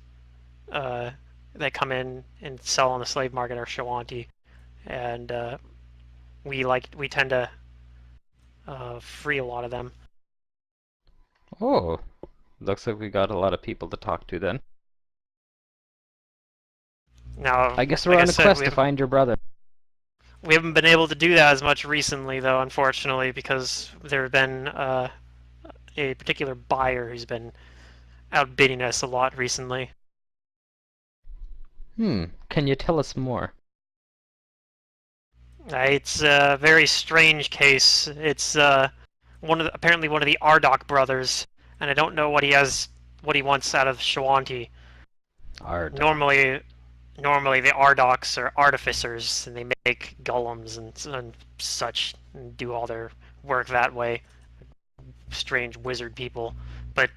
A: that come in and sell on the slave market are Shawanti, and we tend to free a lot of them.
D: Oh, looks like we got a lot of people to talk to then.
A: Now,
D: I guess we're
A: like I
D: on a
A: said,
D: quest to find your brother.
A: we haven't been able to do that as much recently, though, unfortunately, because there have been a particular buyer who's been outbidding us a lot recently.
D: Can you tell us more?
A: It's a very strange case. It's apparently one of the Ardok brothers, and I don't know what he wants out of Shawanti.
D: Our
A: Normally the Ardoks are artificers, and they make golems and such, and do all their work that way. Strange wizard people, but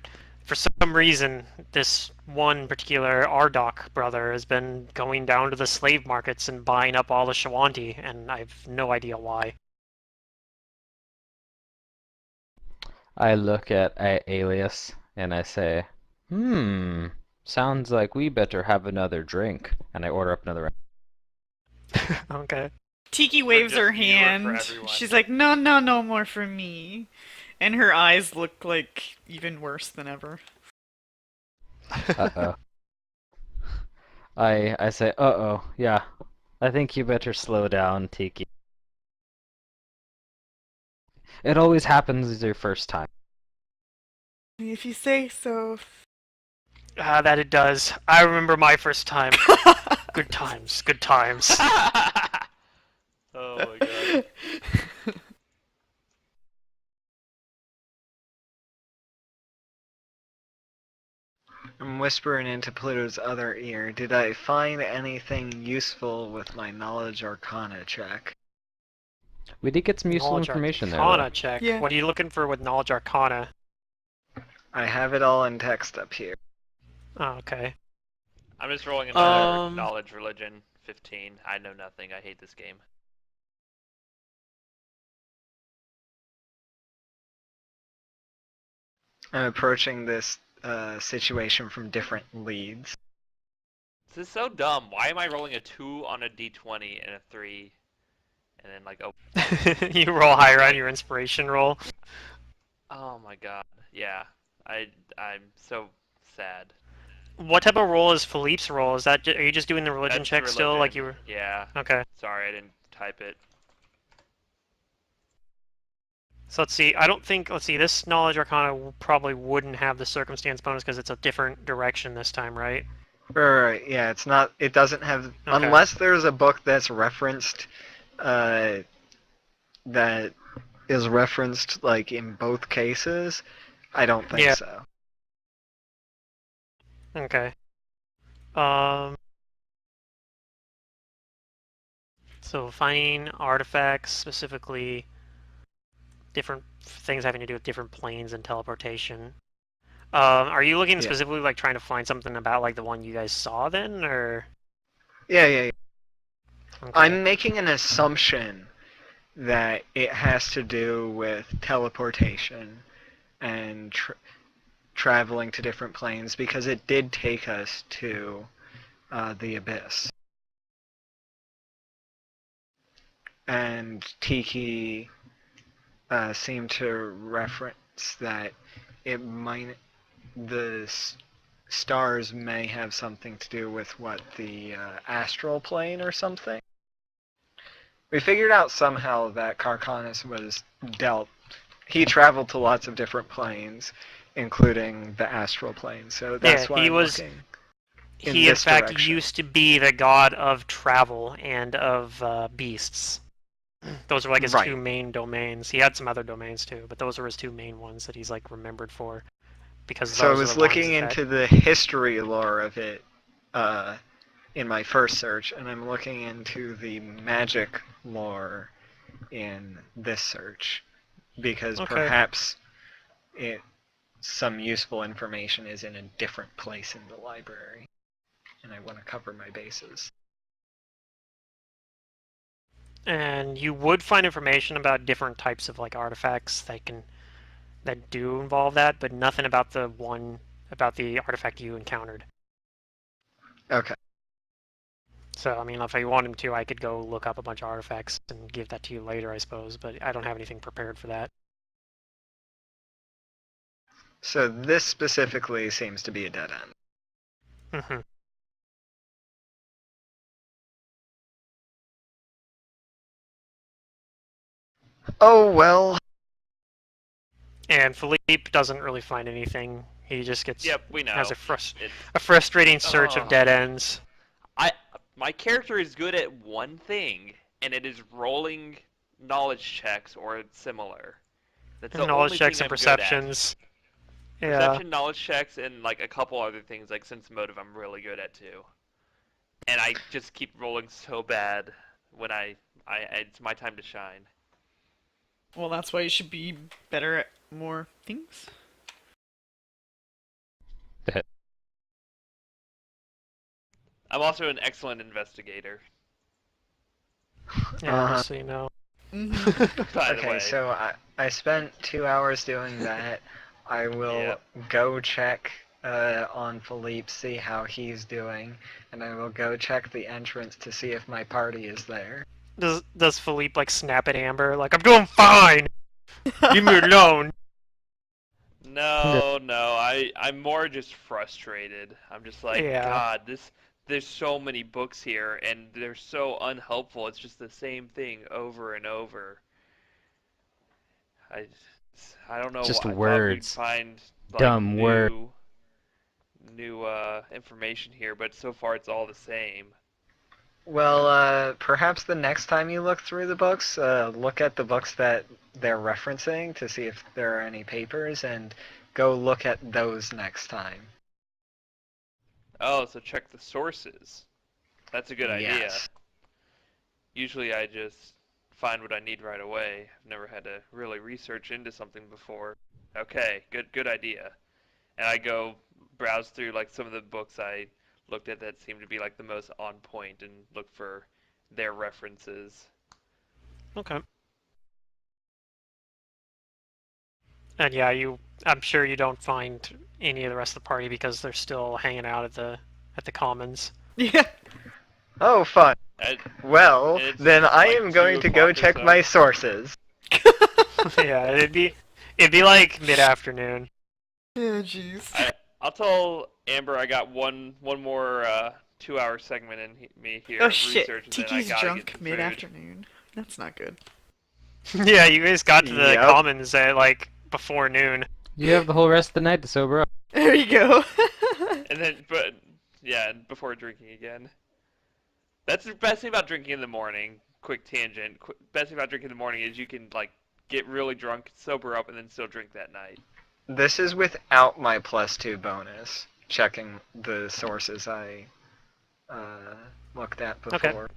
A: for some reason, this one particular Ardok brother has been going down to the slave markets and buying up all the Shawanti, and I have no idea why.
D: I look at Alias and I say, sounds like we better have another drink. And I order up another.
A: Okay.
B: Tiki waves
C: just
B: her
C: you or for
B: hand.
C: everyone?
B: She's like, no, no, no more for me. And her eyes look like even worse than ever.
D: Uh-oh. I say, uh-oh, yeah. I think you better slow down, Tiki. It always happens your first time.
B: If you say so.
A: That it does. I remember my first time. Good times, good times.
C: Oh my god.
E: I'm whispering into Pluto's other ear. Did I find anything useful with my knowledge arcana check?
D: We did get some useful
A: Knowledge
D: information there,
A: Arcana
D: though.
A: check.
B: Yeah.
A: What are you looking for with Knowledge Arcana?
E: I have it all in text up here.
A: Oh, okay.
C: I'm just rolling another
A: Um,
C: knowledge religion 15. I know nothing. I hate this game.
E: I'm approaching this situation from different leads.
C: This is so dumb. Why am I rolling a 2 on a d20 and a 3? And then like,
A: you roll higher on your inspiration roll.
C: oh my god. Yeah. I'm so sad.
A: What type of roll is Philippe's roll? Is that are you just doing the religion
C: That's
A: check still, like you
C: religion.
A: were?
C: Yeah.
A: Okay.
C: Sorry, I didn't type it.
A: So let's see. I don't think. Let's see. This Knowledge Arcana probably wouldn't have the circumstance bonus because it's a different direction this time, right?
E: Right, yeah, it's not. It doesn't have
A: Okay.
E: unless there's a book that's referenced, that is referenced like in both cases. I don't think
A: Yeah.
E: so.
A: Okay. So finding artifacts, specifically different things having to do with different planes and teleportation. Are you looking
E: Yeah.
A: specifically like trying to find something about like the one you guys saw then, or?
E: Yeah.
A: Okay.
E: I'm making an assumption that it has to do with teleportation and traveling to different planes because it did take us to the abyss. And Tiki seem to reference that the stars may have something to do with the astral plane or something. We figured out somehow that Carcanus was dealt. He traveled to lots of different planes, including the astral plane. So that's why I'm looking in
A: He in
E: this
A: fact
E: direction.
A: used to be the god of travel and of beasts. Those are like his
E: Right.
A: two main domains. He had some other domains too, but those are his two main ones that he's like remembered for, because
E: So I
A: those are
E: was
A: the ones
E: looking
A: that...
E: into the history lore of it in my first search, and I'm looking into the magic lore in this search, because
A: Okay.
E: perhaps some useful information is in a different place in the library, and I want to cover my bases.
A: And you would find information about different types of like artifacts that do involve that, but nothing about the artifact you encountered.
E: Okay.
A: So, I mean, if I wanted to, I could go look up a bunch of artifacts and give that to you later, I suppose, but I don't have anything prepared for that.
E: So this specifically seems to be a dead end.
A: Mm-hmm.
E: Oh well.
A: And Philippe doesn't really find anything. He just gets
C: Yep, we know.
A: has a
C: It's-
A: frustrating search of
C: Oh.
A: dead ends.
C: My character is good at one thing, and it is rolling knowledge checks or similar. That's the
A: Knowledge
C: only
A: checks
C: thing
A: and
C: I'm good at.
A: perceptions. Yeah.
C: Perception, knowledge checks, and like a couple other things like sense motive I'm really good at too. And I just keep rolling so bad when it's my time to shine.
B: Well, that's why you should be better at more things.
C: I'm also an excellent investigator.
A: Yeah,
E: Uh-huh.
A: just so you know.
B: Mm-hmm.
C: By the
E: Okay,
C: way.
E: so I spent 2 hours doing that. I will
C: Yep.
E: go check on Philippe, see how he's doing, and I will go check the entrance to see if my party is there.
A: Does Philippe like snap at Amber like, I'm doing fine. Leave me alone.
C: No, I'm more just frustrated. I'm just like,
A: Yeah.
C: God, there's so many books here and they're so unhelpful. It's just the same thing over and over. I don't know.
D: Just
C: I thought we'd
D: words.
C: find like
D: Dumb word.
C: new information here, but so far it's all the same.
E: Well, perhaps the next time you look through the books, look at the books that they're referencing to see if there are any papers, and go look at those next time.
C: Oh, so check the sources. That's a good idea.
E: Yes.
C: Usually I just find what I need right away. I've never had to really research into something before. Okay, good idea. And I go browse through like some of the books I looked at that seemed to be like the most on point and look for their references.
A: Okay. And yeah, I'm sure you don't find any of the rest of the party because they're still hanging out at the commons.
B: Yeah.
E: Oh, fun.
C: I,
E: Well,
C: It's
E: then I
C: like
E: am going
C: 2
E: to go
C: o'clock or
E: check
C: so.
E: my sources.
A: Yeah, it'd be like mid-afternoon.
B: Yeah, jeez.
C: I'll tell Amber I got one more 2-hour segment in me here
B: Oh
C: of
B: shit,
C: research, and then I
B: Tiki's
C: gotta get
B: drunk
C: some food.
B: mid-afternoon. That's not good.
A: Yeah, you guys got to the
E: Yep.
A: commons at like before noon.
D: You have the whole rest of the night to sober up.
B: There you go.
C: And then, but yeah, before drinking again. That's the best thing about drinking in the morning. Quick tangent. Best thing about drinking in the morning is you can like get really drunk, sober up, and then still drink that night.
E: This is without my +2 bonus, checking the sources I looked at before.
A: Okay.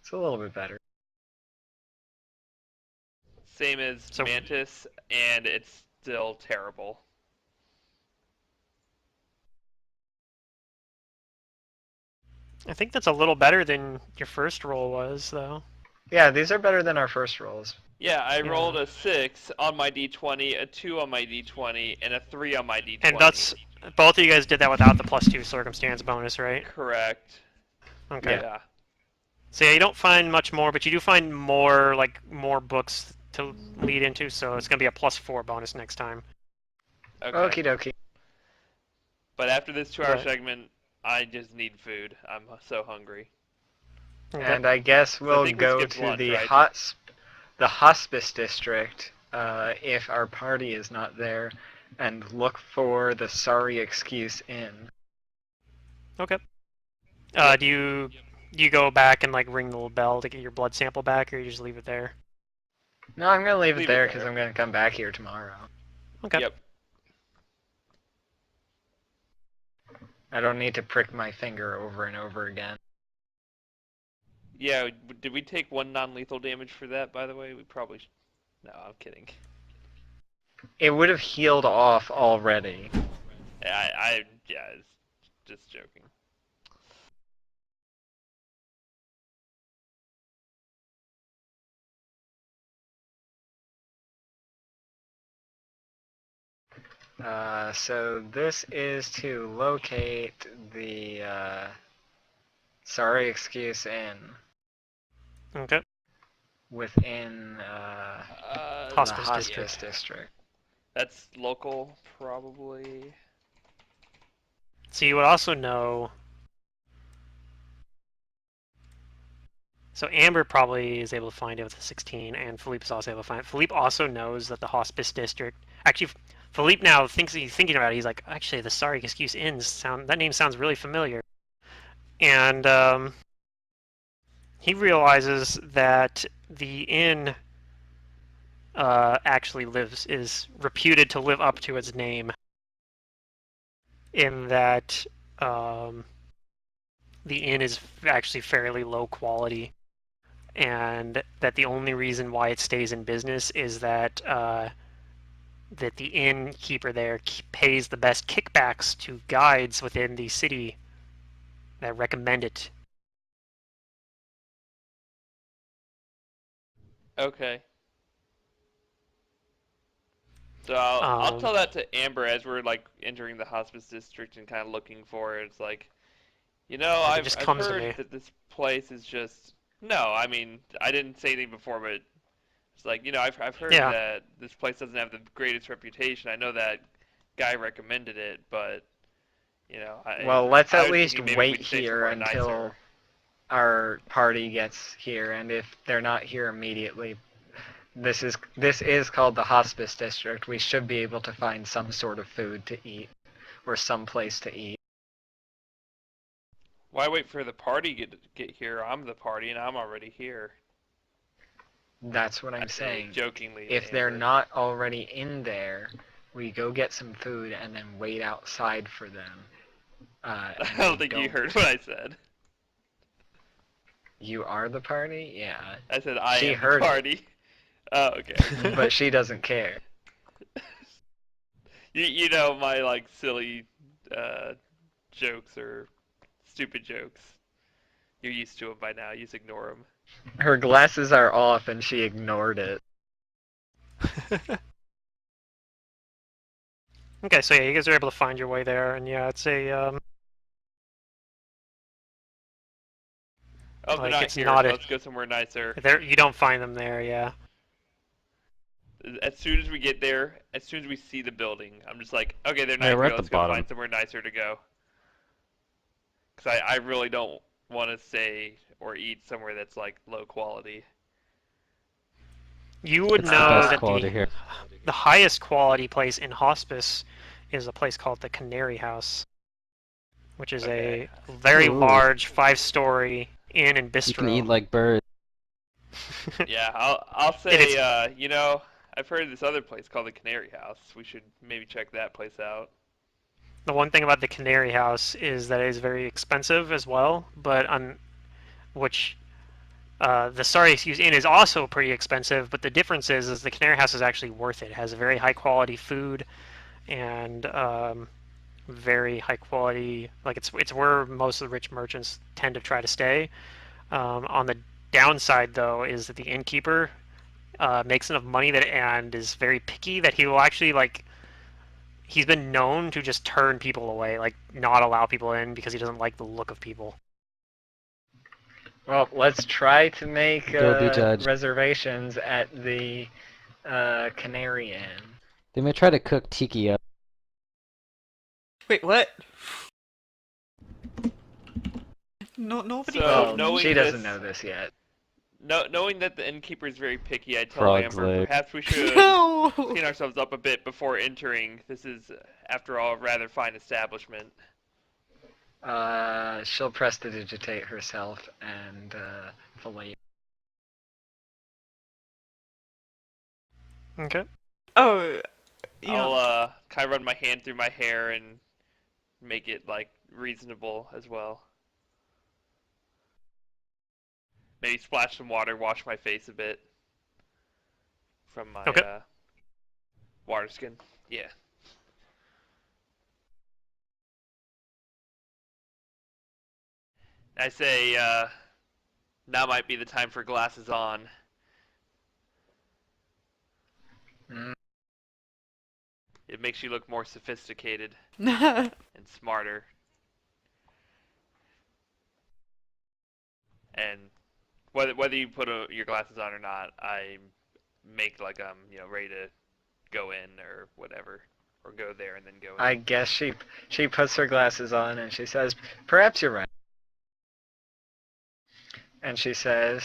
E: It's a little bit better.
C: Same as
A: So-
C: Mantis, and it's still terrible.
A: I think that's a little better than your first roll was, though.
E: Yeah, these are better than our first rolls.
C: Yeah, I
A: Yeah.
C: rolled a 6 on my d20, a 2 on my d20, and a 3 on my d20.
A: And that's both of you guys did that without the +2 circumstance bonus, right?
C: correct.
A: Okay.
C: Yeah.
A: So yeah, you don't find much more, but you do find more books to lead into. So it's gonna be a +4 bonus next time.
C: Okay.
E: Okie dokie.
C: But after this 2-hour
A: But
C: segment, I just need food. I'm so hungry.
A: okay.
E: And I guess
C: So I
E: we'll
C: think we
E: go
C: skipped
E: to
C: lunch,
E: the
C: right?
E: the hospice district if our party is not there, and look for the Sorry Excuse Inn.
A: Okay.
C: Yep.
A: Do you go back and like ring the little bell to get your blood sample back, or you just leave it there?
E: No, I'm gonna leave it
C: Leave it
E: there because
C: there.
E: I'm gonna come back here tomorrow.
A: Okay.
C: Yep.
E: I don't need to prick my finger over and over again.
C: Yeah, did we take 1 non-lethal damage for that, by the way? We probably No, I'm kidding.
E: It would have healed off already.
C: Yeah, it's just joking.
E: So this is to locate the Sorry Excuse Inn
A: Okay.
E: within the
A: Hospice
E: hospice district.
C: That's local, probably.
A: So you would also know. So Amber probably is able to find it with a 16, and Philippe is also able to find it. Philippe also knows that the hospice district. Actually, Philippe now he's thinking about it. He's like, actually, the Sorry Excuse Inn that name sounds really familiar, and he realizes that the inn actually is reputed to live up to its name. In that the inn is actually fairly low quality, and that the only reason why it stays in business is that the innkeeper there pays the best kickbacks to guides within the city that recommend it.
C: Okay. So I'll
A: Um,
C: tell that to Amber as we're like entering the hospice district and kind of looking for it. It's like,
A: like it
C: I've
A: just
C: I've
A: comes to
C: heard
A: me.
C: that this place is just no. I mean, I didn't say anything before, but it's like I've heard
A: Yeah.
C: that this place doesn't have the greatest reputation. I know that guy recommended it, but
E: Well, let's
C: I
E: at
C: was
E: least
C: thinking maybe
E: wait
C: we'd stay
E: here
C: somewhere
E: until
C: nicer.
E: our party gets here, and if they're not here immediately, this is called the hospice district. We should be able to find some sort of food to eat or some place to eat.
C: Why wait for the party to get here? I'm the party and I'm already here.
E: That's what
C: I
E: I'm
C: say
E: saying.
C: jokingly to
E: If they're
C: Amber.
E: not already in there, we go get some food and then wait outside for them.
C: I
E: And
C: don't
E: they
C: think you
E: don't.
C: heard what I said.
E: You are the party? Yeah.
C: I said I
E: She
C: am the
E: heard it,
C: party. Oh, okay.
E: but she doesn't care.
C: You know my like silly uh, jokes or stupid jokes. You're used to them by now. You just ignore them.
E: Her glasses are off and she ignored it.
A: Okay, so yeah, you guys are able to find your way there, and yeah, it's a
C: Oh, they're
A: like
C: not
A: it's
C: here.
A: not a
C: Let's go somewhere nicer.
A: there. You don't find them there, yeah.
C: As soon as we get there, as soon as we see the building, I'm just like, okay, they're
D: Yeah,
C: not
D: we're
C: here.
D: at the
C: Let's go
D: bottom.
C: find somewhere nicer to go. Because I really don't want to stay or eat somewhere that's like low quality.
A: You would
D: It's the
A: know
D: best
A: that
D: quality here.
A: the highest quality place in hospice is a place called the Canary House, which is
C: Okay.
A: a very
D: Ooh.
A: large 5-story inn and
D: You can eat
A: bistro.
D: like birds.
C: Yeah, I'll
A: It
C: say, I've heard of this other place called the Canary House. We should maybe check that place out.
A: The one thing about the Canary House is that it is very expensive as well, but on which the Sorry Excuse Inn is also pretty expensive, but the difference is the Canary House is actually worth it. It has very high quality food and very high quality. Like it's where most of the rich merchants tend to try to stay. On the downside, though, is that the innkeeper makes enough money that and is very picky that he will actually like. He's been known to just turn people away, like not allow people in because he doesn't like the look of people.
E: Well, let's try to make
D: Don't be judged.
E: reservations at the Canary Inn.
D: They may try to cook Tiki up.
B: Wait, what? No, nobody
C: So,
E: Well,
C: knowing
E: she doesn't
C: this-
E: know this yet.
C: Knowing that the innkeeper is very picky, I tell
D: Frog's
C: Amber
D: leg.
C: perhaps we should
B: No!
C: clean ourselves up a bit before entering. This is, after all, a rather fine establishment.
E: She'll prestidigitate herself and fillet.
A: Okay.
B: Oh, you
C: I'll
B: know,
C: kind of run my hand through my hair and make it like reasonable as well. Maybe splash some water, wash my face a bit from my
A: Okay.
C: water skin. Yeah. I say now might be the time for glasses on.
E: Mm.
C: It makes you look more sophisticated
B: no.
C: and smarter. And whether you put your glasses on or not, I make like I'm ready to go in or whatever, or go there and then go in.
E: I guess she puts her glasses on and she says, "Perhaps you're right." And she says,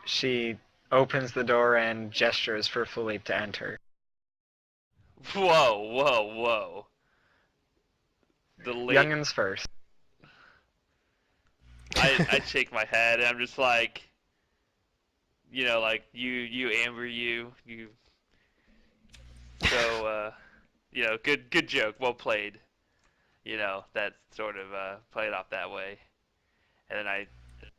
E: she opens the door and gestures for Philippe to enter.
C: Whoa, whoa, whoa. The late
E: Youngins first.
C: I shake my head and I'm just like, like you Amber, you. So good joke, well played. That sort of played off that way, and then I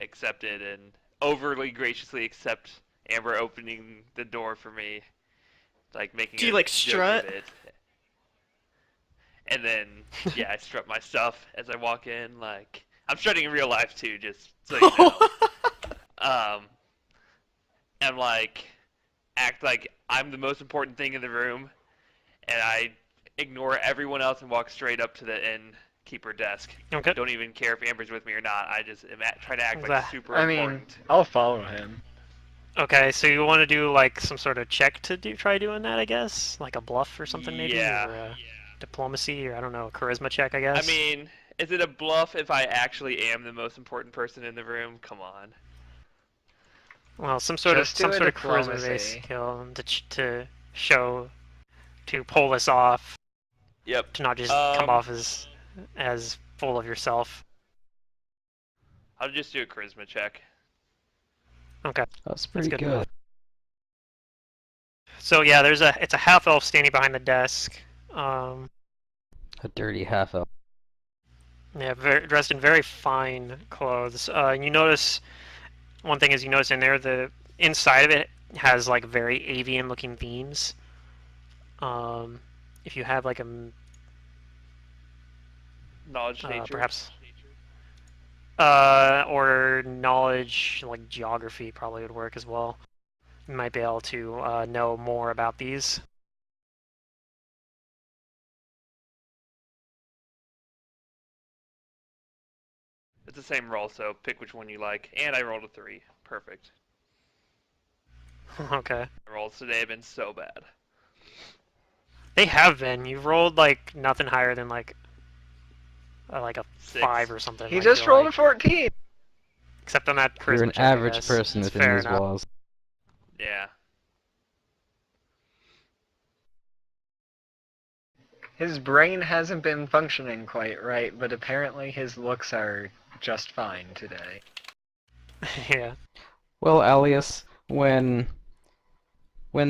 C: accepted and overly graciously accept Amber opening the door for me, like making.
B: Do you,
C: a
B: like,
C: joke
B: strut?
C: of it. And then I strut my stuff as I walk in, like I'm strutting in real life too, just so you know. And like act like I'm the most important thing in the room, and I ignore everyone else and walk straight up to the innkeeper desk.
A: Okay.
C: Don't even care if Amber's with me or not. I just am try to act like
A: That-
C: super
E: I mean,
C: important.
E: I'll follow him.
A: Okay, so you want to do like some sort of check to try doing that, I guess, like a bluff or something, maybe,
C: Yeah.
A: or diplomacy, or I don't know, a charisma check, I
C: I
A: guess.
C: mean, is it a bluff if I actually am the most important person in the room? Come on.
A: Well, some sort
E: Just do
A: of
E: a
A: charisma-based
E: diplomacy.
A: skill to show to pull this off,
C: Yep.
A: to not just come off as full of yourself.
C: I'll just do a charisma check.
A: Okay.
D: That's pretty
A: good
D: good.
A: enough. So yeah, it's a half elf standing behind the desk.
D: A dirty half elf.
A: Yeah, dressed in very fine clothes. You notice one thing is you notice in there the inside of it has like very avian-looking themes. If you have like
C: Knowledge, nature.
A: perhaps or knowledge, like geography probably would work as well. You might be able to know more about these.
C: It's the same roll, so pick which one you like. And I rolled a 3. Perfect.
A: Okay.
C: The rolls today have been so bad.
A: They have been. You've rolled like nothing higher than like a
C: 6.
A: 5 or something.
E: He
A: I
E: just
A: feel
E: rolled
A: like.
E: a 14.
A: Except on that charisma
D: You're an
A: check, I
D: average
A: guess.
D: person
A: It's
D: within
A: fair
D: these
A: enough.
D: walls.
C: Yeah.
E: His brain hasn't been functioning quite right, but apparently his looks are just fine today.
A: Yeah.
D: Well, Alias, when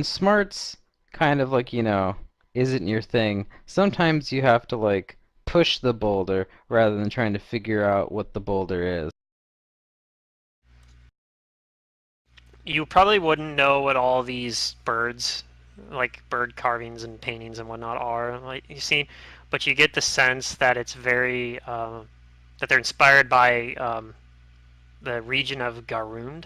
D: smarts kind of like, isn't your thing, sometimes you have to like push the boulder rather than trying to figure out what the boulder is.
A: You probably wouldn't know what all these birds, like bird carvings and paintings and whatnot, are. Like you see, but you get the sense that it's very that they're inspired by the region of Garund,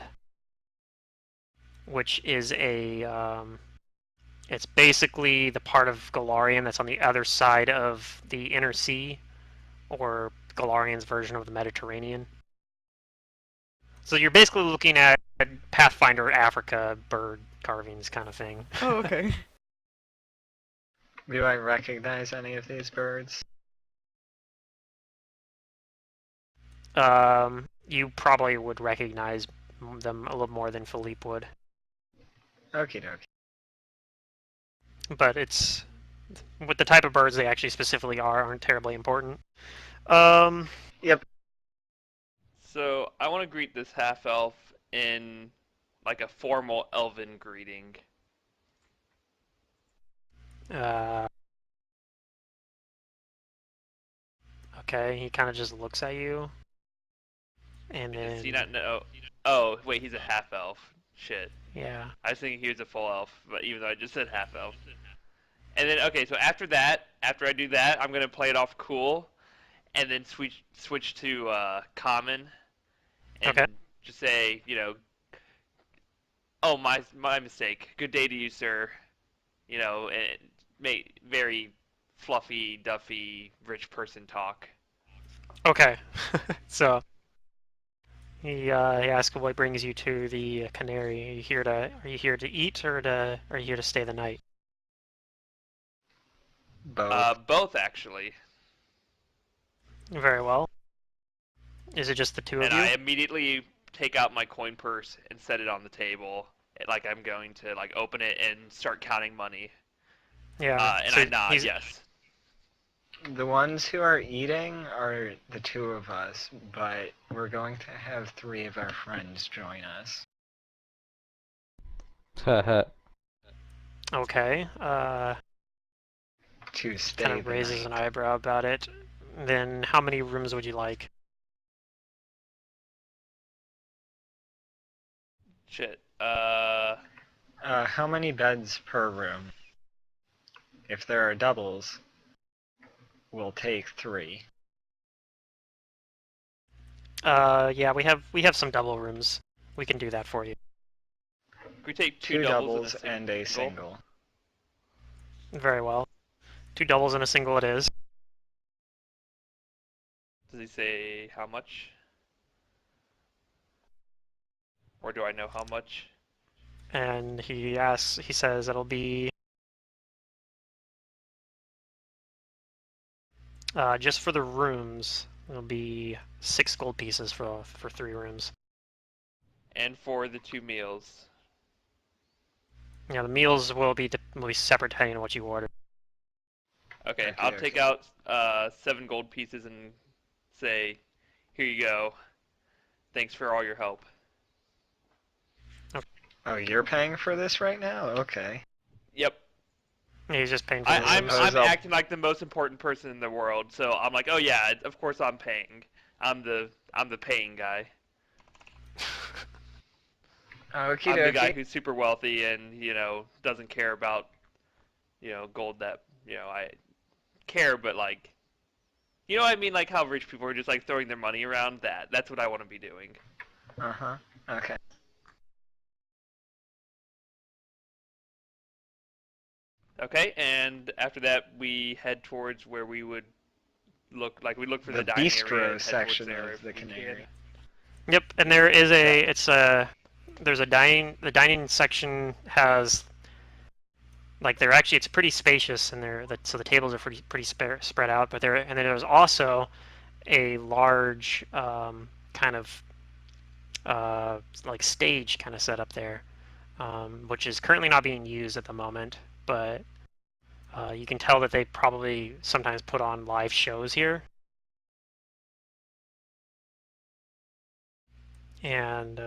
A: which is it's basically the part of Galarian that's on the other side of the inner sea, or Galarian's version of the Mediterranean. So you're basically looking at Pathfinder Africa bird carvings kind of thing.
B: Oh, okay.
E: Do I recognize any of these birds?
A: You probably would recognize them a little more than Philippe would,
E: Okie dokie.
A: but it's with the type of birds they actually specifically aren't terribly important. Um,
E: Yep.
C: So I want to greet this half elf in like a formal elven greeting.
A: uh, okay, he kind of just looks at you, and
C: Does he
A: then
C: not know? Oh, wait, he's a half elf. Shit.
A: yeah,
C: I was thinking he was a full elf, but even though I just said half elf. And then okay, so after that, after I do that, I'm gonna play it off cool, and then switch to common, and
A: Okay.
C: just say, oh my mistake. Good day to you, sir. And make very fluffy, duffy, rich person talk.
A: okay. So he asks what brings you to the Canary. Are you here to eat or are you here to stay the night?
E: Both.
C: Both actually.
A: Very well. Is it just the two of
C: And
A: you?
C: I immediately take out my coin purse and set it on the table, like I'm going to like open it and start counting money.
A: Yeah.
C: And
A: so
C: I nod,
A: he's-
C: yes.
E: The ones who are eating are the two of us, but we're going to have three of our friends join us.
A: Okay.
E: To stay
A: Kind of
E: the
A: raises
E: night.
A: an eyebrow about it. Then how many rooms would you like?
C: Shit.
E: How many beds per room? If there are doubles, we'll take 3.
A: Yeah, we have some double rooms. We can do that for you.
C: Can we take
E: 2 doubles
C: and
E: and a single.
A: Very well. 2 doubles and a single it is.
C: Does he say how much? Or do I know how much?
A: And he says it'll be just for the rooms, it'll be 6 gold pieces for 3 rooms.
C: And for the 2 meals.
A: Yeah, the meals will be separate depending on what you order.
C: Okay,
E: Okay,
C: I'll take
E: okay.
C: out 7 gold pieces and say, here you go. Thanks for all your help.
E: Oh, you're paying for this right now? Okay.
C: Yep.
A: He's just paying for
C: I,
A: the
C: I'm
A: rooms.
C: I'm
E: I'll-
C: acting like the most important person in the world, so I'm like, oh yeah, of course I'm paying. I'm the paying guy.
E: Okie
C: I'm the guy
E: dokie.
C: who's super wealthy and doesn't care about gold that I care, but like what I mean, like how rich people are just like throwing their money around. That's what I want to be doing.
E: Uh-huh. Okay.
C: Okay, and after that we head towards where we would look for
E: The
C: the dining area
E: bistro
C: and head towards
E: section
C: there
E: of
C: if
E: the
C: we can.
E: Canary.
A: Yep, and there is there's a the dining section has it's pretty spacious and so the tables are pretty spread out, but then there's also a large kind of like stage kind of set up there, which is currently not being used at the moment, but you can tell that they probably sometimes put on live shows here. And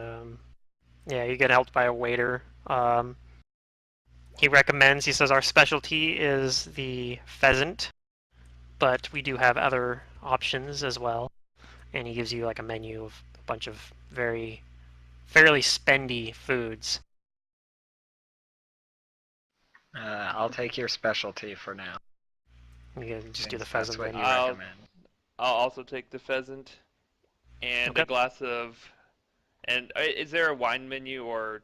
A: yeah, you get helped by a waiter. He says our specialty is the pheasant, but we do have other options as well. And he gives you like a menu of a bunch of fairly spendy foods.
E: I'll take your specialty for now.
A: You can just do the
E: since
A: pheasant
E: that's what
A: then.
E: you recommend.
C: I'll also take the pheasant and
A: Okay.
C: a glass of. And is there a wine menu or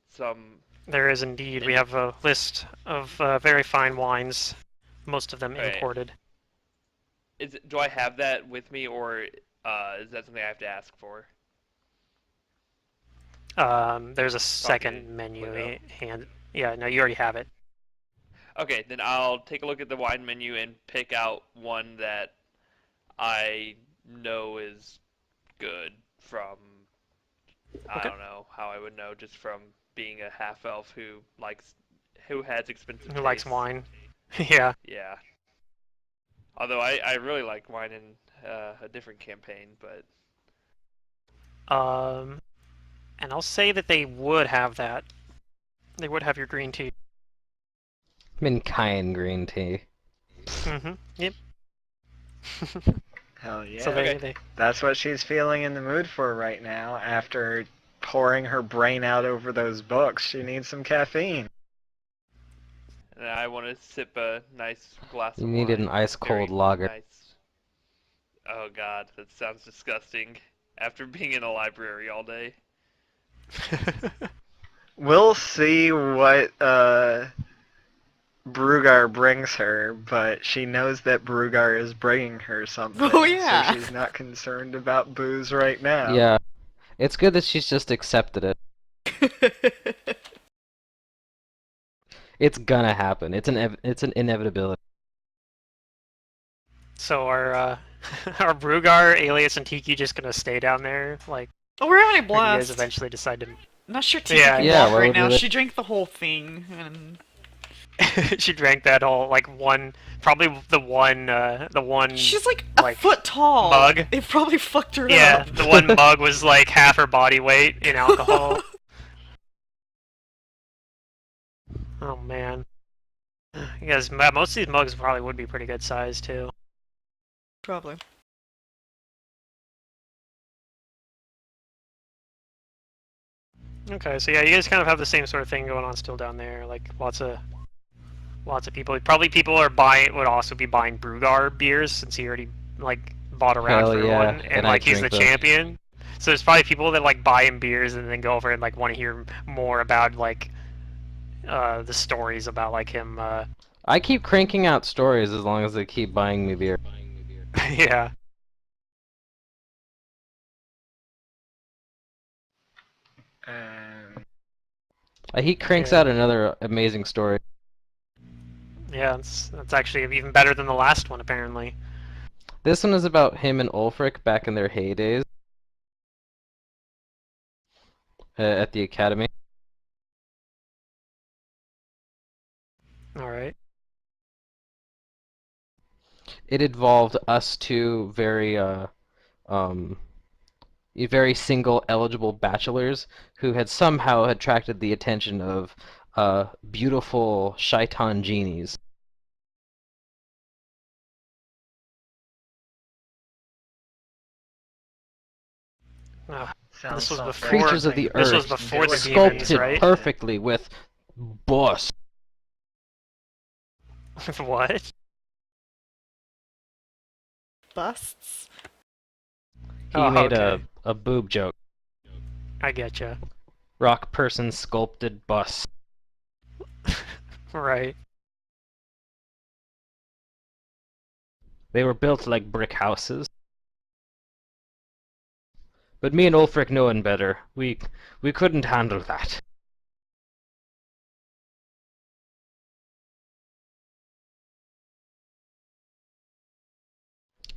C: some?
A: There is indeed. We have a list of very fine wines, most of them
C: Okay.
A: imported.
C: Do I have that with me, or is that something I have to ask for?
A: There's a
C: Coffee
A: second menu
C: window.
A: hand. Yeah, no, you already have it.
C: Okay, then I'll take a look at the wine menu and pick out one that I know is good from, I
A: Okay.
C: don't know how I would know, just from being a half elf who has expensive
A: Who likes
C: tastes.
A: wine? Yeah.
C: Yeah. Although I really like wine in a different campaign, but
A: Um, and I'll say that they would have that. They would have your green tea.
D: Minkind green tea.
A: Mm-hmm. Yep.
E: Hell
A: So
E: yeah.
C: Okay.
A: they
E: That's what she's feeling in the mood for right now after pouring her brain out over those books. She needs some caffeine.
C: and I want to sip a nice glass
D: You
C: of
D: needed an
C: wine.
D: ice cold
C: Very
D: lager.
C: nice. Oh God, that sounds disgusting. After being in a library all day.
E: We'll see what Brugar brings her, but she knows that Brugar is bringing her something,
B: Oh,
E: so
B: yeah.
E: she's not concerned about booze right now.
D: Yeah, it's good that she's just accepted it. It's gonna happen. It's an inevitability.
A: So are Brugar, Alias, and Tiki just gonna stay down there? Like,
B: Oh, we're having a
A: or do you guys
B: blast.
A: eventually decide to?
B: I'm not sure Tiki
A: Yeah,
B: can
D: Yeah,
B: walk
D: why
B: right
D: would we
B: now.
D: let...
B: She drank the whole thing, and
A: she drank that whole like one, probably the one
B: she's like a
A: like
B: foot tall.
A: mug.
B: They probably fucked her
A: Yeah,
B: up.
A: the one mug was like half her body weight in alcohol. Oh man. Because most of these mugs probably would be pretty good size too.
B: Probably.
A: Okay, so yeah, you guys kind of have the same sort of thing going on still down there. Like lots of people. Probably people are buying would also be buying Brugar beers since he already like bought around
D: Hell
A: for
D: yeah,
A: one, and
D: and I
A: like he's the
D: drink those.
A: champion. So there's probably people that like buy him beers and then go over and like want to hear more about like the stories about like him.
D: I keep cranking out stories as long as they keep buying me beer.
A: Yeah.
E: Um,
D: He cranks
A: Yeah.
D: out another amazing story.
A: Yeah, that's actually even better than the last one apparently.
D: This one is about him and Ulfric back in their heydays at the academy.
A: All right.
D: It involved us two um, very single eligible bachelors who had somehow attracted the attention of beautiful shaitan genies.
A: Oh,
E: sounds
A: this was
E: something
A: before.
D: Creatures of the
A: This was
D: earth,
A: before the
E: Dylan
A: demons,
D: sculpted
A: right?
D: perfectly with bust.
A: What?
B: Busts.
D: He
A: Oh,
D: made
A: okay.
D: a boob joke.
A: I getcha.
D: Rock person sculpted bust.
A: Right.
D: They were built like brick houses. But me and Ulfric knowing better, we couldn't handle that.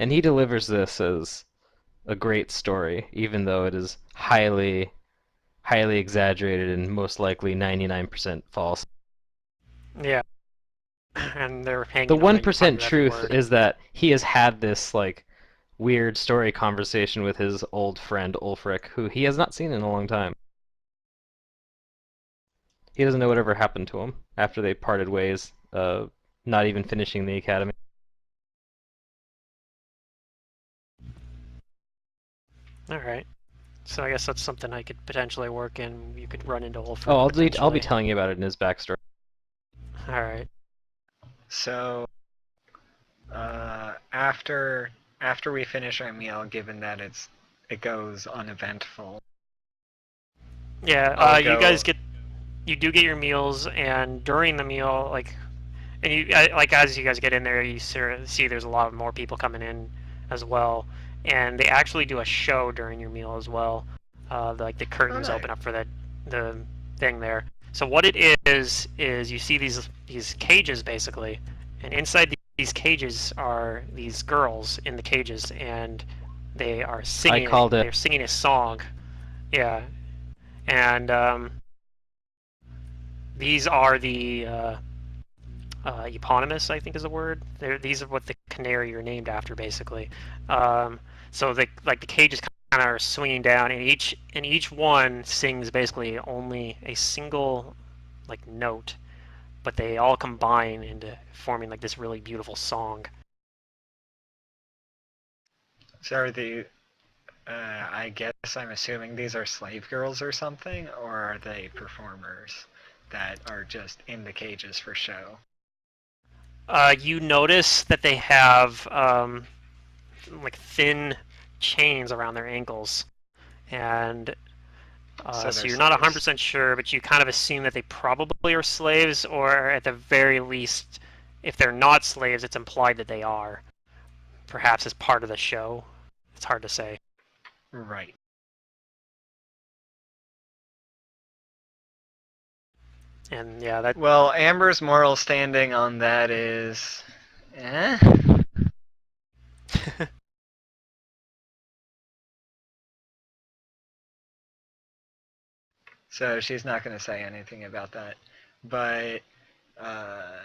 D: And he delivers this as a great story, even though it is highly exaggerated and most likely 99% false.
A: Yeah. And they're
D: The
A: hanging on
D: 1%
A: every
D: truth
A: word.
D: is that he has had this like weird story conversation with his old friend Ulfric, who he has not seen in a long time. He doesn't know whatever happened to him after they parted ways, not even finishing the academy.
A: All right. So I guess that's something I could potentially work in. You could run into Ulfric
D: Oh, I'll be
A: potentially.
D: telling you about it in his backstory.
A: All right.
E: So, after we finish our meal, given that it goes uneventful,
A: Yeah.
E: I'll
A: You
E: go.
A: guys you do get your meals, and during the meal, like And like as you guys get in there, you see there's a lot more people coming in as well, and they actually do a show during your meal as well. Like the curtains
E: nice.
A: open up for the thing there. So what it is you see these cages basically, and inside these cages are these girls in the cages, and they are
D: I
A: singing.
D: called it.
A: They're singing a song. Yeah, and these are the eponymous, I think is the word. These are what the canary are named after, basically. Um, so the cages kind of are swinging down, and each one sings basically only a single like note, but they all combine into forming like this really beautiful song.
E: So are I guess I'm assuming these are slave girls or something, or are they performers that are just in the cages for show?
A: You notice that they have like thin chains around their ankles, and
E: So
A: so
E: they're
A: you're not
E: slaves.
A: 100% sure, but you kind of assume that they probably are slaves, or at the very least, if they're not slaves, it's implied that they are. Perhaps as part of the show. It's hard to say.
E: Right.
A: And yeah, that
E: Well, Amber's moral standing on that is, eh? So she's not going to say anything about that. But uh,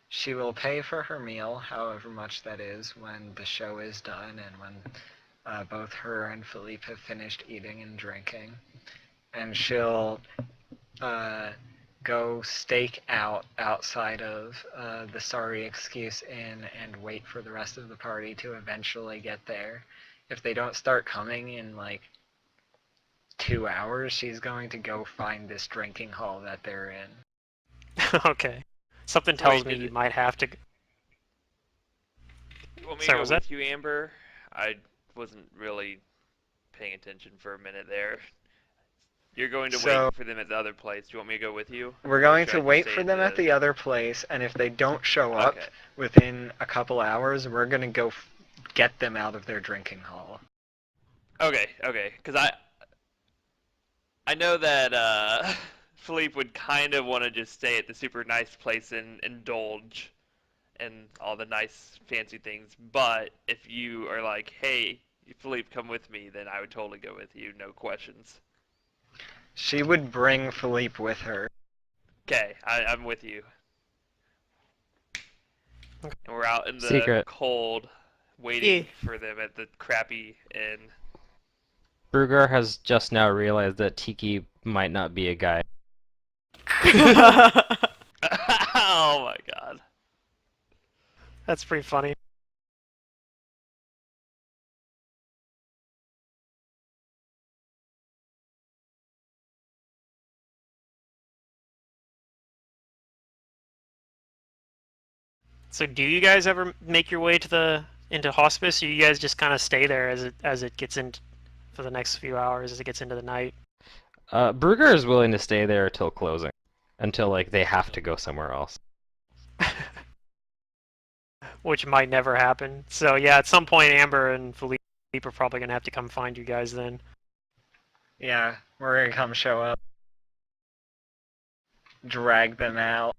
E: she will pay for her meal, however much that is, when the show is done and when both her and Philippe have finished eating and drinking. And she'll uh, go stake out outside of the Sorry Excuse Inn and wait for the rest of the party to eventually get there. If they don't start coming in like 2 hours, she's going to go find this drinking hall that they're in.
A: okay. Something tells
C: Wait,
A: me you might have to.
C: you want me to
A: Sorry,
C: go
A: was that?
C: with you, Amber? I wasn't really paying attention for a minute there. You're going to wait
E: So
C: for them at the other place. Do you want me to go with you?
E: we're
C: Or
E: going
C: should I
E: to
C: just
E: wait
C: stay
E: for
C: at
E: them at
C: the...
E: the other place, and if they don't show up
C: Okay.
E: within a couple hours, we're going to go get them out of their drinking hall.
C: Okay. Because I know that Philippe would kind of want to just stay at the super nice place and indulge in all the nice fancy things. But if you are like, hey, Philippe, come with me, then I would totally go with you, no questions.
E: She would bring Philippe with her.
C: Okay, I'm with you. And we're out in the
D: Secret.
C: cold,
B: Yeah.
C: waiting for them at the crappy inn.
D: Brugar has just now realized that Tiki might not be a guy.
C: Oh my god.
A: That's pretty funny. So, do you guys ever make your way to the into hospice, or you guys just kind of stay there as it gets in for the next few hours as it gets into the night?
D: Brugar is willing to stay there till closing, until like they have to go somewhere else.
A: Which might never happen. So yeah, at some point, Amber and Philippe are probably gonna have to come find you guys then.
E: Yeah, we're going to come show up, drag them out.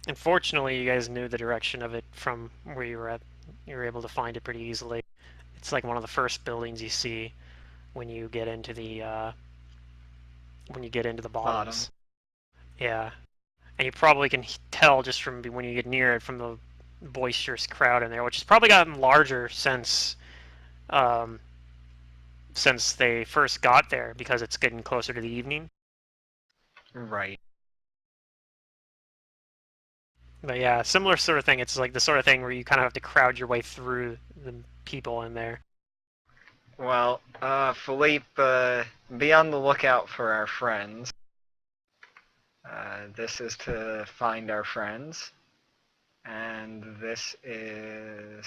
A: Unfortunately, you guys knew the direction of it from where you were at. You were able to find it pretty easily. It's like one of the first buildings you see when you get into the
E: Bottom.
A: bottoms. Yeah, and you probably can tell just from when you get near it from the boisterous crowd in there, which has probably gotten larger um, since they first got there because it's getting closer to the evening.
E: Right.
A: But yeah, similar sort of thing. It's like the sort of thing where you kind of have to crowd your way through the people in there.
E: Well, Philippe, be on the lookout for our friends. This is to find our friends. And this is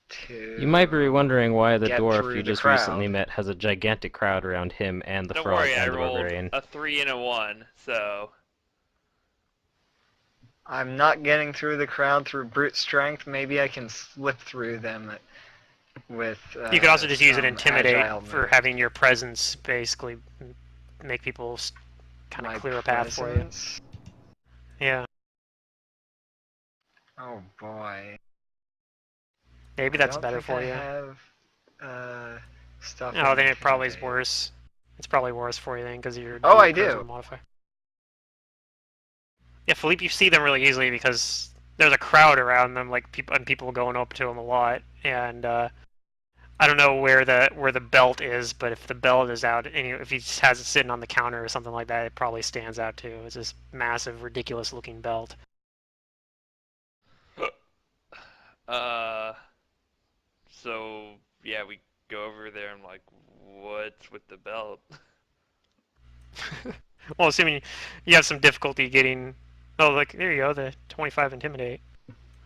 E: to.
D: You might be wondering why the
E: get
D: dwarf
E: through
D: you
E: the
D: just recently
E: crowd.
D: met has a gigantic crowd around him and the
C: Don't
D: frog
C: worry, I
D: and the
C: rolled
D: barbarian.
C: a 3 and a 1, so
E: I'm not getting through the crowd through brute strength. Maybe I can slip through them with.
A: You could also just use an
E: some
A: intimidate
E: agile
A: for
E: move.
A: having your presence basically make people kind of
E: My
A: clear a path for you.
E: presence?
A: Yeah,
E: Oh boy.
A: maybe
E: I
A: that's
E: don't
A: better
E: think
A: for
E: I
A: you.
E: have stuff.
A: Oh,
E: in
A: then it probably is
E: intimidate.
A: worse. It's probably worse for you then because you're
E: Oh, I
A: charisma
E: do.
A: modifier. Yeah, Philippe, you see them really easily because there's a crowd around them, like people going up to them a lot, and I don't know where the belt is, but if the belt is out, and if he just has it sitting on the counter or something like that, it probably stands out too. It's this massive, ridiculous-looking belt.
C: uh, so yeah, we go over there. I'm like, what's with the belt?
A: Well, assuming you have some difficulty getting. Oh, look, there you go, the 25 intimidate.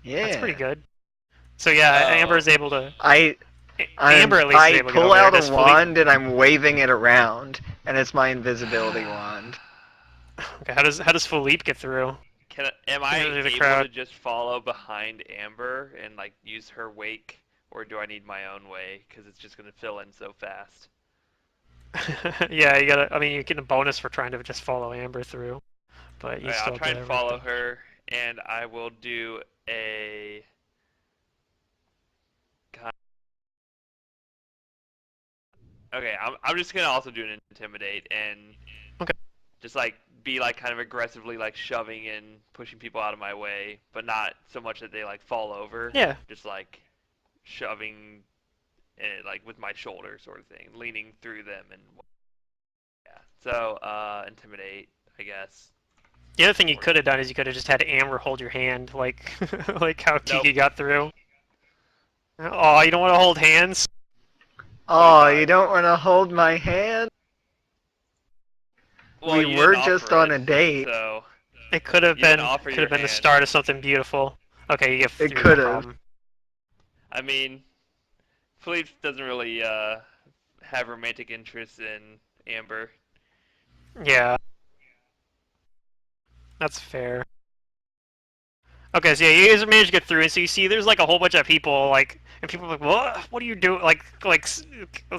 E: Yeah.
A: That's pretty good. So yeah, Amber is able to. Amber at least is
E: I
A: able to get
E: pull
A: over there.
E: out
A: Does
E: a
A: Philippe?
E: wand and I'm waving it around, and it's my invisibility wand.
A: Okay, how does Philippe get through?
C: Am I
A: Into the
C: able
A: crowd.
C: to just follow behind Amber and like use her wake, or do I need my own way? Because it's just gonna fill in so fast.
A: Yeah, you gotta. I mean, you get a bonus for trying to just follow Amber through, but you
C: Alright,
A: still
C: I'll
A: have
C: try
A: to
C: and
A: rip
C: follow
A: them.
C: her, and I will do a. Okay, I'm just gonna also do an intimidate and
A: Okay.
C: just like be like kind of aggressively like shoving and pushing people out of my way, but not so much that they like fall over.
A: Yeah.
C: Just like shoving it like with my shoulder sort of thing, leaning through them and yeah. So intimidate, I guess.
A: The other thing you could have done is you could have just had Amber hold your hand, like like how
C: Nope.
A: Tiki got through. Oh, you don't want to hold hands?
E: Oh,
C: 25.
E: you don't want to hold my hand?
C: Well,
E: We
C: you
E: were
C: didn't
E: just
C: offer
E: on
C: it,
E: a date.
C: so
A: It could have
C: you didn't
A: been
C: offer
A: could
C: your
A: have been the
C: hand.
A: start of something beautiful. Okay, you get
E: It
A: through,
E: could
A: no
E: have.
A: problem.
C: I mean, Philippe doesn't really have romantic interests in Amber.
A: Yeah, that's fair. Okay, so yeah, you guys managed to get through, and so you see there's like a whole bunch of people, like, and people are like, what are you doing?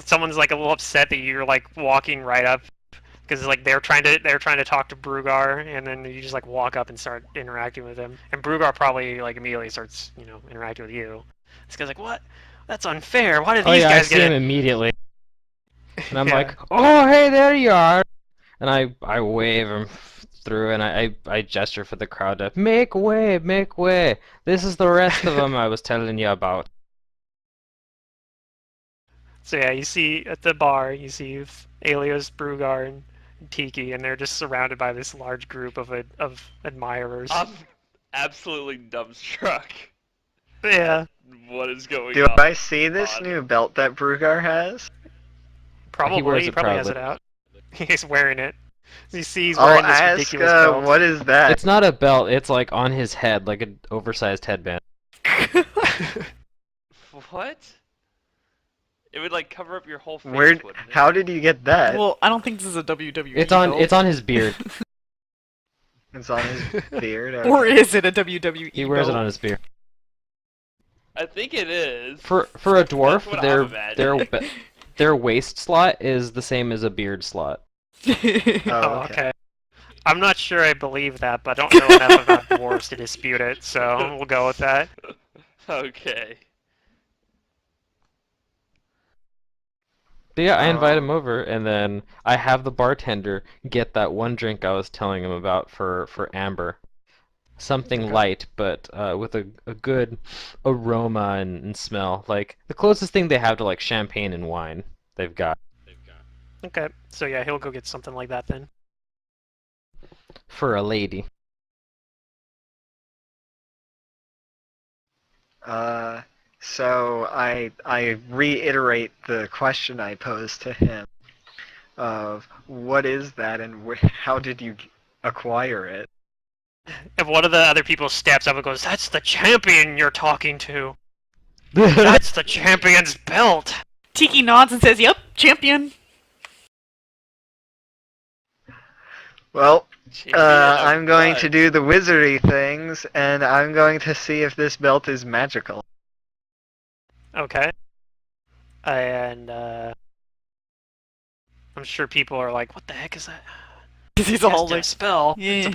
A: Someone's like a little upset that you're like walking right up, because like they're trying to talk to Brugar, and then you just like walk up and start interacting with him, and Brugar probably like immediately starts interacting with you. This guy's like, what? That's unfair. Why did
D: Oh
A: these
D: yeah, I
A: guys
D: see
A: get
D: him
A: it?
D: immediately, and I'm
A: Yeah.
D: like, oh hey, there you are, and I wave him through, and I gesture for the crowd to make way, make way. This is the rest of them I was telling you about.
A: So yeah, you see at the bar, you see Alias, Brugar, and Tiki, and they're just surrounded by this large group of admirers.
C: I'm absolutely dumbstruck
A: Yeah,
C: at what is going
E: Do
C: on.
E: I see this new belt that Brugar has?
D: He wears
A: He
D: it
A: probably has
D: proudly.
A: it out. He's wearing it. You see, he's
E: I'll
A: wearing this
E: ask,
A: ridiculous belt.
E: what is that?
D: It's not a belt. It's like on his head, like an oversized headband.
C: What? It would like cover up your whole face,
E: Where?
C: wouldn't it?
E: How did you get that?
B: Well, I don't think this is a WWE
D: It's on.
B: belt.
D: It's on his beard.
E: It's on his beard.
B: Or
E: Okay.
B: is it a WWE
D: He wears it
B: belt?
D: on his beard.
C: I think it is.
D: For a dwarf,
C: That's what I'm imagining.
D: their waist slot is the same as a beard slot.
E: Oh,
A: Oh,
E: okay.
A: okay. I'm not sure I believe that, but I don't know enough about dwarves to dispute it, so we'll go with that.
C: Okay.
D: But yeah, I invite
E: Um,
D: him over, and then I have the bartender get that one drink I was telling him about for Amber. Something
E: Okay.
D: light, but with a good aroma and smell. Like the closest thing they have to like champagne and wine they've got.
A: Okay, so yeah, he'll go get something like that then.
D: For a lady.
E: So I reiterate the question I posed to him of what is that and how did you acquire it?
A: If one of the other people steps up and goes, "That's the champion you're talking to," That's the champion's belt!
B: Tiki nods and says, "Yep, champion."
E: Well,
C: Champion of
E: I'm going to
C: fudge.
E: do the wizardy things, and I'm going to see if this belt is magical.
A: Okay. And, I'm sure people are like, what the heck is that?
B: He's
A: Cast
B: all
A: a
B: like,
A: spell.
B: yeah.
A: So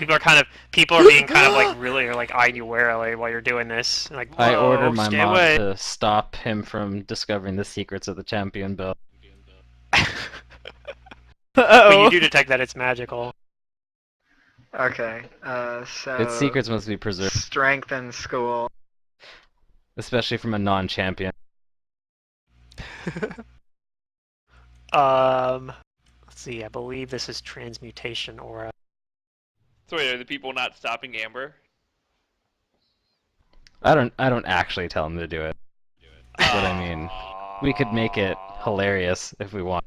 A: people are being kind of like really like eyeing you warily while you're doing this. Like, whoa,
D: I order my
A: stay
D: mob
A: away.
D: to stop him from discovering the secrets of the champion belt.
A: But you
B: Uh-oh.
A: do detect that it's magical.
E: Okay, so
D: Its secrets must be preserved,
E: strength and school.
D: especially from a non-champion.
A: Let's see. I believe this is transmutation aura.
C: So wait, are the people not stopping Amber?
D: I don't actually tell him to do it. That's what I mean. We could make it hilarious if we want.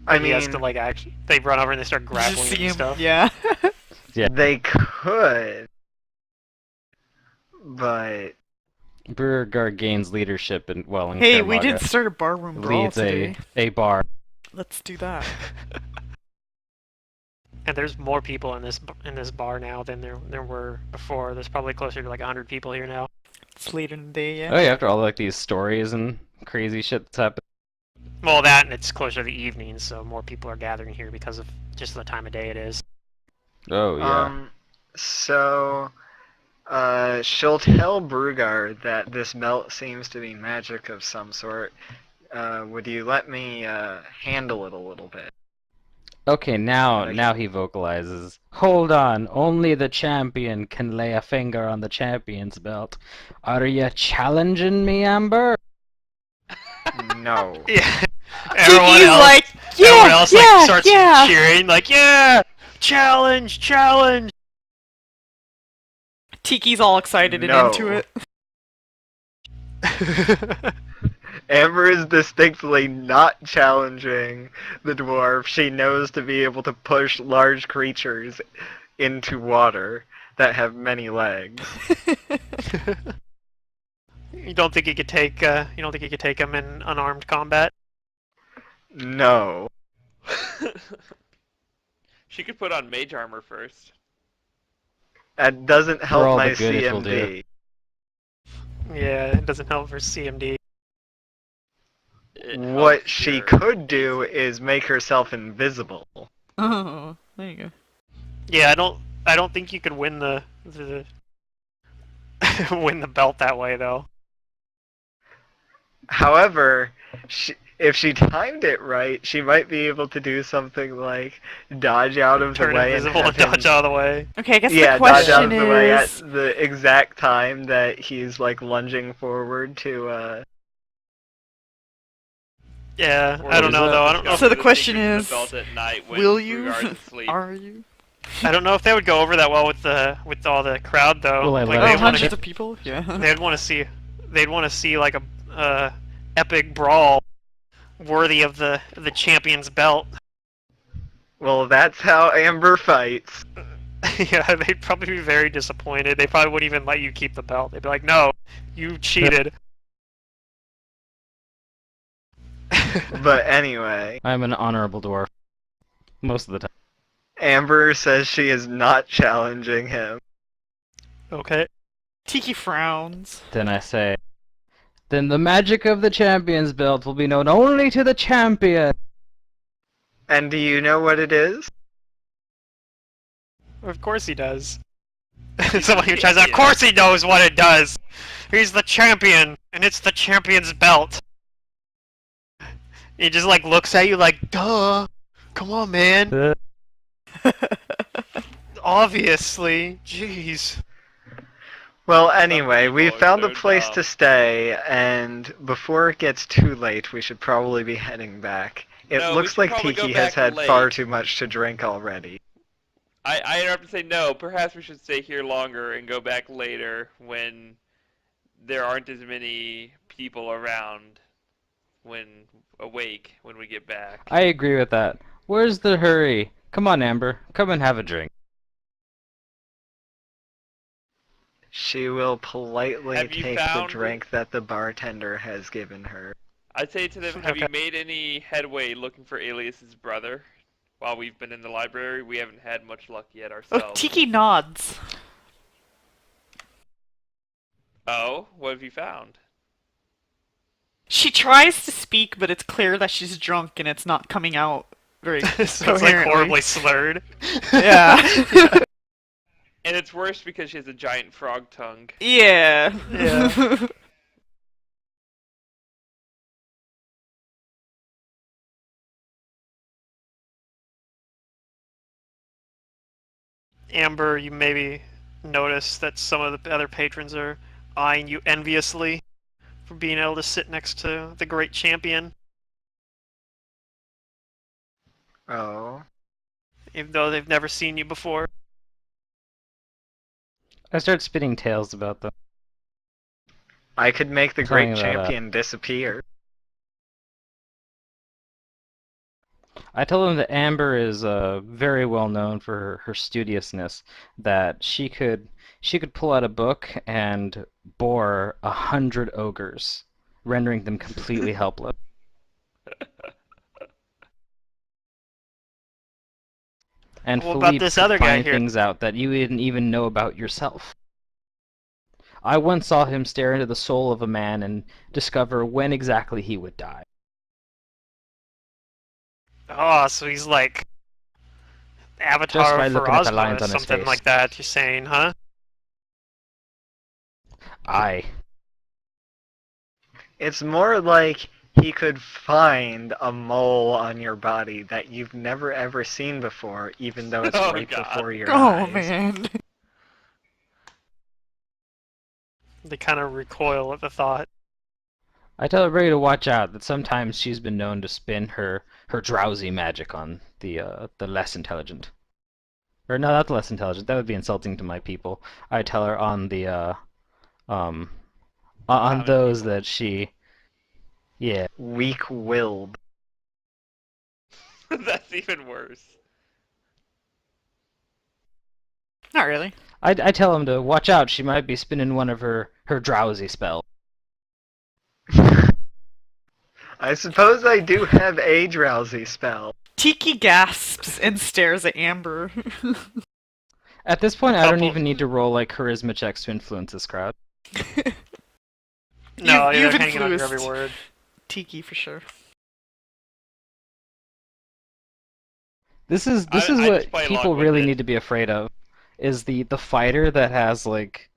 E: I
A: He has to
E: mean,
A: like actually. They run over and they start
B: You
A: grappling
B: just
A: him
B: see
A: and
B: him.
A: stuff.
B: Yeah.
D: Yeah.
E: they could, but
D: Beauregard gains leadership in in
B: Hey,
D: Kaer
B: we
D: Maga.
B: did start a barroom brawl
D: Leads
B: today.
D: a bar.
B: Let's do that.
A: And there's more people in this bar now than there were before. There's probably closer to like 100 people here now.
B: It's late in the day, yeah.
D: Oh yeah, after all like these stories and crazy shit that's happened.
A: Well, that and it's closer to the evening, so more people are gathering here because of just the time of day it is.
D: Oh yeah.
E: So, she'll tell Brugar that this belt seems to be magic of some sort. Would you let me handle it a little bit?
D: Okay, now
E: Okay.
D: now he vocalizes. Hold on, only the champion can lay a finger on the champion's belt. Are you challenging me, Amber?
E: No.
A: Yeah.
B: Tiki's like,
A: everyone
B: yeah,
A: else
B: yeah,
A: like starts
B: yeah.
A: cheering, like, yeah, challenge, challenge.
B: Tiki's all excited and
E: No.
B: into it.
E: Amber is distinctly not challenging the dwarf. She knows to be able to push large creatures into water that have many legs.
A: You don't think you could take? You don't think you could take him in unarmed combat?
E: No.
C: She could put on mage armor first.
E: That doesn't
D: For
E: help
D: all
E: my
D: the good it will do.
E: CMD.
A: Yeah, it doesn't help for CMD.
C: It
E: What
C: helps
E: she
C: your
E: could do
C: AC.
E: is make herself invisible.
B: Oh, there you go.
A: Yeah, I don't think you could win the win the belt that way though.
E: However, if she timed it right, she might be able to do something like dodge out of the
A: Turn
E: way
A: invisible
E: and
A: and
E: have
A: dodge
E: him,
A: out of the way.
B: Okay, I guess
E: yeah,
B: the
E: dodge out
B: question
E: of the way at
B: is...
E: the exact time that he's like lunging forward to.
A: Yeah,
C: Or
A: I don't
D: is
A: know
D: that?
A: though. I don't know.
B: So
A: If,
B: the question
C: secrets
B: is,
C: of the belt at night when
B: will you?
C: Brugar's asleep.
B: Are you?
A: I don't know if they would go over that well with all the crowd though.
D: Will I
A: Like
D: let
A: they
B: Oh,
D: him
A: want
B: hundreds
A: to
B: of people? Yeah.
A: they'd want to see like a epic brawl worthy of the champion's belt.
E: Well, that's how Amber fights.
A: Yeah, they'd probably be very disappointed. They probably wouldn't even let you keep the belt. They'd be like, "No, you cheated."
E: But anyway,
D: I'm an honorable dwarf. Most of the time.
E: Amber says she is not challenging him.
A: Okay.
B: Tiki frowns.
D: Then I say, then the magic of the champion's belt will be known only to the champion.
E: And do you know what it is?
A: Of course he does. Someone who tries. Of course he knows what it does. He's the champion, and it's the champion's belt. He just like looks at you like, duh. Come on, man. Obviously. Jeez.
E: Well, anyway, we
C: people are
E: found a
C: so
E: place
C: dumb.
E: to stay, and before it gets too late, we should probably be heading back. It
C: No, we
E: looks
C: should
E: like
C: probably go
E: Tiki has
C: back
E: had
C: late.
E: far too much to drink already.
C: I interrupt to say no. Perhaps we should stay here longer and go back later when there aren't as many people around when awake when we get back.
D: I agree with that. Where's the hurry? Come on, Amber. Come and have a drink.
E: She will politely
C: Have you
E: take the
C: found-
E: drink that the bartender has given her.
C: I'd say to them, have
A: Okay.
C: you made any headway looking for Alias's brother? While we've been in the library, we haven't had much luck yet
B: Oh,
C: ourselves.
B: Tiki nods.
C: Oh, what have you found?
B: She tries to speak, but it's clear that she's drunk and it's not coming out very
A: So it's like
B: coherently.
A: horribly slurred.
B: Yeah.
C: And it's worse because she has a giant frog tongue.
B: Yeah.
A: Yeah. Amber, you maybe notice that some of the other patrons are eyeing you enviously for being able to sit next to the great champion,
E: Oh.
A: even though they've never seen you before.
D: I start spinning tales about them.
E: I could make the
D: Telling
E: great
D: about,
E: champion disappear.
D: I tell them that Amber is very well known for her studiousness, that she could pull out a book and bore 100 ogres, rendering them completely helpless. And
A: What about
D: Philippe
A: this
D: could
A: other guy
D: find
A: here?
D: things out that you didn't even know about yourself. I once saw him stare into the soul of a man and discover when exactly he would die.
A: Oh, so he's like
D: Just by
A: Avatar for
D: looking at the
A: Ozma
D: lines
A: or
D: on his
A: something
D: face.
A: like that, you're saying, huh?
D: Aye.
E: It's more like he could find a mole on your body that you've never ever seen before, even though it's
C: Oh,
E: right
C: God.
E: before your
B: Oh
E: eyes.
B: man.
A: They kind of recoil at the thought.
D: I tell everybody to watch out, that sometimes she's been known to spin her drowsy magic on the less intelligent. Or no, not the less intelligent. That would be insulting to my people. I tell her on the on
C: Common
D: those
C: people.
D: that she, yeah.
E: Weak-willed.
C: That's even worse.
B: Not really.
D: I tell him to watch out. She might be spinning one of her drowsy spells.
E: I suppose I do have a drowsy spell.
B: Tiki gasps and stares at Amber.
D: At this point, I don't
A: Couple-
D: even need to roll like charisma checks to influence this crowd.
A: No,
B: You've
A: you're hanging on your
B: influenced
A: every word.
B: Tiki for sure.
D: This is
C: I just
D: what
C: play along
D: people
C: with
D: really
C: it.
D: need to be afraid of, is the fighter that has like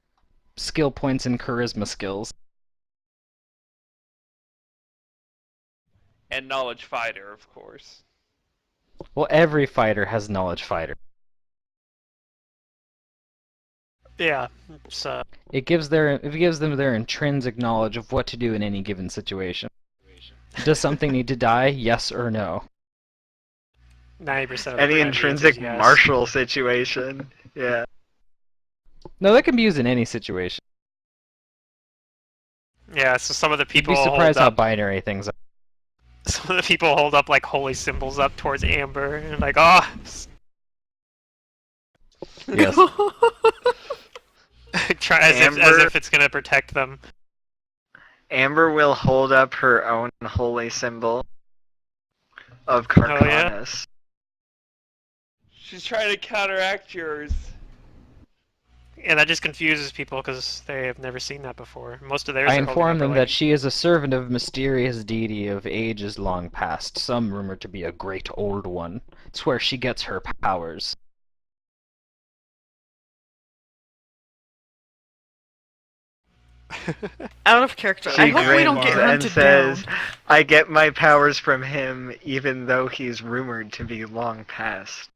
D: skill points and charisma skills.
C: And knowledge fighter, of course.
D: Well, every fighter has knowledge fighter.
A: Yeah, it's
D: It gives them their intrinsic knowledge of what to do in any given situation. Does something need to die? Yes or no?
A: 90% of
E: Any
A: the
E: intrinsic
A: yes.
E: martial situation. Yeah.
D: No, that can be used in any situation.
A: Yeah, so some of the
D: You'd
A: people
D: be
A: hold
D: surprised how
A: up,
D: binary things are.
A: some of the people hold up like holy symbols up towards Amber and like, oh,
D: Yes.
A: try as
E: Amber-
A: if it's gonna protect them.
E: Amber will hold up her own holy symbol of
A: Oh, yeah?
E: Carcanus.
C: She's trying to counteract yours.
A: Yeah, that just confuses people because they have never seen that before. Most of theirs
D: I
A: are
D: inform
A: holding
D: them
A: up,
D: that
A: like,
D: she is a servant of mysterious deity of ages long past, some rumored to be a great old one. It's where she gets her powers.
B: Out of character.
E: She
B: I hope we don't
E: grins
B: get
E: and
B: hunted
E: says,
B: down.
E: I get my powers from him even though he's rumored to be long past.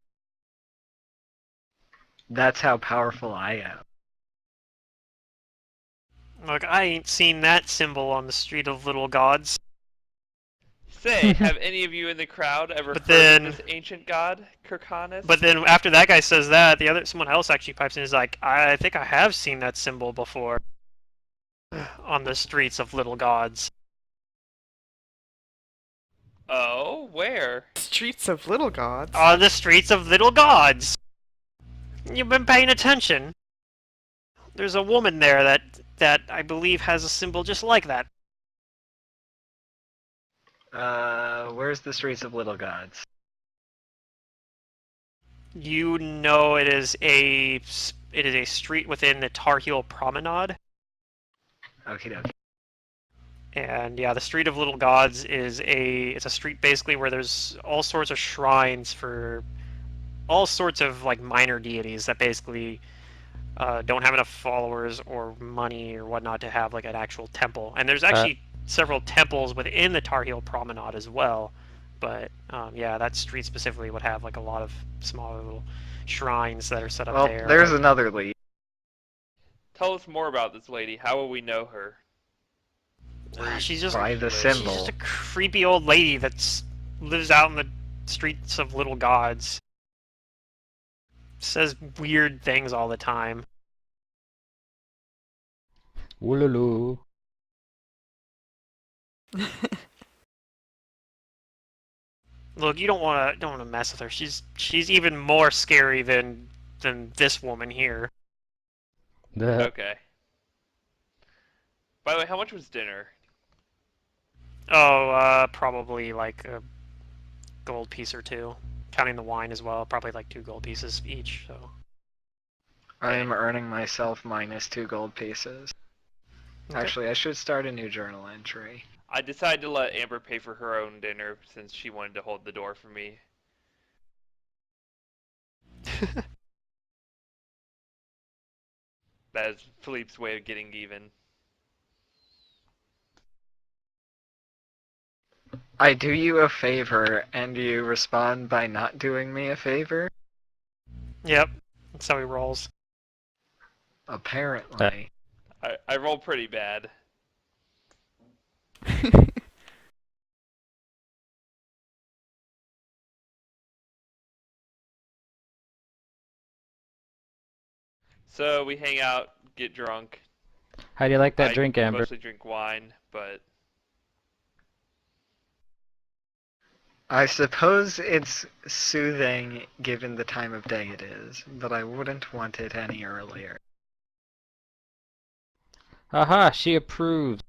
E: That's how powerful I am.
A: Look, I ain't seen that symbol on the street of little gods.
C: Say, have any of you in the crowd ever
A: But
C: heard
A: then-
C: of this ancient god, Kirkanis?
A: But then after that guy says that, someone else actually pipes in and is like, I think I have seen that symbol before on the streets of little gods.
C: Oh, where?
B: Streets of Little Gods.
A: On the streets of little gods. You've been paying attention. there's a woman there that I believe has a symbol just like that.
E: Where's the Streets of Little Gods?
A: You know it is a street within the Tar Heel Promenade.
E: Okie dokie.
A: And yeah, the Street of Little Gods is it's a street basically where there's all sorts of shrines for all sorts of like minor deities that basically don't have enough followers or money or whatnot to have like an actual temple. And there's actually several temples within the Tar Heel Promenade as well. But yeah, that street specifically would have like a lot of smaller little shrines that are set up
E: Well,
A: there.
E: there's
A: but-
E: another lead.
C: Tell us more about this lady. How will we know her?
A: She's just
E: By the
C: She's
A: she's
E: symbol.
A: just a creepy old lady that lives out in the streets of Little Gods. Says weird things all the time.
D: Wooloo.
A: Look, you don't want to mess with her. She's even more scary than this woman here.
C: Okay. By the way, how much was dinner?
A: Oh, probably like a gold piece or two, counting the wine as well. Probably like 2 gold pieces each. So
E: I am earning myself -2 gold pieces.
A: Okay.
E: Actually, I should start a new journal entry.
C: I decided to let Amber pay for her own dinner since she wanted to hold the door for me. That is Philippe's way of getting even.
E: I do you a favor, and you respond by not doing me a favor?
A: Yep, that's how he rolls.
E: Apparently.
C: I rolled pretty bad. So we hang out, get drunk.
D: How do you like that
C: I
D: drink, Amber?
C: mostly drink wine, but
E: I suppose it's soothing given the time of day it is, but I wouldn't want it any earlier.
D: Haha, she approves.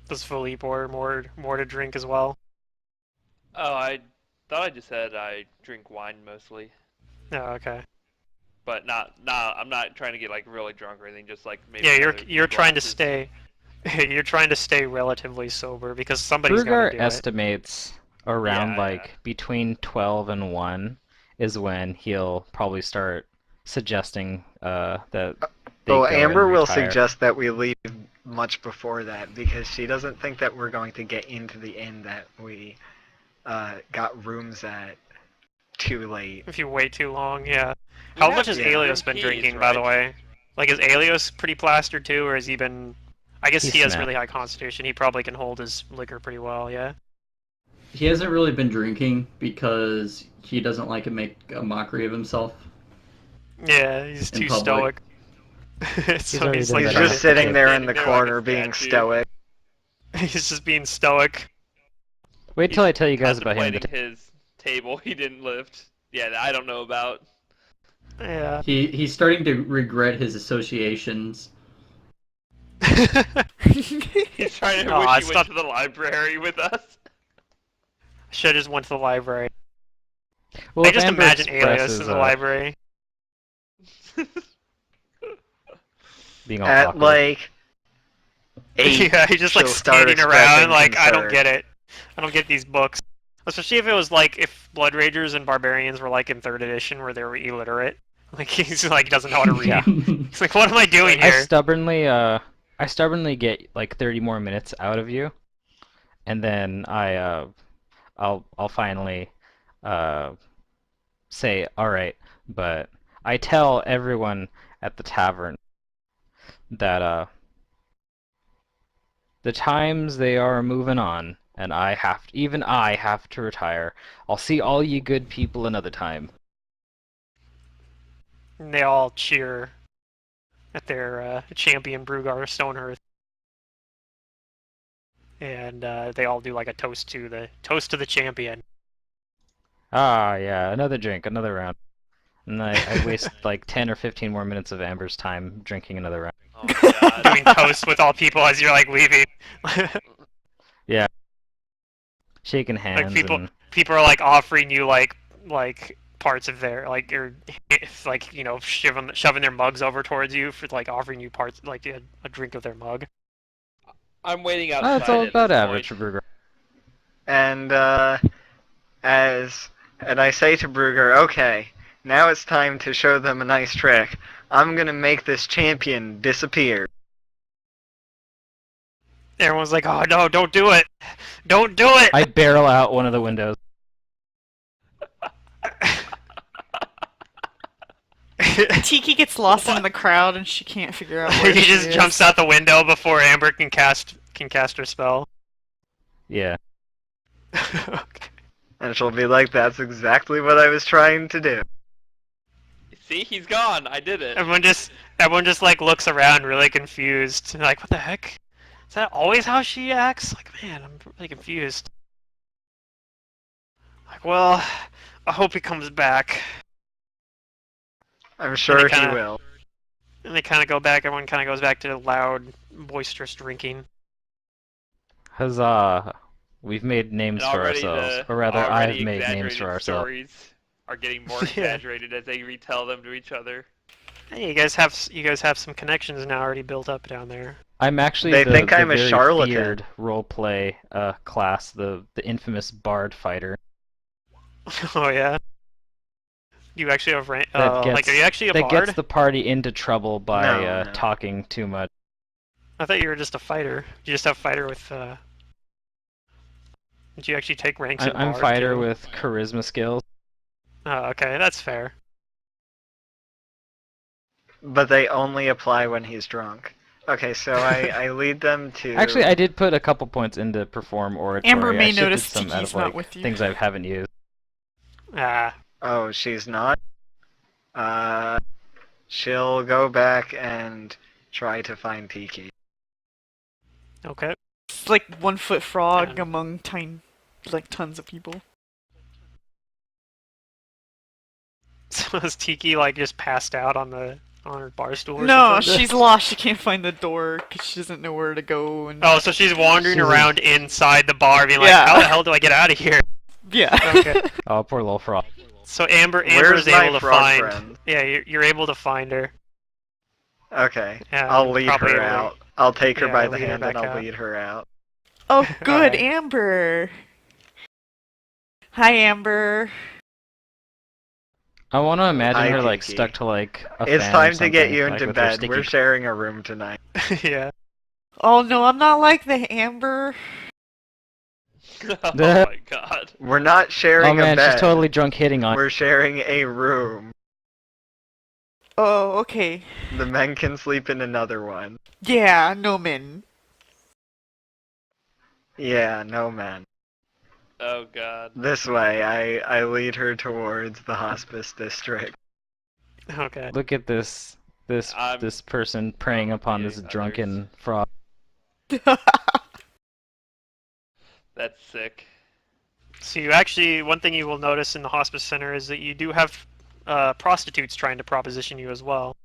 A: Does Philippe order more to drink as well?
C: oh, I thought I just said I drink wine mostly,
A: Oh, okay.
C: but I'm not trying to get like really drunk or anything. Just like maybe
A: Yeah,
C: another
A: you're
C: few
A: trying to
C: glasses.
A: stay you're trying to stay relatively sober because somebody's got
D: Brugar
A: to do it.
D: estimates around
C: Yeah,
D: like
C: yeah.
D: between 12 and 1 is when he'll probably start suggesting that they
E: Oh,
D: go
E: Amber
D: and
E: will
D: retire.
E: suggest that we leave much before that because she doesn't think that we're going to get into the inn that we got rooms at too late.
A: If you wait too long, yeah.
C: We
A: How
C: have
A: much has
E: Yeah.
A: Alios been
C: keys,
A: drinking, by the
C: right?
A: way? Like, is Alios pretty plastered too, or has he been... I guess
D: He's
A: he has
D: snapped.
A: really high constitution. He probably can hold his liquor pretty well, yeah?
F: He hasn't really been drinking because he doesn't like to make a mockery of himself.
A: Yeah, he's
F: In
A: too
F: public.
A: stoic. So
D: already
A: he's
D: done
A: like
E: He's
D: that
A: trying
E: just
A: to...
E: sitting there in
C: Standing
E: the
C: there like a
E: corner being
C: statue.
E: stoic.
A: He's just being stoic.
D: Wait till I tell you guys about him.
C: Contemplating his table he didn't lift. Yeah, that I don't know about.
A: Yeah.
F: He's starting to regret his associations.
C: He's trying to
A: Aw,
C: wish he
A: it's
C: went
A: not-
C: to the library with us.
A: Should've just went to the library.
D: Well,
A: I
D: if
A: just
D: Amber
A: imagine Alios
D: expresses,
A: in the library.
D: being all
E: At
D: awkward.
E: like 8,
A: Yeah, he's just like
E: she'll start
A: standing around
E: expressing
A: like, I don't
E: concern.
A: get it. I don't get these books. Especially if it was like, if Blood Ragers and Barbarians were like in 3rd edition where they were illiterate. Like, he's like, doesn't know how to read.
D: Yeah.
A: He's like, what am I doing
D: I
A: here?
D: stubbornly get like 30 more minutes out of you, and then I'll finally say, all right, but I tell everyone at the tavern that the times they are moving on, and even I have to retire. I'll see all ye good people another time.
A: And they all cheer at their champion Brugar Stonehearth. And they all do like a toast to the champion.
D: Ah, yeah, another drink, another round. And I waste like 10 or 15 more minutes of Amber's time drinking another round.
C: Oh my god.
A: Doing toast with all people as you're like leaving.
D: Yeah. Shaking
A: Like
D: hands and
A: people are like offering you like parts of their like or it's like shoving their mugs over towards you for like offering you parts like a drink of their mug.
C: I'm waiting
D: oh, it's
C: outside
D: all
C: at
D: about
C: this
D: average
C: point.
D: for Brugger.
E: And I say to Brugger, okay, now it's time to show them a nice trick. I'm gonna make this champion disappear.
A: Everyone's like, "Oh no, don't do it! Don't do it!"
D: I barrel out one of the windows.
B: Tiki gets lost in the crowd and she can't figure out where
A: He
B: she
A: just
B: is.
A: jumps out the window before Amber can cast her spell.
D: Yeah.
A: Okay.
E: And she'll be like, that's exactly what I was trying to do.
C: See, he's gone. I did it.
A: Everyone just like looks around really confused. Like, what the heck? Is that always how she acts? Like, man, I'm really confused. Like, well, I hope he comes back.
E: I'm sure he
A: kinda-
E: will.
A: And they kind of go back. Everyone kind of goes back to loud, boisterous drinking.
D: Huzzah! We've made names
C: And
D: for
C: already
D: ourselves.
C: the
D: Or rather, I have
C: already
D: made names
C: exaggerated
D: for ourselves.
C: stories are getting more
A: Yeah.
C: exaggerated as they retell them to each other.
A: Hey, you guys have some connections now already built up down there.
D: I'm actually
E: They
D: the,
E: think
D: the
E: I'm a
D: very
E: charlatan.
D: feared roleplay class, the infamous bard fighter.
A: Oh yeah. You actually have rank.
D: That gets,
A: like, are you actually a
D: that
A: bard?
D: gets the party into trouble by
E: No, no.
D: talking too much.
A: I thought you were just a fighter. You just have fighter with. Did you actually take ranks in
D: I'm
A: bard
D: fighter
A: too?
D: with charisma skills.
A: Oh, okay, that's fair.
E: But they only apply when he's drunk. Okay, so I lead them to...
D: Actually, I did put a couple points into perform oratory.
B: Amber may
D: I shifted
B: notice
D: some out
B: Tiki's
D: of
B: not
D: like
B: with you.
D: things I haven't used.
A: Ah,
E: Oh, she's not? She'll go back and try to find Tiki.
A: okay.
B: It's like 1-foot frog
A: Yeah.
B: among tons of people.
A: So is Tiki like just passed out on her bar stool or
B: No,
A: something?
B: she's lost. She can't find the door because she doesn't know where to go. And
A: Oh, so she's wandering
D: She's
A: around inside the bar, being like,
B: Yeah.
A: "How the hell do I get out of here?"
B: yeah.
A: Okay.
D: Oh, poor little frog.
A: So Amber's
E: Where's my
A: able to
E: frog
A: find.
E: friend?
A: Yeah, you're able to find her.
E: Okay,
A: Yeah,
E: I'll lead
A: probably
E: her
A: able to-
E: out. I'll take her
A: yeah,
E: by the
A: lead her
E: hand and
A: back
E: I'll
A: out.
E: lead her out.
B: Oh, good,
A: Alright.
B: Amber. Hi, Amber.
D: I want to imagine
E: Hi,
D: her like
E: Tiki.
D: stuck to like a
E: It's
D: fan or
E: time to get
D: something,
E: you
D: like,
E: into
D: with her
E: bed.
D: sticky
E: We're sharing a room tonight.
A: Yeah.
B: Oh no, I'm not like the Amber.
C: Oh my god.
E: We're not sharing
D: Oh man,
E: a bed.
D: she's totally drunk hitting on.
E: We're sharing a room.
B: Oh, okay.
E: The men can sleep in another one.
B: Yeah, no men.
E: Yeah, no men.
C: Oh god.
E: This way, I lead her towards the hospice district.
A: Okay.
D: Look at this person preying upon this
C: getting
D: drunken frog.
C: That's sick.
A: So one thing you will notice in the hospice center is that you do have prostitutes trying to proposition you as well.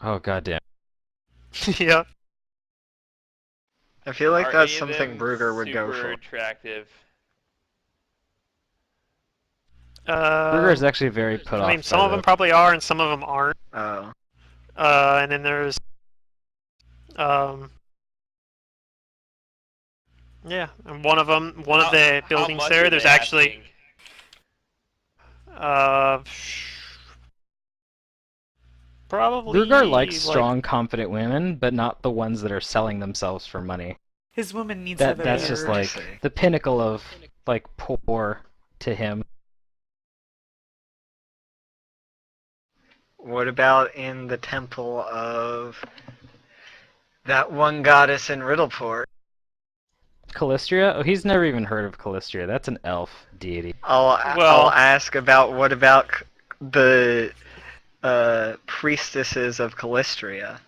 D: Oh goddamn.
A: Yeah.
E: I feel like
C: Are
E: that's
C: any of
E: something
C: them
E: Brugger would go
C: super
E: for.
C: attractive.
D: Brugger is actually very put off.
A: I mean, some
D: by
A: of them
D: the-
A: probably are, and some of them aren't.
E: Oh.
A: And then there's, yeah, and one of the
C: How
A: buildings
C: much
A: there,
C: are
A: there's
C: they
A: actually,
C: asking?
A: probably
D: Brugger likes
A: like,
D: strong, confident women, but not the ones that are selling themselves for money.
B: His woman needs
D: That's
B: other.
D: just
E: I
D: like
E: see.
D: the pinnacle of like poor to him.
E: What about in the temple of that one goddess in Riddleport?
D: Callistria? Oh, he's never even heard of Callistria. That's an elf deity.
E: I'll ask about what about the priestesses of Callistria?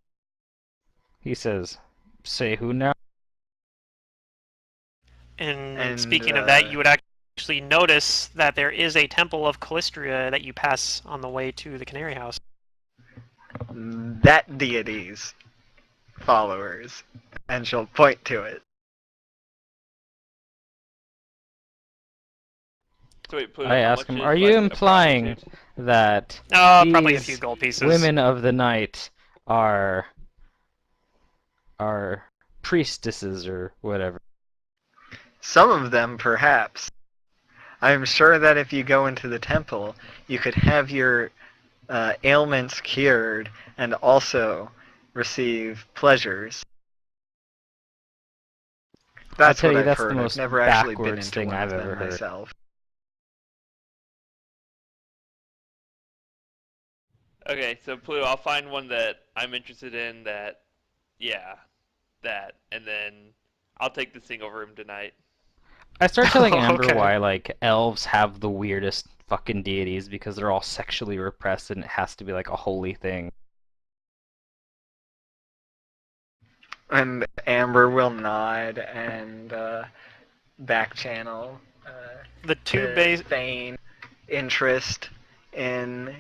D: He says, "Say who now?"
A: And
E: And,
A: speaking of that, you would actually actually notice that there is a temple of Callistria that you pass on the way to the Canary House.
E: That deity's followers. And she'll point to it.
C: So wait, Pluto,
D: I
C: how
D: ask
C: much
D: him,
C: is
D: "Are you
C: like a
D: implying
C: prostitute?
D: that
A: Probably a
D: these
A: few gold pieces.
D: women of the night are priestesses or whatever?"
E: Some of them, perhaps. I am sure that if you go into the temple, you could have your ailments cured and also receive pleasures. That's
D: tell
E: what
D: you,
E: I've
D: that's the
E: heard. I've
D: most
E: never actually been
D: backwards
E: into
D: thing
E: one
D: I've
E: of
D: ever
E: them
D: heard.
E: myself.
C: Okay, so Pluto, I'll find one that I'm interested in that, and then I'll take the single room tonight.
D: I start telling
A: Oh,
D: Amber
A: okay.
D: why, like, elves have the weirdest fucking deities because they're all sexually repressed and it has to be like a holy thing.
E: And Amber will nod and back channel
A: The two
E: to
A: base.
E: feign interest in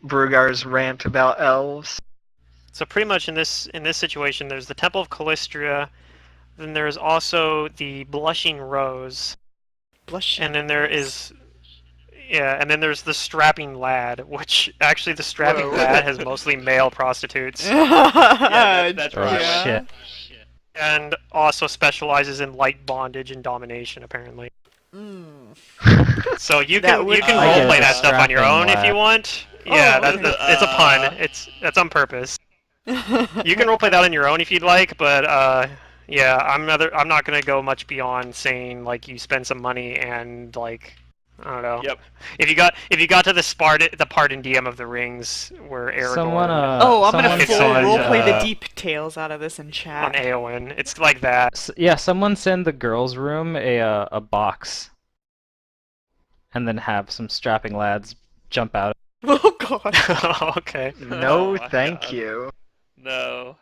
E: Brugar's rant about elves.
A: So pretty much in this situation, there's the Temple of Callistria, then there's also the Blushing Rose,
B: Blushing.
A: and then there's the Strapping Lad, which actually the Strapping
C: Whoa.
A: Lad has mostly male prostitutes,
C: Yeah, that's where
D: Oh,
C: I went.
D: shit.
A: and also specializes in light bondage and domination apparently.
B: Mm.
A: So you
B: That
A: can
B: would
A: you can
B: be-
D: I get
A: roleplay
D: it,
A: that stuff on your
D: Strapping
A: own if you
D: Lad.
A: want. Yeah,
B: Oh, okay.
A: it's a pun. That's on purpose. You can roleplay that on your own if you'd like, but yeah, I'm not gonna go much beyond saying like you spend some money and like I don't know.
C: Yep.
A: If you got to the part in DM of the Rings where Aragorn
D: Someone,
B: Oh, I'm gonna
D: someone
A: It's
B: full
A: on,
B: roleplay the
A: uh,
B: details out of this in
A: on
B: chat.
A: Eowyn, it's like that.
D: Yeah, someone send the girls' room a box, and then have some strapping lads jump out.
B: Oh god.
A: Okay.
E: No,
C: Oh my
E: thank
C: God.
E: you.
C: No.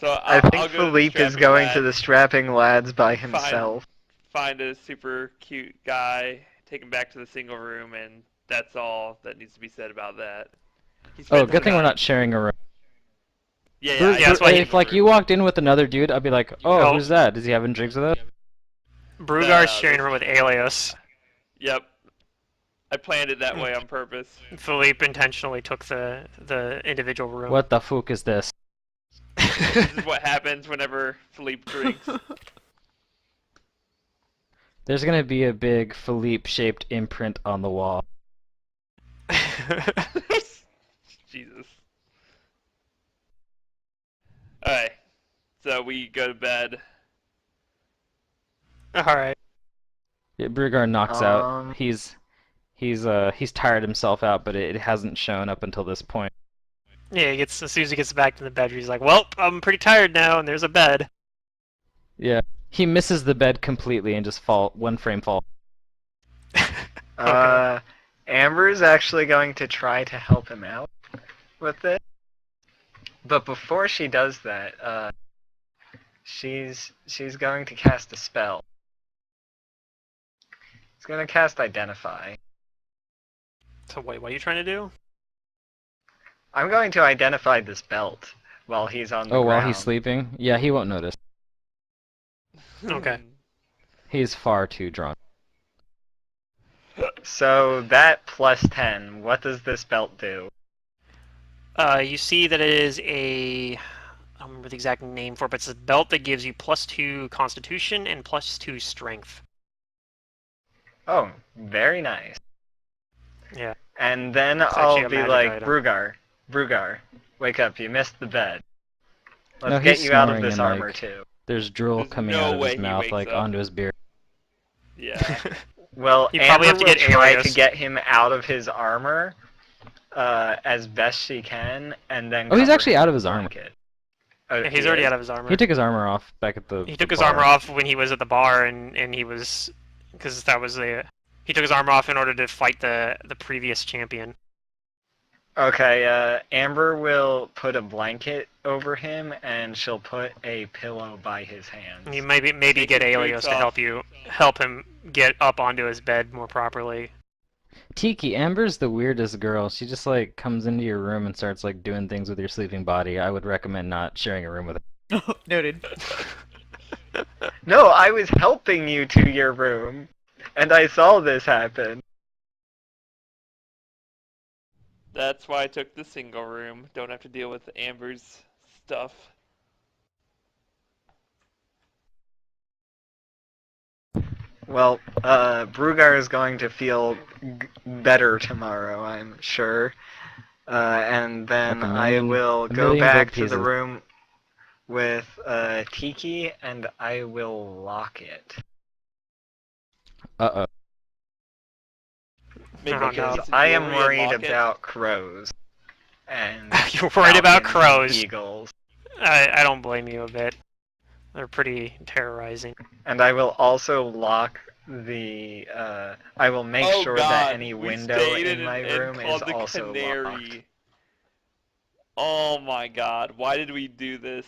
C: So
E: I
C: I'll
E: think
C: go to the
E: Philippe is
C: strapping
E: going
C: lad,
E: to the strapping lads by himself.
C: find a super cute guy, take him back to the single room, and that's all that needs to be said about that. He
D: Oh,
C: spends
D: good
C: the
D: thing we're
C: night.
D: not sharing a room.
C: Yeah,
A: Yeah, that's why
D: If like you walked in with another dude, I'd be like, "Oh,
A: Oh.
D: who's that? Is he having drinks with us?"
A: Brugar's sharing
C: this-
A: room with Aelius.
C: Yep. I planned it that way on purpose.
A: Philippe intentionally took the individual room.
D: What the fuck is this?
C: This is what happens whenever Philippe drinks.
D: There's gonna be a big Philippe-shaped imprint on the wall.
C: Jesus. Alright. So we go to bed.
A: All right.
D: Yeah, Brugar knocks out. He's tired himself out, but it hasn't shown up until this point.
A: Yeah, as soon as he gets back to the bedroom, he's like, "Well, I'm pretty tired now, and there's a bed."
D: Yeah, he misses the bed completely and just one frame fall.
E: Amber's actually going to try to help him out with it. But before she does that, she's going to cast a spell. She's going to cast Identify.
A: So wait, what are you trying to do?
E: I'm going to identify this belt while he's on the ground.
D: While he's sleeping? Yeah, he won't notice.
A: Okay.
D: He's far too drunk.
E: So that plus 10, what does this belt do?
A: You see that it is I don't remember the exact name for it, but it's a belt that gives you +2 Constitution and +2 Strength.
E: Oh, very nice.
A: Yeah.
E: And then
A: It's actually
E: I'll
A: a
E: be
A: magic
E: like,
A: item.
E: Brugar, wake up, you missed the bed. Let's
D: No,
E: get
D: he's
E: you out of
D: snoring
E: this
D: and,
E: armor
D: like,
E: too.
D: There's drool
C: There's
D: coming
C: no
D: out of
C: way
D: his
C: he
D: mouth,
C: wakes
D: like,
C: up.
D: onto his beard.
C: Yeah.
E: Well,
A: You probably
E: Amber
A: have to
E: will
A: get
E: try
A: Alias.
E: to get him out of his armor as best she can, and then
D: Oh, he's
E: cover
D: actually
E: him
D: out of
E: with
D: his armor.
E: blanket. Oh,
A: He's already out of his armor.
D: He took his armor off back at the
A: He took
D: the
A: his
D: bar.
A: armor off when he was at the bar, and he was because that was he took his armor off in order to fight the previous champion.
E: Okay, Amber will put a blanket over him, and she'll put a pillow by his hands.
A: You maybe
C: Take
A: get
C: his
A: Aelios
C: boots
A: to
C: off.
A: help him get up onto his bed more properly.
D: Tiki, Amber's the weirdest girl. She just like comes into your room and starts like doing things with your sleeping body. I would recommend not sharing a room with her.
B: Oh, noted.
E: No, I was helping you to your room, and I saw this happen.
C: That's why I took the single room. Don't have to deal with Amber's stuff.
E: Well, Brugar is going to feel better tomorrow, I'm sure. And then
D: Like
E: I will
D: a
E: go
D: million
E: back
D: gold
E: to the
D: pieces.
E: room with Tiki, and I will lock it.
D: Uh-oh.
C: Make
A: Oh,
C: a
E: Because
C: piece of
E: I am
C: jewelry and
E: worried
C: lock it.
E: about crows. And
A: You're worried about
E: falcons and
A: crows.
E: eagles.
A: I don't blame you a bit. They're pretty terrorizing.
E: And I will also lock the. I will make
C: Oh
E: sure
C: God,
E: that any
C: we
E: window
C: stayed
E: in
C: in
E: my
C: and
E: room is
C: called the
E: also
C: Canary.
E: locked.
C: Oh my God, why did we do this?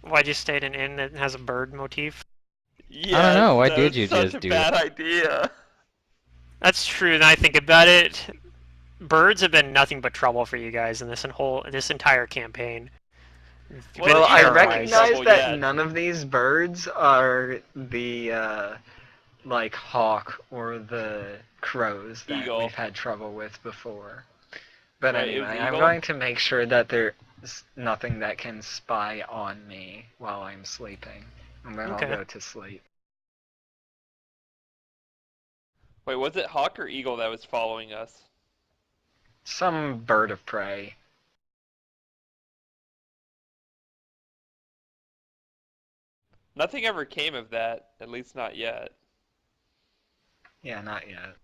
A: Why'd you stay at an inn that has a bird motif?
C: Yes,
D: I don't know, why
C: that
D: did
C: was
D: you
C: such
D: just
C: a
D: do
C: bad idea.
A: That's true. Now I think about it, birds have been nothing but trouble for you guys in this entire campaign. You've
C: Well,
A: been
E: Well, I
C: eagles weren't
A: terrorized.
E: recognize
C: trouble
E: that
C: yet.
E: none of these birds are the like hawk or the crows that
C: Eagle.
E: we've had trouble with before. But
C: Right, it was
E: anyway, I'm
C: eagle?
E: going to make sure that there's nothing that can spy on me while I'm sleeping. And then
A: Okay.
E: I'll go to sleep.
C: Wait, was it hawk or eagle that was following us?
E: Some bird of prey.
C: Nothing ever came of that, at least not yet.
E: Yeah, not yet.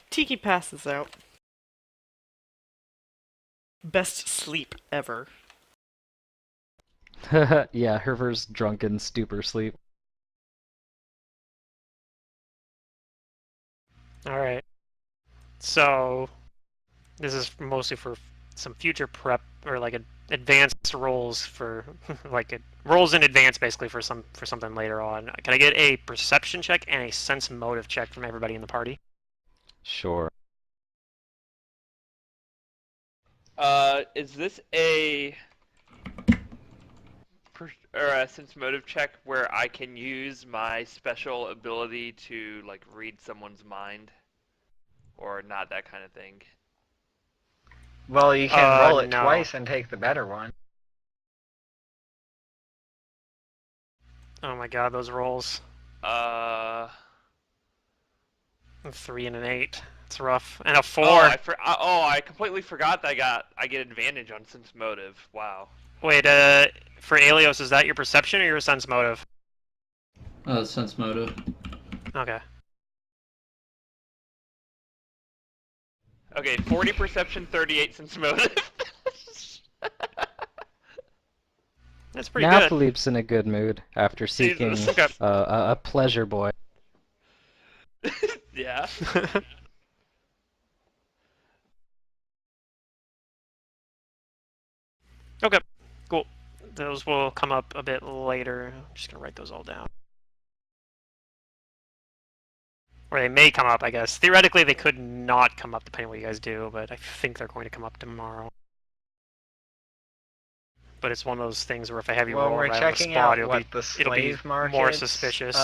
B: Tiki passes out. Best sleep ever.
D: Yeah, Herver's drunken stupor sleep.
A: Alright. So, this is mostly for some future prep, or like advanced rolls for, rolls in advance basically for something later on. Can I get a perception check and a sense motive check from everybody in the party?
D: Sure.
C: Is this a sense motive check where I can use my special ability to like read someone's mind, or not that kind of thing?
E: Well, you can roll it
A: No.
E: twice and take the better one.
A: Oh my god, those rolls.
C: Uh.
A: A 3 and an 8. It's rough. And a 4.
C: I completely forgot that I get advantage on sense motive. Wow.
A: Wait, for Aelios, is that your perception or your sense motive?
F: Sense motive.
A: Okay.
C: Okay, 40 perception, 38 sense motive.
A: That's pretty
D: Now
A: good.
D: Philippe's in a good mood after seeking
C: Jesus.
A: Okay.
D: a pleasure boy.
C: Yeah.
A: Okay, cool. Those will come up a bit later. I'm just gonna write those all down. Or they may come up, I guess. Theoretically, they could not come up depending on what you guys do, but I think they're going to come up tomorrow. But it's one of those things where if I have you
E: Well,
A: roll
E: we're
A: right on the
E: checking
A: spot,
E: out what the
A: it'll be
E: slave market
A: more suspicious.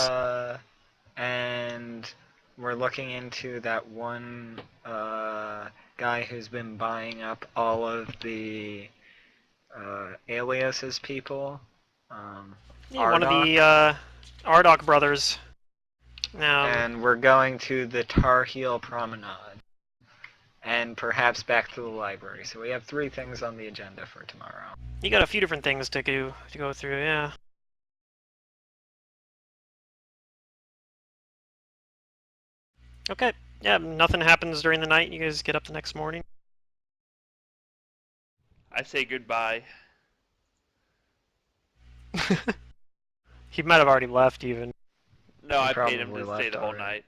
E: And we're looking into that one guy who's been buying up all of the Alias's people.
A: Yeah, one of
E: Ardok.
A: the Ardok brothers.
E: And we're going to the Tar Heel Promenade. And perhaps back to the library. So we have 3 things on the agenda for tomorrow.
A: You got a few different things to go through, yeah. Okay, yeah, nothing happens during the night. You guys get up the next morning.
C: I say goodbye.
A: He might have already left, even.
C: No,
E: He
C: I paid him
E: probably
C: to stay
E: left
C: the whole
E: already.
C: night.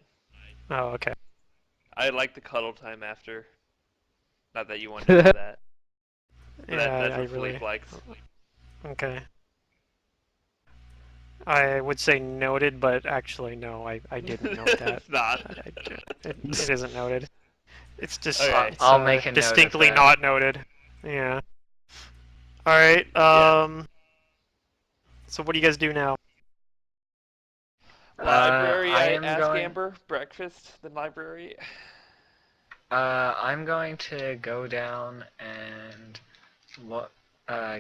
A: Oh, okay.
C: I like the cuddle time after. Not that you wanted to know that. But
A: Yeah,
C: that's
A: I
C: what
A: really.
C: Sleep likes.
A: Okay. I would say noted, but actually no, I didn't note that.
C: It's not.
A: It isn't noted. It's just
C: Okay.
A: it's
E: I'll make a note of
A: distinctly
E: that.
A: not noted. Yeah. All right.
C: Yeah.
A: So what do you guys do now?
C: Library,
E: I
C: I
E: am
C: ask
E: going.
C: Amber. Breakfast, the library.
E: I'm going to go down and look,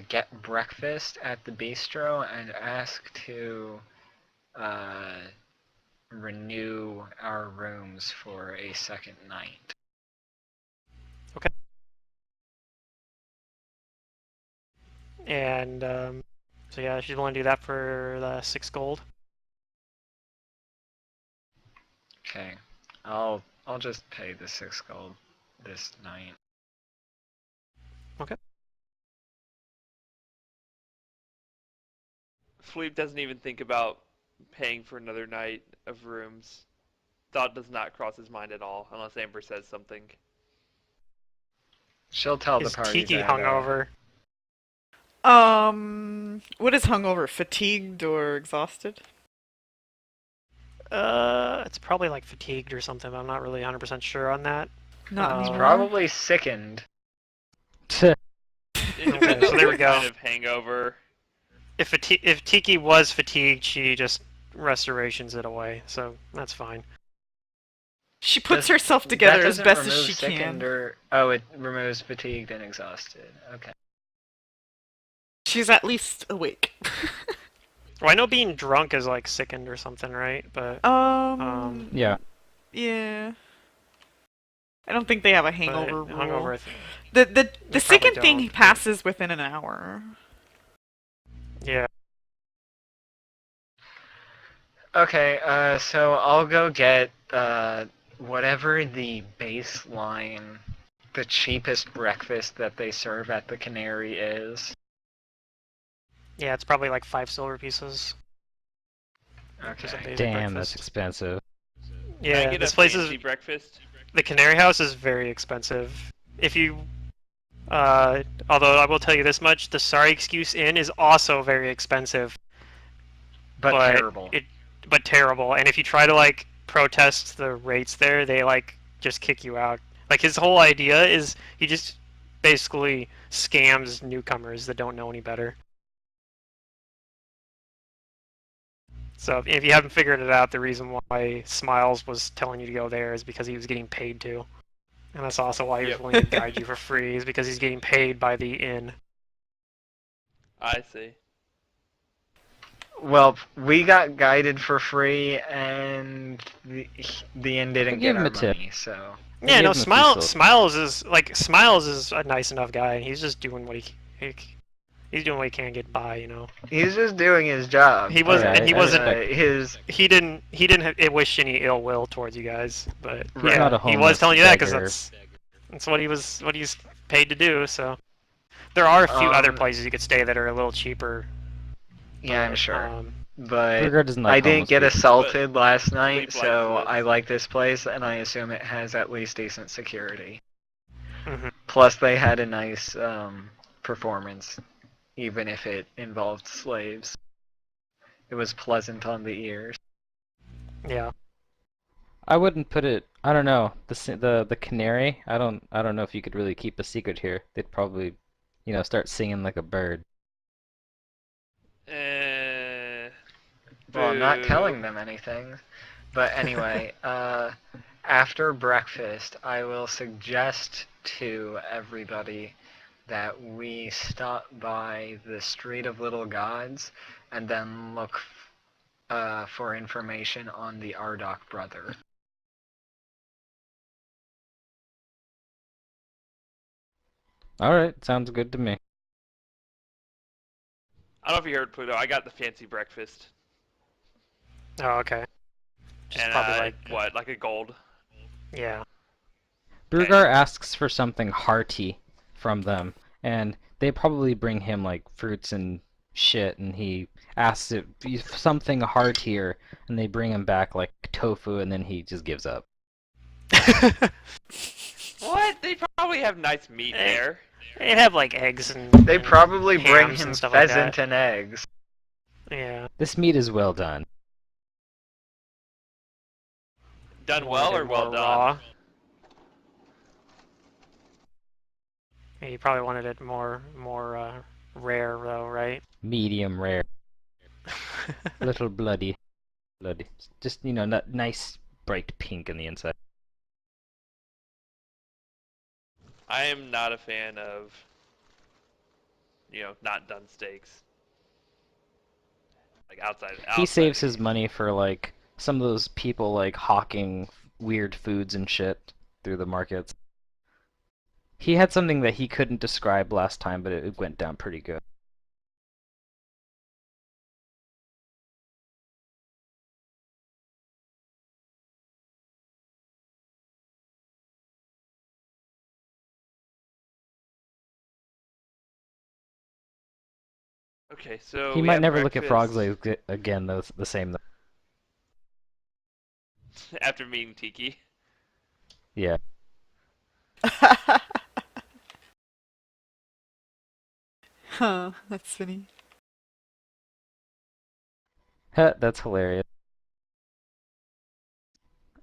E: get breakfast at the bistro and ask to renew our rooms for a second night.
A: And so yeah, she's willing to do that for the 6 gold.
E: Okay, I'll just pay the 6 gold this night.
A: Okay.
C: Sleep doesn't even think about paying for another night of rooms. Thought does not cross his mind at all, unless Amber says something.
E: She'll tell the
A: Is
E: party
A: Tiki
E: that.
A: hungover?
B: What is hungover? Fatigued or exhausted?
A: It's probably like fatigued or something. But I'm not really 100% sure on that.
B: Not
A: It's
B: anymore.
E: Probably sickened.
C: It depends
A: so
C: on
A: there we
C: what
A: go.
C: kind of hangover.
A: If Tiki was fatigued, she just restorations it away, so that's fine.
B: She puts
E: Does-
B: herself together
E: that
B: as
E: doesn't
B: best as
E: remove
B: she
E: sickened
B: can.
E: Or, oh, it removes fatigued and exhausted. Okay.
B: She's at least awake.
A: Well, I know being drunk is like sickened or something, right? But
D: Yeah.
B: Yeah. I don't think they have a hangover rule.
A: hungover.
B: The
A: They probably
B: second thing
A: don't, but-
B: passes within an hour.
A: Yeah.
E: Okay, so I'll go get whatever the baseline, the cheapest breakfast that they serve at the Canary is.
A: Yeah, it's probably like 5 silver pieces. Just a
E: Okay.
A: basic
D: Damn, that's
A: breakfast.
D: expensive.
C: Can I
A: Yeah,
C: get
A: this
C: a
A: place
C: fancy
A: is
C: breakfast?
A: the Canary House is very expensive. If you, although I will tell you this much, the Sorry Excuse Inn is also very expensive,
E: But terrible.
A: but terrible. And if you try to like protest the rates there, they like just kick you out. Like his whole idea is he just basically scams newcomers that don't know any better. So if you haven't figured it out, the reason why Smiles was telling you to go there is because he was getting paid to. And that's also why he was
C: Yep.
A: willing to guide you for free, is because he's getting paid by the inn.
C: I see.
E: Well, we got guided for free, and the inn didn't
D: Give
E: get
D: him
E: our
D: a tip.
E: money, so.
D: They
A: Yeah,
D: gave
A: no,
D: him a few silver.
A: Smiles is a nice enough guy, and he's just doing what he's doing what he can get by, you know.
E: He's just doing his job.
A: He wasn't-
E: but,
A: and he wasn't-
E: his.
A: He didn't wish any ill will towards you guys, but
E: He's
A: yeah,
D: not a
A: he was
D: homeless
A: telling you that because
D: beggar.
A: that's what he's paid to do. So there are a few other
E: Um,
A: places you could stay that are a little cheaper.
E: Yeah, I'm
A: but,
E: sure. But
D: Burger doesn't like
E: I didn't
D: homeless
E: get
D: people.
E: assaulted last night,
C: Sleep
E: so
C: likes
E: I
C: this.
E: like this place, and I assume it has at least decent security.
A: Mhm.
E: Plus, they had a nice performance, even if it involved slaves. It was pleasant on the ears.
A: Yeah.
D: I wouldn't put it. I don't know. The canary. I don't know if you could really keep a secret here. They'd probably, start singing like a bird.
E: Well, I'm not
C: Boo.
E: telling them anything. But anyway, after breakfast, I will suggest to everybody that we stop by the Street of Little Gods and then look for information on the Ardok brother.
D: All right, sounds good to me.
C: I don't know if you heard Pluto. I got the fancy breakfast.
A: Oh, okay. Just
C: And
A: probably like
C: what, like a gold?
A: yeah.
D: Brugar asks for something hearty from them, and they probably bring him like fruits and shit, and he asks it something heartier, and they bring him back like tofu, and then he just gives up.
C: What? They probably probably have nice meat
A: Hey.
C: there.
A: They'd have like eggs and
E: They
A: and
E: probably bring
A: hams
E: him
A: and stuff like that.
E: pheasant and eggs.
A: Yeah.
D: This meat is well done.
C: Done
A: You
C: well
A: wanted
C: or
A: it
C: well
A: more
C: done?
A: raw. Yeah, you probably wanted it more rare though, right?
D: Medium rare. Little bloody. Bloody. Just, nice bright pink on the inside.
C: I am not a fan of, not done steaks. Like outside.
D: He saves his money for, like, some of those people, like, hawking weird foods and shit through the markets. He had something that he couldn't describe last time, but it went down pretty good.
C: Okay, so
D: He
C: we
D: might
C: have
D: never look at frogs
C: breakfast
D: legs again, though, the same, though.
C: after meeting Tiki.
D: Yeah.
B: Huh, that's funny.
D: That's hilarious.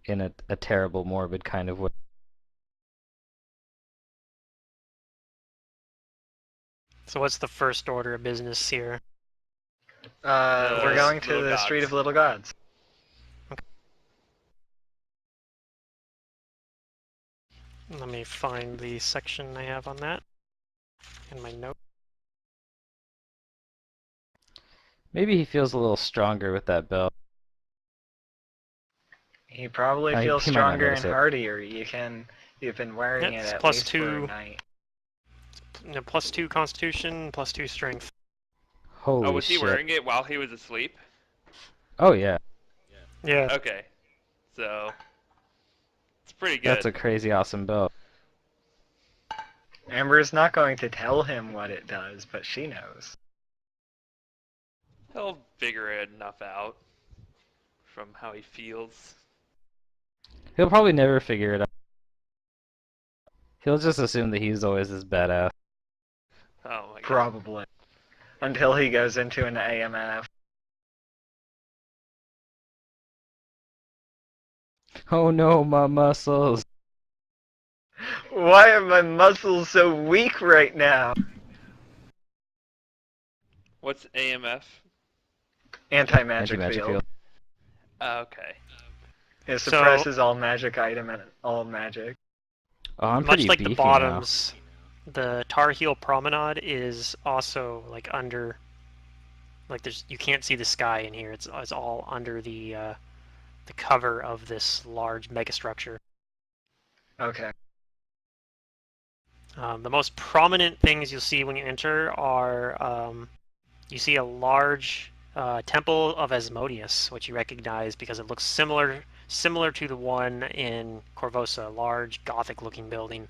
D: In a terrible, morbid kind of way.
A: So what's the first order of business here?
E: We're going to
C: Little
E: the
C: Gods.
E: Street of Little Gods.
A: Let me find the section I have on that in my note.
D: Maybe he feels a little stronger with that belt.
E: He probably
D: He
E: feels
D: might not
E: stronger and
D: notice it.
E: hardier. You've been wearing
A: Yep,
E: it
A: it's
E: at
A: plus
E: least for a
A: 2.
E: night.
A: Plus 2 Constitution, plus 2 Strength.
D: Holy
C: Oh, was he
D: shit.
C: wearing it while he was asleep?
D: Oh, yeah.
A: Yeah.
C: Okay, so it's pretty good.
D: That's a crazy awesome belt.
E: Amber's not going to tell him what it does, but she knows.
C: He'll figure it enough out from how he feels.
D: He'll probably never figure it out. He'll just assume that he's always this badass.
C: Oh my god.
E: Probably. Until he goes into an AMF.
D: Oh no, my muscles.
E: Why are my muscles so weak right now?
C: What's AMF?
E: Anti-magic
D: Anti-magic
E: field.
D: field.
C: Okay.
E: It
A: So-
E: suppresses all magic item and all magic.
D: Oh, I'm
A: Much
D: pretty
A: like
D: beefy
A: the bottoms, the Tar Heel Promenade is also like under. Like you can't see the sky in here. It's all under the cover of this large megastructure.
E: Okay.
A: The most prominent things you'll see when you enter are you see a large temple of Asmodeus, which you recognize because it looks similar to the one in Corvosa, a large Gothic-looking building.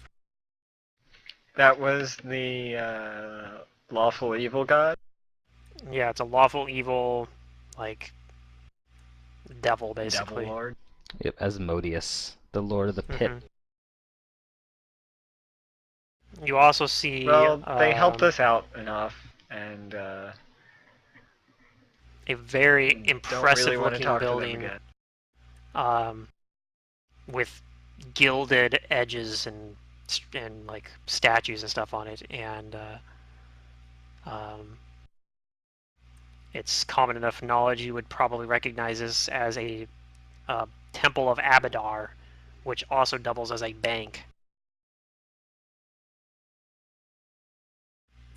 E: That was the lawful evil god?
A: Yeah, it's a lawful evil, like devil, basically.
E: Devil lord?
D: now. Yep, Asmodeus, the Lord of the Pit.
A: Mhm. You also see.
E: Well, they helped us out enough, and
A: a very
E: don't
A: impressive
E: really want to
A: looking
E: talk to them
A: building
E: again.
A: with gilded edges and like statues and stuff on it, and it's common enough knowledge you would probably recognize this as a temple of Abadar, which also doubles as a bank.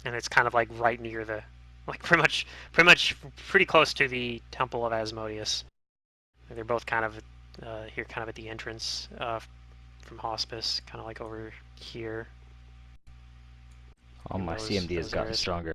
A: And it's kind of like right near the, like pretty close to the Temple of Asmodeus. They're both kind of here, kind of at the entrance from Hospice, kind of like over here.
D: Oh,
A: in
D: my
A: those-
D: CMD has
A: those
D: gotten
A: areas.
D: stronger.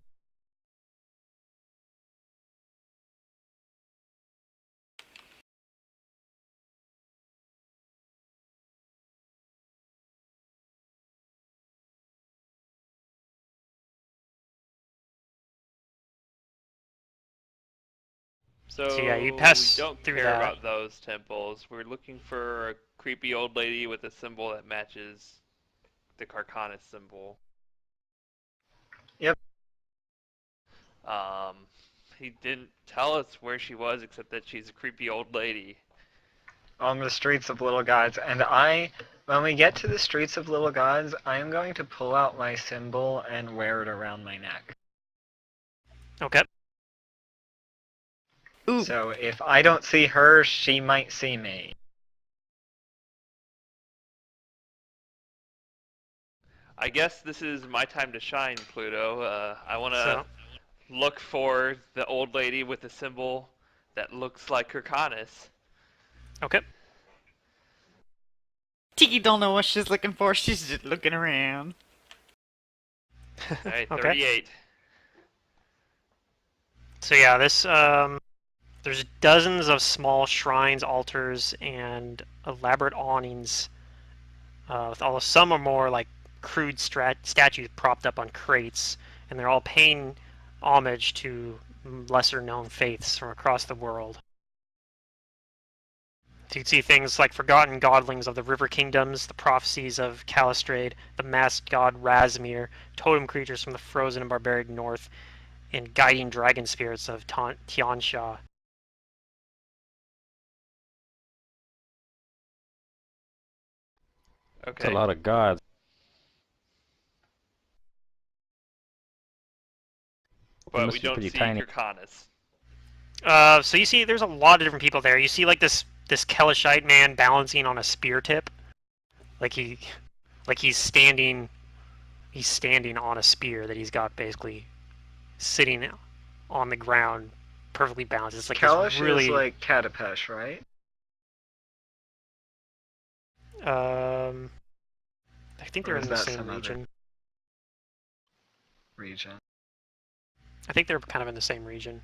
C: So
A: yeah, you pass
C: we don't
A: through
C: care
A: that.
C: about those temples. We're looking for a creepy old lady with a symbol that matches the Carcanis symbol.
E: Yep.
C: Um, he didn't tell us where she was except that she's a creepy old lady.
E: On the streets of Little Gods, and when we get to the streets of Little Gods, I am going to pull out my symbol and wear it around my neck.
A: Okay.
B: Ooh.
E: So if I don't see her, she might see me.
C: I guess this is my time to shine, Pluto. I want to
A: So,
C: look for the old lady with the symbol that looks like Carcanis.
A: okay.
B: Tiki don't know what she's looking for. She's just looking around.
C: Alright,
A: Okay.
C: 38.
A: So yeah, there's dozens of small shrines, altars, and elaborate awnings. Although some are more like crude statues propped up on crates, and they're all paying homage to lesser-known faiths from across the world. So you can see things like forgotten godlings of the river kingdoms, the prophecies of Calistrade, the masked god Razmir, totem creatures from the frozen and barbaric north, and guiding dragon spirits of Tiansha.
D: It's a
C: Okay.
D: lot of gods. They
C: But
D: must
C: we
D: be
C: don't
D: pretty
C: see
D: tiny.
C: Carcanis.
A: So you see there's a lot of different people there. You see like this Kelishite man balancing on a spear tip. Like he's standing on a spear that he's got basically sitting on the ground perfectly balanced. It's like this
E: Kalish
A: really
E: is like Katapesh, right?
A: I think
E: Or
A: they're
E: is
A: in the
E: that
A: same
E: some other
A: region.
E: region?
A: I think they're kind of in the same region.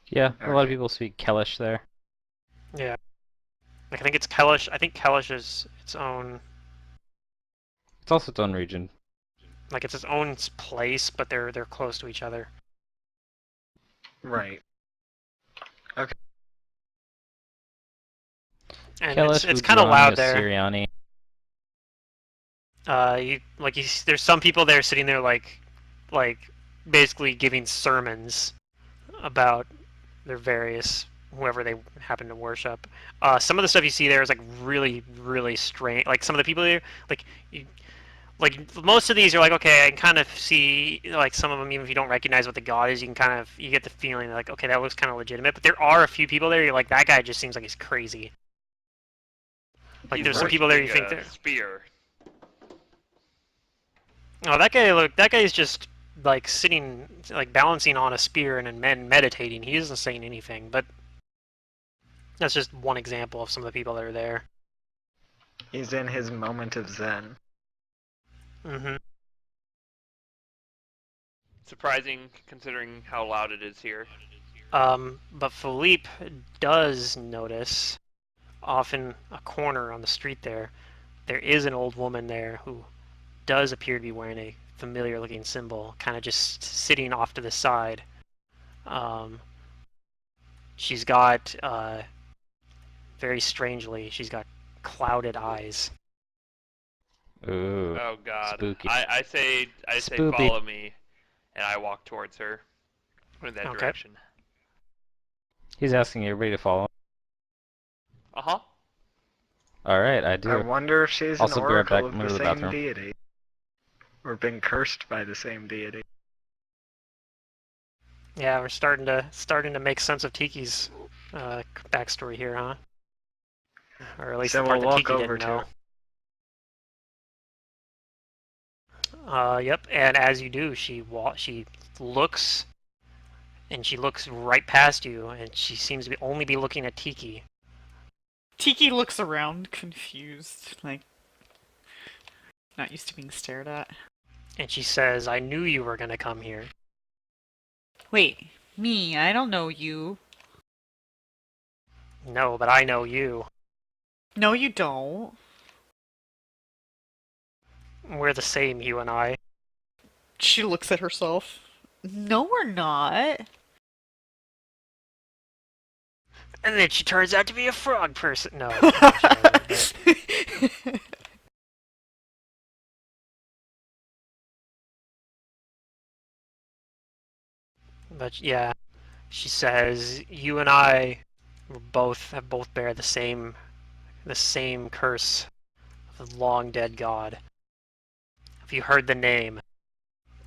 D: Yeah, a lot of
E: Okay.
D: people speak Kelish there.
A: Yeah. Like I think it's Kelish. I think Kelish is its own,
D: It's also its own region.
A: like it's its own place, but they're close to each other.
E: Right.
A: And
D: Kelish,
A: it's kind of
D: Ugrani,
A: loud there.
D: Assyriani.
A: There's some people there sitting there like basically giving sermons about their various whoever they happen to worship. Some of the stuff you see there is like really really strange. Like some of the people there, like you, like most of these are like okay, I can kind of see like some of them even if you don't recognize what the god is, you get the feeling like okay that looks kind of legitimate. But there are a few people there you're like that guy just seems like he's crazy. Like
C: He's
A: there's some people there you think
C: worshiping a
A: they're
C: spear.
A: oh that guy is just like sitting like balancing on a spear and meditating. He isn't saying anything, but that's just one example of some of the people that are there.
E: He's in his moment of zen.
A: Mm-hmm.
C: Surprising considering how loud it is here.
A: But Philippe does notice off in a corner on the street there is an old woman there who does appear to be wearing a familiar looking symbol, kind of just sitting off to the side. She's got, very strangely, she's got clouded eyes.
D: Ooh,
C: Oh god.
D: spooky.
C: I say
D: Spoopy.
C: follow me, and I walk towards her in that
A: Okay.
C: direction.
D: He's asking everybody to follow.
C: Uh-huh.
D: Alright, I
E: I
D: do.
E: wonder if she's
D: Also
E: an
D: be right back,
E: oracle
D: I'm
E: of
D: gonna
E: the
D: go to the
E: same
D: bathroom.
E: deity. Or been cursed by the same deity.
A: Yeah, we're starting to make sense of Tiki's backstory here, huh? Or at least
E: So
A: the part
E: we'll
A: that
E: walk
A: Tiki
E: over
A: didn't
E: to
A: know.
E: her.
A: Yep, and as you do, she looks, and she looks right past you, and she seems to only be looking at Tiki.
B: Tiki looks around, confused, like not used to being stared at.
A: And she says, "I knew you were gonna come here."
B: Wait, me? I don't know you.
A: No, but I know you.
B: No, you don't.
A: We're the same, you and I.
B: She looks at herself. No, we're not.
A: And then she turns out to be a frog person. No, actually, I wouldn't, but But yeah, she says you and I both bear the same curse of the long dead god. Have you heard the name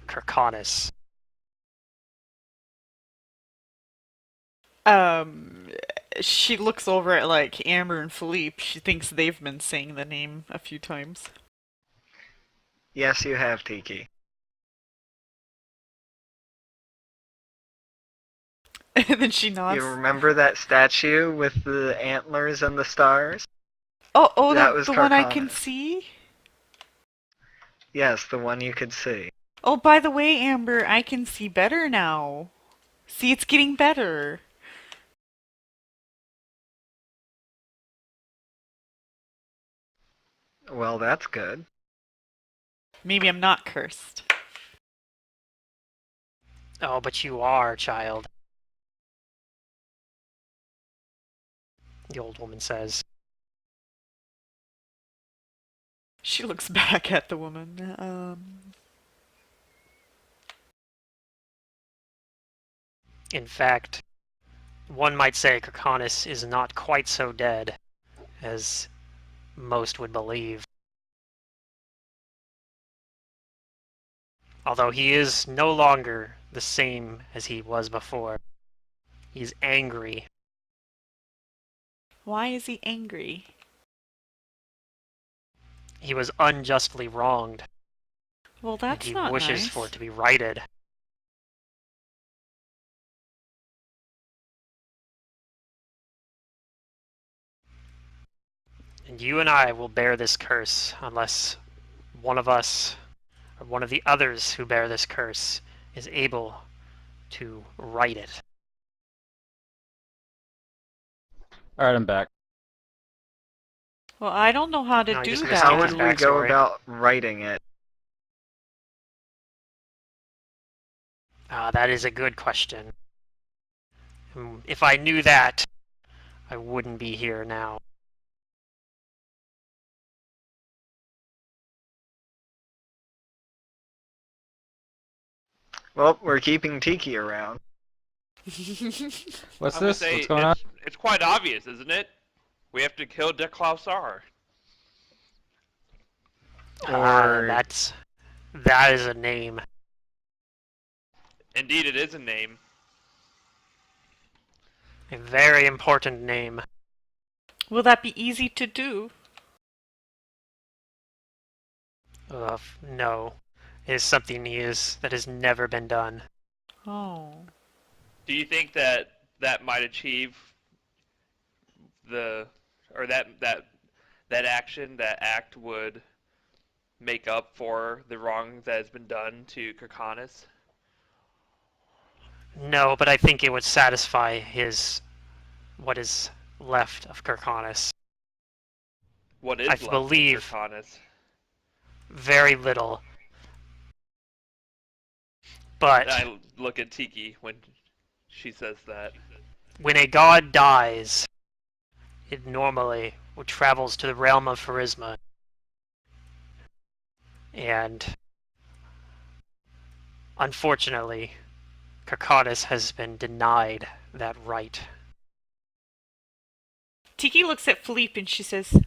A: Kirkonis?
B: Um, she looks over at like Amber and Philippe. She thinks they've been saying the name a few times.
E: Yes, you have, Tiki.
B: And then she
E: You
B: nods.
E: remember that statue with the antlers and the stars?
B: Oh,
E: That
B: the
E: was
B: the one I can
E: Karkanis.
B: see.
E: Yes, the one you could see.
B: Oh, by the way, Amber, I can see better now. See, it's getting better.
E: Well, that's good.
B: Maybe I'm not cursed.
A: Oh, but you are, child, the old woman says.
B: She looks back at the woman.
A: In fact, one might say Kirkonis is not quite so dead as most would believe. Although he is no longer the same as he was before. He's angry.
B: Why is he angry?
A: He was unjustly wronged,
B: Well,
A: and
B: that's
A: he
B: not
A: wishes for
B: nice.
A: it to be righted. And you and I will bear this curse unless one of us, or one of the others who bear this curse, is able to right it.
D: Alright, I'm back.
B: Well, I don't know how to
A: No, I just
B: do
A: missed
E: How
A: Tiki's
E: would
B: that.
E: we go
A: backstory.
E: about writing it?
A: That is a good question. If I knew that, I wouldn't be here now.
E: Well, we're keeping Tiki around.
D: What's
C: I'm gonna
D: this? What's
C: say
D: going on?
C: it's quite obvious, isn't it? We have to kill Deklausar.
E: Or
A: That is a name.
C: Indeed, it is a name.
A: A very important name.
B: Will that be easy to do?
A: No. It is something that has never been done.
B: Oh.
C: Do you think that that might achieve the or that action, that act would make up for the wrong that has been done to Kirkonis?
A: No, but I think it would satisfy what is left of Kirkonis.
C: What
A: I
C: is left of
A: believe
C: Kirkonis?
A: very little. But
C: I look at Tiki when she says that.
A: when a god dies, it normally travels to the realm of Pharisma, and unfortunately, Kirkonis has been denied that right.
B: Tiki looks at Philippe and she says,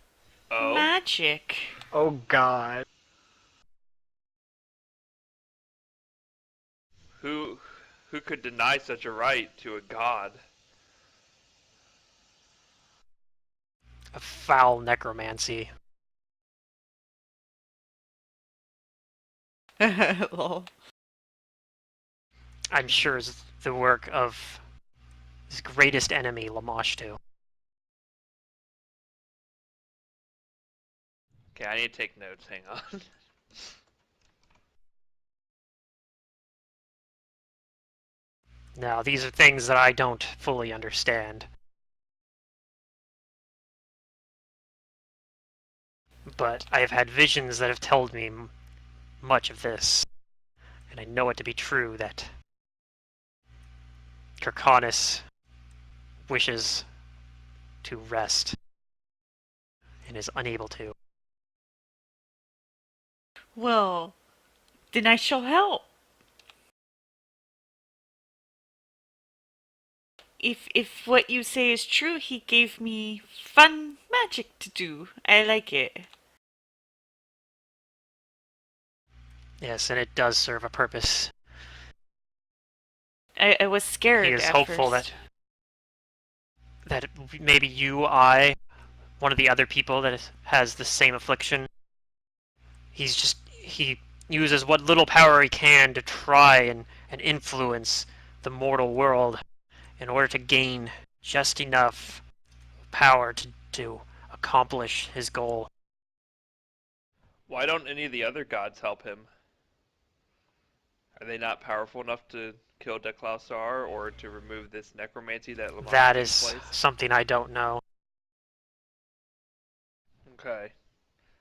C: Oh,
B: magic.
E: oh god.
C: who who could deny such a right to a god?
A: A foul necromancy.
B: Lol.
A: I'm sure is the work of his greatest enemy, Lamashtu.
C: Okay, I need to take notes. Hang on.
A: Now, these are things that I don't fully understand. But I have had visions that have told me much of this, and I know it to be true that Kirkonis wishes to rest and is unable to.
B: Well, then I shall help. if what you say is true, he gave me fun magic to do. I like it.
A: Yes, and it does serve a purpose.
B: I was scared
A: He is
B: at
A: hopeful
B: first.
A: that maybe you, I, one of the other people that has the same affliction. He uses what little power he can to try and influence the mortal world in order to gain just enough power to accomplish his goal.
C: Why don't any of the other gods help him? Are they not powerful enough to kill Deklausar or to remove this necromancy that Lamont
A: That
C: put in
A: is
C: place?
A: something I don't know.
C: Okay.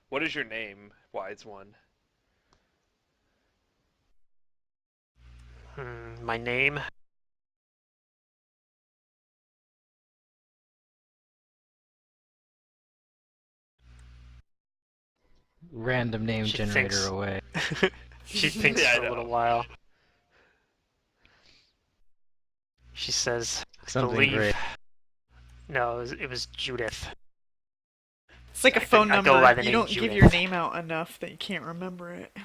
C: What is your name, wise one?
A: My name?
D: Random name
A: She
D: generator
A: thinks.
D: away.
A: She thinks
C: Yeah, I
A: for a little
C: know.
A: while. She says, I
D: Something
A: believe.
D: great.
A: No, it was Judith.
B: It's like a
A: I
B: phone
A: go
B: number.
A: by the
B: You
A: name
B: don't give your
A: Judith.
B: name out enough that you can't remember it.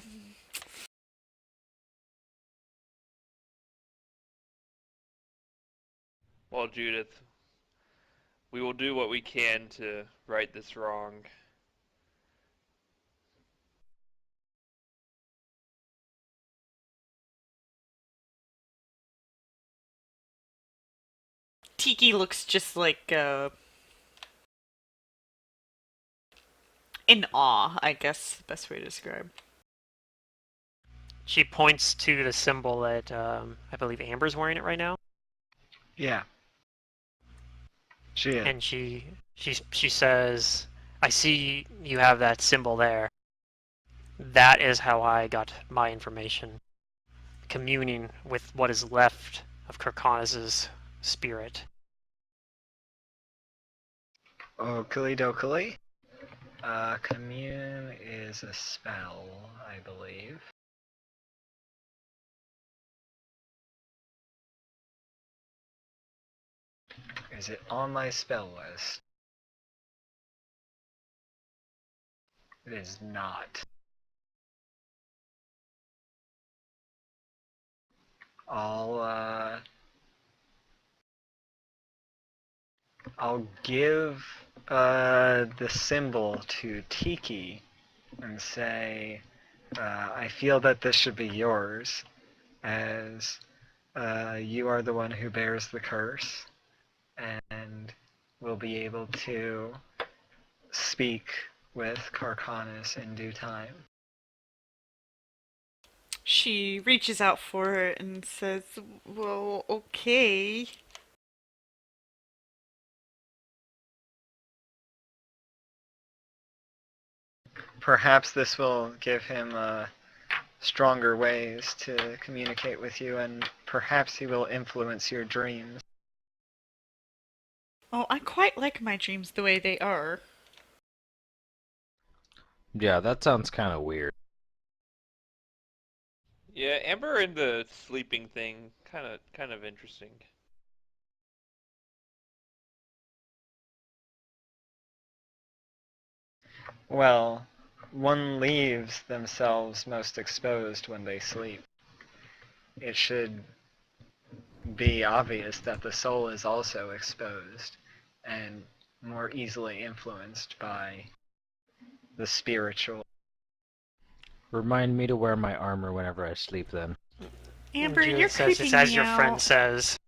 C: Well, Judith, we will do what we can to right this wrong.
B: Tiki looks just like in awe, I guess, the best way to describe.
A: She points to the symbol that I believe Amber's wearing it right now,
E: Yeah, she is.
A: and she says, "I see you have that symbol there. That is how I got my information, communing with what is left of Kirkonis's spirit."
E: Okily dokily. Commune is a spell, I believe. Is it on my spell list? It is not. I'll I'll give the symbol to Tiki and say, I feel that this should be yours, as you are the one who bears the curse, and will be able to speak with Carconis in due time.
B: She reaches out for it and says, "Well, okay."
E: Perhaps this will give him stronger ways to communicate with you, and perhaps he will influence your dreams.
B: Oh, I quite like my dreams the way they are.
D: Yeah, that sounds kind of weird.
C: Yeah, Amber and the sleeping thing, kind of interesting.
E: Well, one leaves themselves most exposed when they sleep. It should be obvious that the soul is also exposed and more easily influenced by the spiritual.
D: Remind me to wear my armor whenever I sleep then.
B: Amber, you're
A: Judith says, "It's
B: creeping
A: as
B: me
A: your friend
B: out.
A: says."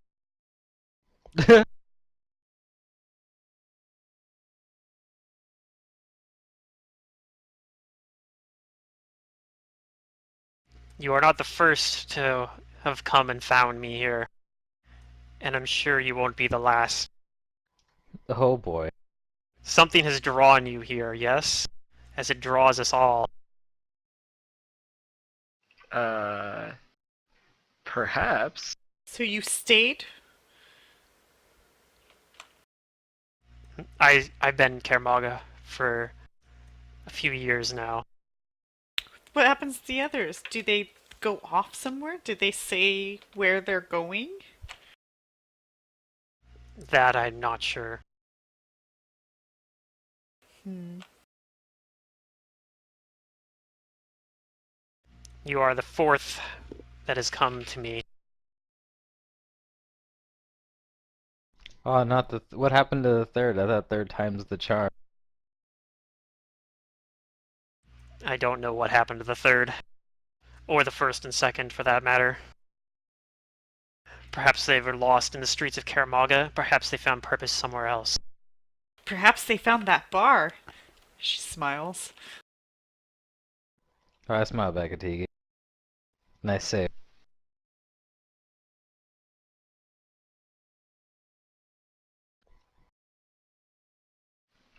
A: You are not the first to have come and found me here, and I'm sure you won't be the last.
D: Oh boy.
A: Something has drawn you here, yes? As it draws us all.
E: Uh, Perhaps.
B: So you stayed?
A: I've been Kaer Maga for a few years now.
B: What happens to the others? Do they go off somewhere? Do they say where they're going?
A: That I'm not sure.
B: Hmm.
A: You are the fourth that has come to me.
D: Oh, not the. What happened to the third? I thought third time's the charm.
A: I don't know what happened to the third. Or the first and second, for that matter. Perhaps they were lost in the streets of Kaer. Perhaps they found purpose somewhere else.
B: Perhaps they found that bar. She smiles.
D: Oh, I smile back at Tiki. Nice save.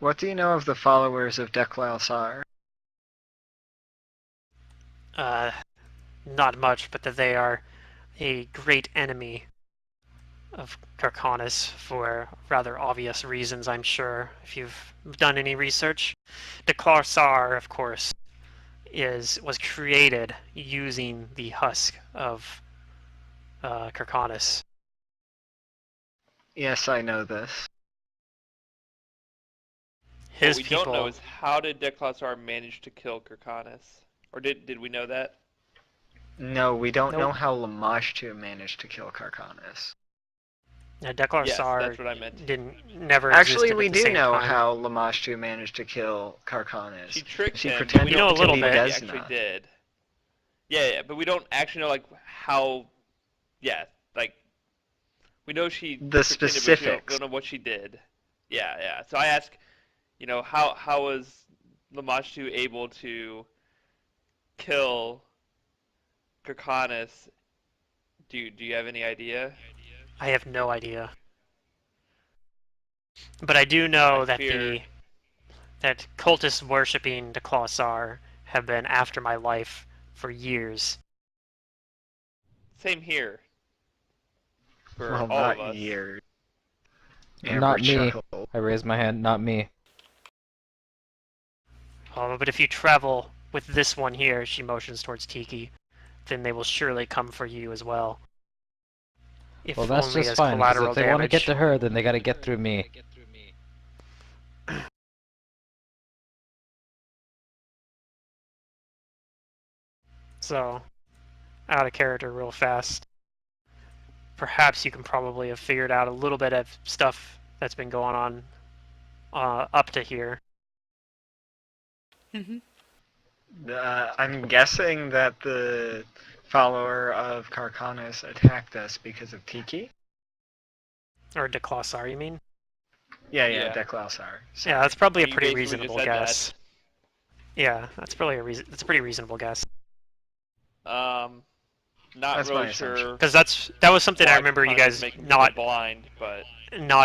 E: What do you know of the followers of Deklalsar?
A: Not much, but that they are a great enemy of Carconis for rather obvious reasons, I'm sure, if you've done any research. The Klarsar, of course, was created using the husk of Carconis.
E: Yes, I know this.
A: His
C: what we
A: people.
C: don't know is how did Deklasar manage to kill Kirkanis? Or did we know that?
E: No, we don't
A: Nope.
E: know how Lamashtu managed to kill Carconis.
A: Deklarsar
C: Yes, that's what I meant.
A: never
E: Actually,
A: existed
E: we
A: at the
E: do
A: same
E: know
A: time.
E: how Lamashtu managed to kill Carconis.
C: She tricked
E: She
C: him. But
E: pretended
C: we don't
A: to
C: know
A: be
C: what he
E: Desna.
C: actually did. Yeah, but we don't actually know like how. Yeah, like we know she
E: The
C: pretended, but we
E: specifics.
C: don't know what she did. Yeah. So I ask, how was Lamashtu able to kill Kirkanis? Do you have any idea?
A: I have no idea. But I do know
C: I
A: that
C: fear.
A: that cultists worshipping the Klausar have been after my life for years.
C: Same here. For
E: Well,
C: all of
E: not
C: us.
E: years.
D: Not
E: Amber
D: me.
E: chuckled.
D: I raise my hand. Not me.
A: But if you travel with this one here, she motions towards Tiki, then they will surely come for you as well. If
D: Well, that's
A: only
D: just
A: as
D: fine, because
A: collateral
D: if they want to get
A: damage.
D: to her, then they gotta get through me.
A: So, out of character real fast. Perhaps you can probably have figured out a little bit of stuff that's been going on up to here.
B: Mm-hmm.
E: I'm guessing that the follower of Carconis attacked us because of Tiki.
A: Or Declassar, you mean?
E: Yeah,
C: Yeah.
E: Deklalsar.
A: Yeah, that's probably a
C: You
A: pretty
C: basically just
A: reasonable
C: said
A: guess. Yeah, that's probably that's a pretty reasonable guess.
C: Not
E: That's
C: really
E: my assumption.
C: sure.
A: Because that was something I
C: why
A: remember you
C: Kirkanis
A: guys
C: is making
A: not
C: people blind, but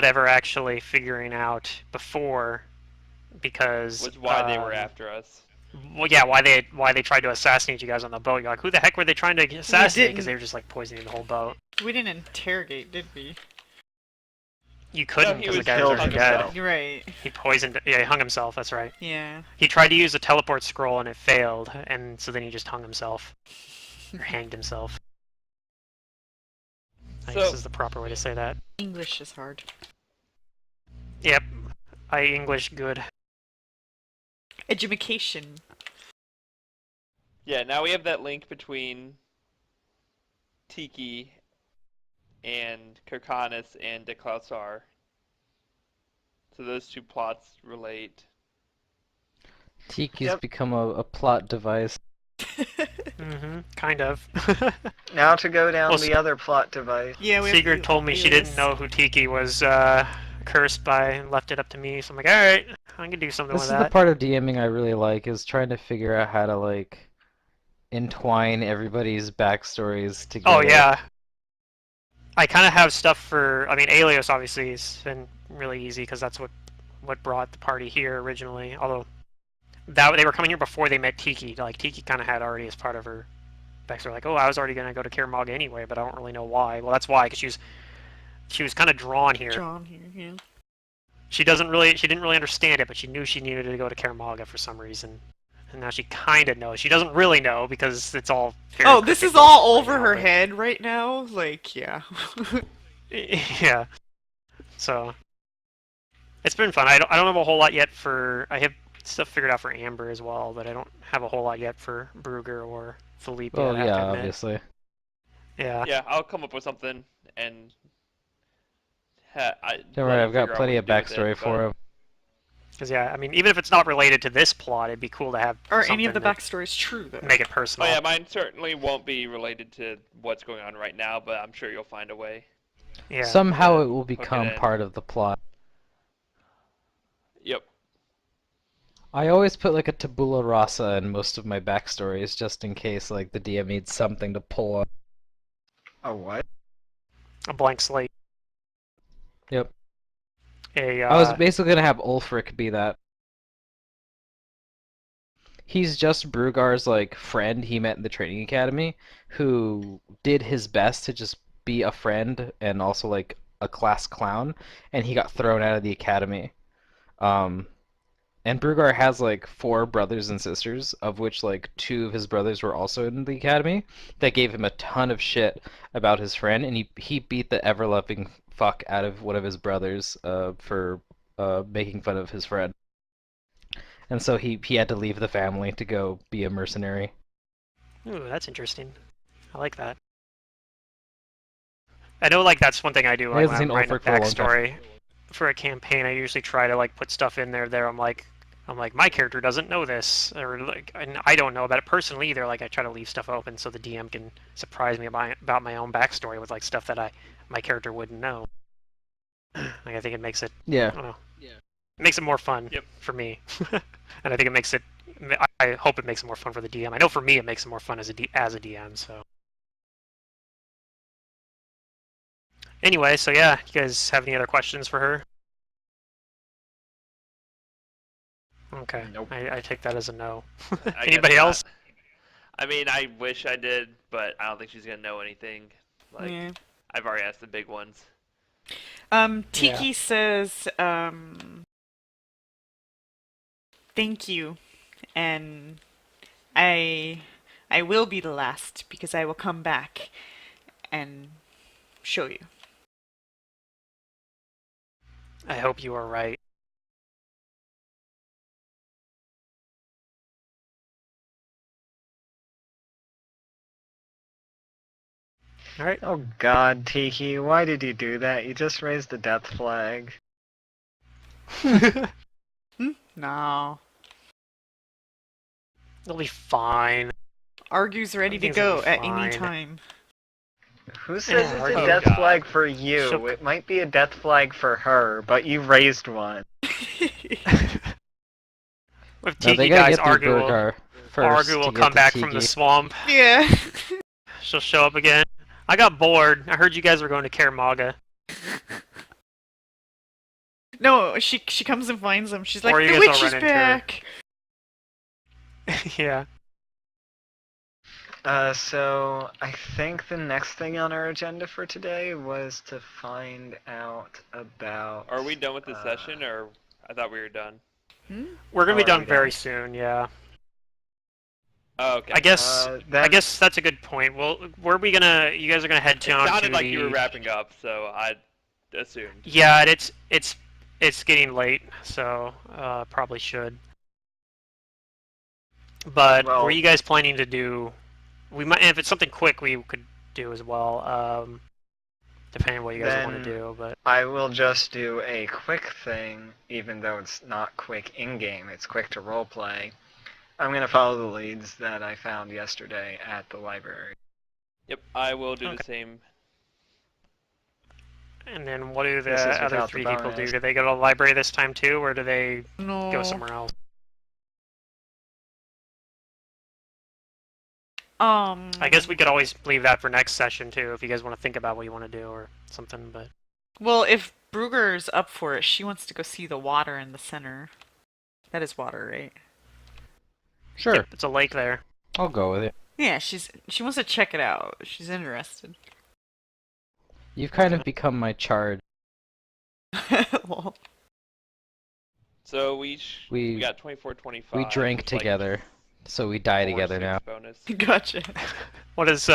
A: ever actually figuring out before, because
C: was why they were after us.
A: well, yeah, why they tried to assassinate you guys on the boat. You're like, who the heck were they trying to assassinate? Because they were just like poisoning the whole boat.
B: We didn't interrogate, did we?
A: You couldn't
C: he
A: because the
C: was
A: guy was
E: killed
A: already
E: himself.
A: dead.
B: You're right.
A: He poisoned. Yeah, he hung himself. That's right.
B: Yeah.
A: He tried to use a teleport scroll and it failed, and so then he just hung himself or hanged himself. I guess
C: So
A: is the proper way to say that.
B: English is hard.
A: Yep, I English good.
B: Education.
C: yeah, now we have that link between Tiki and Kirkanis and Deklausar. So those two plots relate.
D: Tiki's
E: Yep.
D: become a plot device.
A: Mm-hmm. Kind of.
E: Now to go down
A: Well,
E: the other plot device.
B: Yeah, we have
A: Sigurd
B: the
A: told me she
B: alias.
A: didn't know who Tiki was cursed by and left it up to me. So I'm like, all right, I can do something
D: This
A: with
D: is the
A: that.
D: part of DMing I really like, is trying to figure out how to, like, entwine everybody's backstories together.
A: Oh yeah. I kind of have stuff for. I mean, Alias obviously has been really easy because that's what brought the party here originally. Although that they were coming here before they met Tiki. Like Tiki kind of had already as part of her backstory. Like, oh, I was already gonna go to Kaer anyway, but I don't really know why. Well, that's why, because she was kind of drawn here.
B: John here, yeah.
A: She didn't really understand it, but she knew she needed to go to Kaer for some reason. And now she kind of knows. She doesn't really know because it's all very
B: Oh, this is
A: cryptic
B: all
A: right
B: over
A: now,
B: her
A: but-
B: head right now? Like, yeah.
A: Yeah. So it's been fun. I don't have a whole lot yet for. I have stuff figured out for Amber as well, but I don't have a whole lot yet for Brugger or Felipe.
D: Well,
A: I have
D: yeah,
A: to admit.
D: obviously.
A: Yeah.
C: Yeah, I'll come up with something and
D: Don't
C: let
D: worry,
C: you
D: I've got
C: figure out
D: plenty
C: what
D: of
C: to do with it,
D: backstory for
C: but-
D: him.
A: Because yeah, I mean, even if it's not related to this plot, it'd be cool to have.
B: Are any of the
A: something
B: backstories true, though?
A: that make it
C: Oh
A: personal.
C: yeah, mine certainly won't be related to what's going on right now, but I'm sure you'll find a way.
A: Yeah.
D: Somehow
C: Yeah,
D: it will
C: hook it
D: become
C: in.
D: part of the plot.
C: Yep.
D: I always put like a tabula rasa in most of my backstories just in case like the DM needs something to pull on.
E: A what?
A: A blank slate.
D: Yep.
A: A.
D: I was basically gonna have Ulfric be that. He's just Brugar's like friend he met in the training academy, who did his best to just be a friend and also like a class clown, and he got thrown out of the academy. And Brugar has like 4 brothers and sisters, of which like 2 of his brothers were also in the academy. That gave him a ton of shit about his friend, and he beat the ever loving fuck out of one of his brothers for making fun of his friend. And so he had to leave the family to go be a mercenary.
A: Ooh, that's interesting. I like that. I know, like that's one thing I do.
D: I
A: Like when
D: haven't
A: I'm
D: seen
A: writing a
D: Ulfric for a long time.
A: backstory for a campaign, I usually try to like put stuff in there. I'm like, my character doesn't know this, or like, and I don't know about it personally either. Like I try to leave stuff open so the DM can surprise me about my own backstory with like stuff that my character wouldn't know. Like I think it makes it.
D: Yeah.
A: I don't know. Yeah. It makes it more fun
C: Yep.
A: for me, and I think it makes it. I hope it makes it more fun for the DM. I know for me it makes it more fun as a DM. So. Anyway, so yeah, you guys have any other questions for her? Okay,
E: Nope.
A: I take that as a no.
C: I guess
A: Anybody
C: not.
A: else?
C: I mean, I wish I did, but I don't think she's gonna know anything. Like,
B: Yeah.
C: I've already asked the big ones.
B: Tiki says, thank you, and I will be the last because I will come back and show you.
A: I hope you are right. All right.
E: Oh god, Tiki, why did you do that? You just raised the death flag.
B: No.
A: It'll be fine.
B: Argu's ready to
A: Everything's gonna
B: go
A: be
B: at any
A: fine.
B: time.
E: Who says
A: Yeah,
E: it's a
A: oh
E: death
C: God.
E: flag for you?
A: Shook.
E: It might be a death flag for her, but you raised one.
A: With
D: No, they
A: Tiki,
D: gotta
A: guys,
D: get through
A: Argu will,
D: Burgar first
A: Argu will
D: to get
A: come
D: to
A: back
D: Tiki.
A: from the swamp.
B: Yeah.
A: She'll show up again. I got bored. I heard you guys were going to Kaer Maga.
B: No, she comes and finds him. She's like,
A: Or you
B: the
A: guys all
B: witch is
A: run into her."
B: back.
A: Yeah.
E: So I think the next thing on our agenda for today was to find out about.
C: Are we done with this session, or I thought we were done?
A: We're gonna be
E: Are
A: done
E: we
A: very
E: done?
A: soon. Yeah.
C: Oh, okay.
A: I guess.
E: Then,
A: I guess that's a good point. Well, where are we gonna? You guys are gonna head
C: It
A: down
C: sounded
A: to
C: like
A: the.
C: you were wrapping up, so I assumed.
A: Yeah, and it's getting late, so probably should. But
E: Well-
A: were you guys planning to do? We might, if it's something quick, we could do as well. Depending on what you guys want to
E: Then-
A: do, but
E: I will just do a quick thing, even though it's not quick in-game, it's quick to roleplay. I'm going to follow the leads that I found yesterday at the library.
C: Yep, I will do
A: Okay.
C: the same.
A: and then what do the
E: This is
A: other
E: without the
A: 3 people do?
E: bonus.
A: Do they go to the library this time too, or do they
B: No.
A: go somewhere else? I guess we could always leave that for next session too, if you guys want to think about what you want to do or something. But
B: Well, if Brugger's up for it, she wants to go see the water in the center. That is water, right?
D: Sure,
A: it's a lake there.
D: I'll go with it.
B: Yeah, she wants to check it out. She's interested.
D: You've kind of become my charge.
B: Well,
C: So we
D: We
C: got 24, 25.
D: we drank
C: like
D: together, so we die
C: 4,
D: together
C: 6
D: now.
C: Bonus.
B: gotcha.
A: What does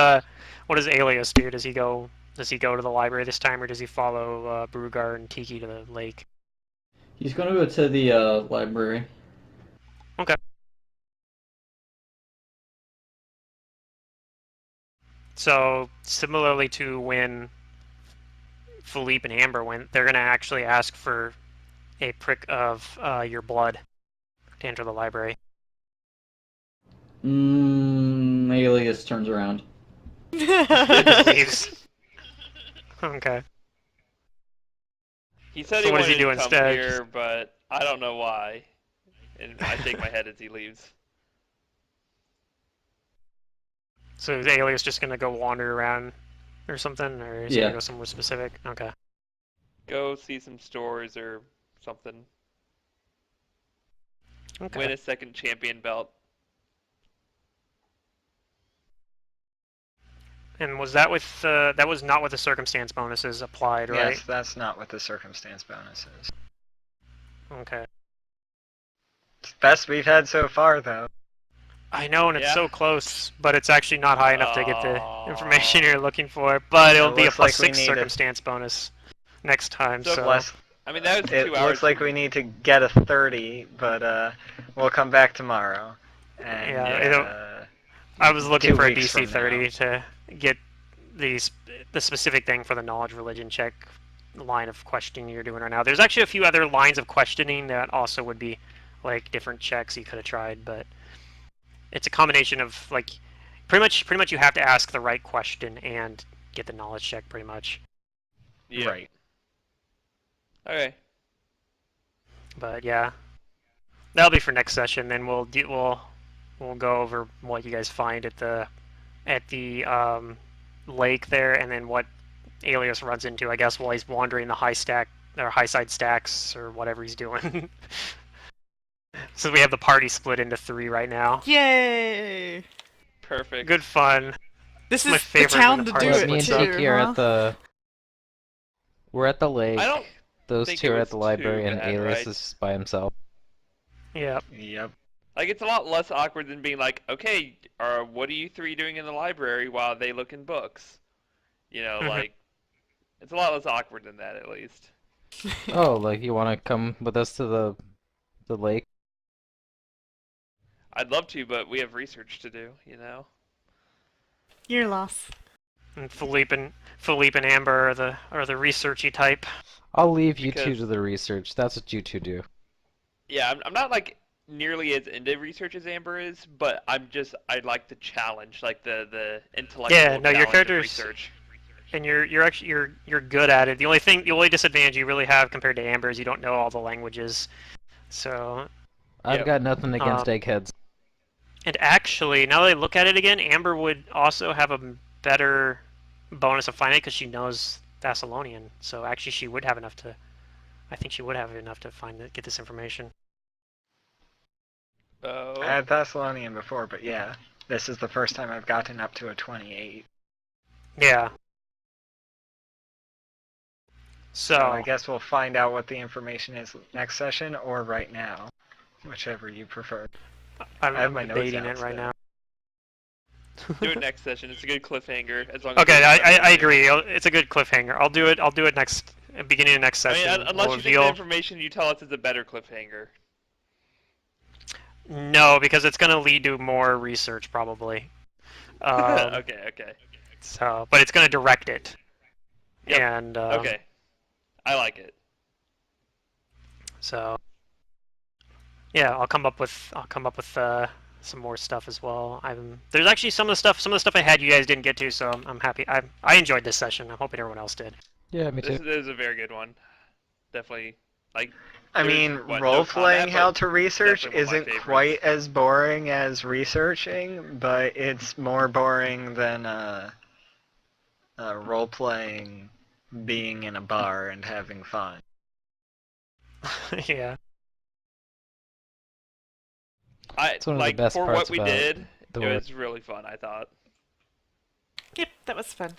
A: Alias do? Does he go Does he go to the library this time, or does he follow Brugar and Tiki to the lake?
F: He's gonna go to the library.
A: Okay. So similarly to when Philippe and Amber went, they're gonna actually ask for a prick of your blood to enter the library.
F: Alias turns around.
A: Leaves. Okay.
C: He said
A: So
C: he
A: what does he
C: wanted
A: do
C: to come
A: instead?
C: here, but I don't know why. And I shake my head as he leaves.
A: So is Alias just gonna go wander around or something, or is he
F: Yeah.
A: gonna go somewhere specific? Okay.
C: Go see some stores or something.
A: Okay.
C: Win a second champion belt.
A: And was that with that was not with the circumstance bonuses applied, right?
E: Yes, that's not what the circumstance bonus is.
A: Okay.
E: It's the best we've had so far, though.
A: I know, and it's
C: Yeah.
A: so close, but it's actually not high enough to get the
C: Aw.
A: information you're looking for. But it'll
E: It
A: be a
E: looks like we
A: +6
E: need
A: circumstance bonus next time.
C: So
A: So
E: Less,
C: I mean, that was
E: it
C: 2 hours.
E: looks like we need to get a 30, but we'll come back tomorrow. And,
A: Yeah, I was looking
E: 2
A: for a
E: weeks
A: DC
E: from
A: 30
E: now.
A: to get the specific thing for the knowledge religion check line of questioning you're doing right now. There's actually a few other lines of questioning that also would be like different checks you could have tried, but it's a combination of like pretty much you have to ask the right question and get the knowledge check pretty much.
C: Yeah.
E: Right.
C: Okay.
A: But yeah, that'll be for next session. Then we'll go over what you guys find at the lake there, and then what Alias runs into, I guess, while he's wandering the high side stacks or whatever he's doing. So we have the party split into 3 right now.
B: Yay!
C: Perfect.
A: Good fun.
B: This
A: My
B: is the
A: favorite when
B: town
A: the
B: to
A: party
B: do
D: But
B: it
D: me and
B: too,
D: Tiki are
B: huh?
D: at the. We're at the lake.
C: I don't
D: Those
C: think
D: two
C: it
D: are
C: was
D: at the library,
C: too
D: and
C: bad,
D: Alias
C: right?
D: is by himself.
A: Yeah.
E: Yep.
C: Like, it's a lot less awkward than being like, okay, what are you 3 doing in the library while they look in books? You know,
A: Mhm.
C: like, it's a lot less awkward than that, at least.
D: Oh, like you want to come with us to the lake?
C: I'd love to, but we have research to do, you know?
B: Your loss.
A: And Philippe and Amber are the researchy type.
D: I'll leave you two
C: Because-
D: to the research. That's what you two do.
C: Yeah, I'm not, like, nearly as into research as Amber is, but I like the challenge, like, the intellectual
A: Yeah, no, your
C: challenge of
A: character's-
C: research.
A: And you're actually you're good at it. The only disadvantage you really have compared to Amber is you don't know all the languages. So,
D: I've
C: Yep.
D: got nothing against
A: Um,
D: eggheads.
A: and actually, now that I look at it again, Amber would also have a better bonus of finding because she knows Thessalonian. So actually, she would have enough to. I think she would have enough to get this information.
C: Oh.
E: I had Thessalonian before, but yeah, this is the first time I've gotten up to a 28.
A: Yeah.
E: So
A: So
E: I guess we'll find out what the information is next session or right now, whichever you prefer. I have
A: I'm
E: my notes
A: debating
E: out
A: it right
E: still.
A: now.
C: Do it next session. It's a good cliffhanger. As long as
A: Okay,
C: we remember
A: I
C: to.
A: agree. It's a good cliffhanger. I'll do it next beginning of next
C: I mean,
A: session.
C: unless
A: We'll
C: you think the
A: reveal.
C: information you tell us is a better cliffhanger.
A: No, because it's going to lead to more research probably.
C: Okay.
A: So, but it's going to direct it.
C: Yep.
A: And
C: Okay. I like it.
A: So, yeah, I'll come up with some more stuff as well. There's actually some of the stuff I had you guys didn't get to, so I'm happy. I enjoyed this session. I'm hoping everyone else did.
D: Yeah, me
C: This
D: too.
C: is a very good one. Definitely, like,
E: I
C: There's,
E: mean,
C: what, no
E: role-playing
C: combat,
E: how
C: but
E: to research
C: definitely one of my
E: isn't
C: favorites.
E: quite as boring as researching, but it's more boring than role-playing being in a bar and having fun.
A: Yeah.
D: It's one of the
C: like
D: best
C: for
D: parts
C: what we
D: about
C: did,
D: the
C: it
D: work.
C: was really fun. I thought.
B: Yep, that was fun.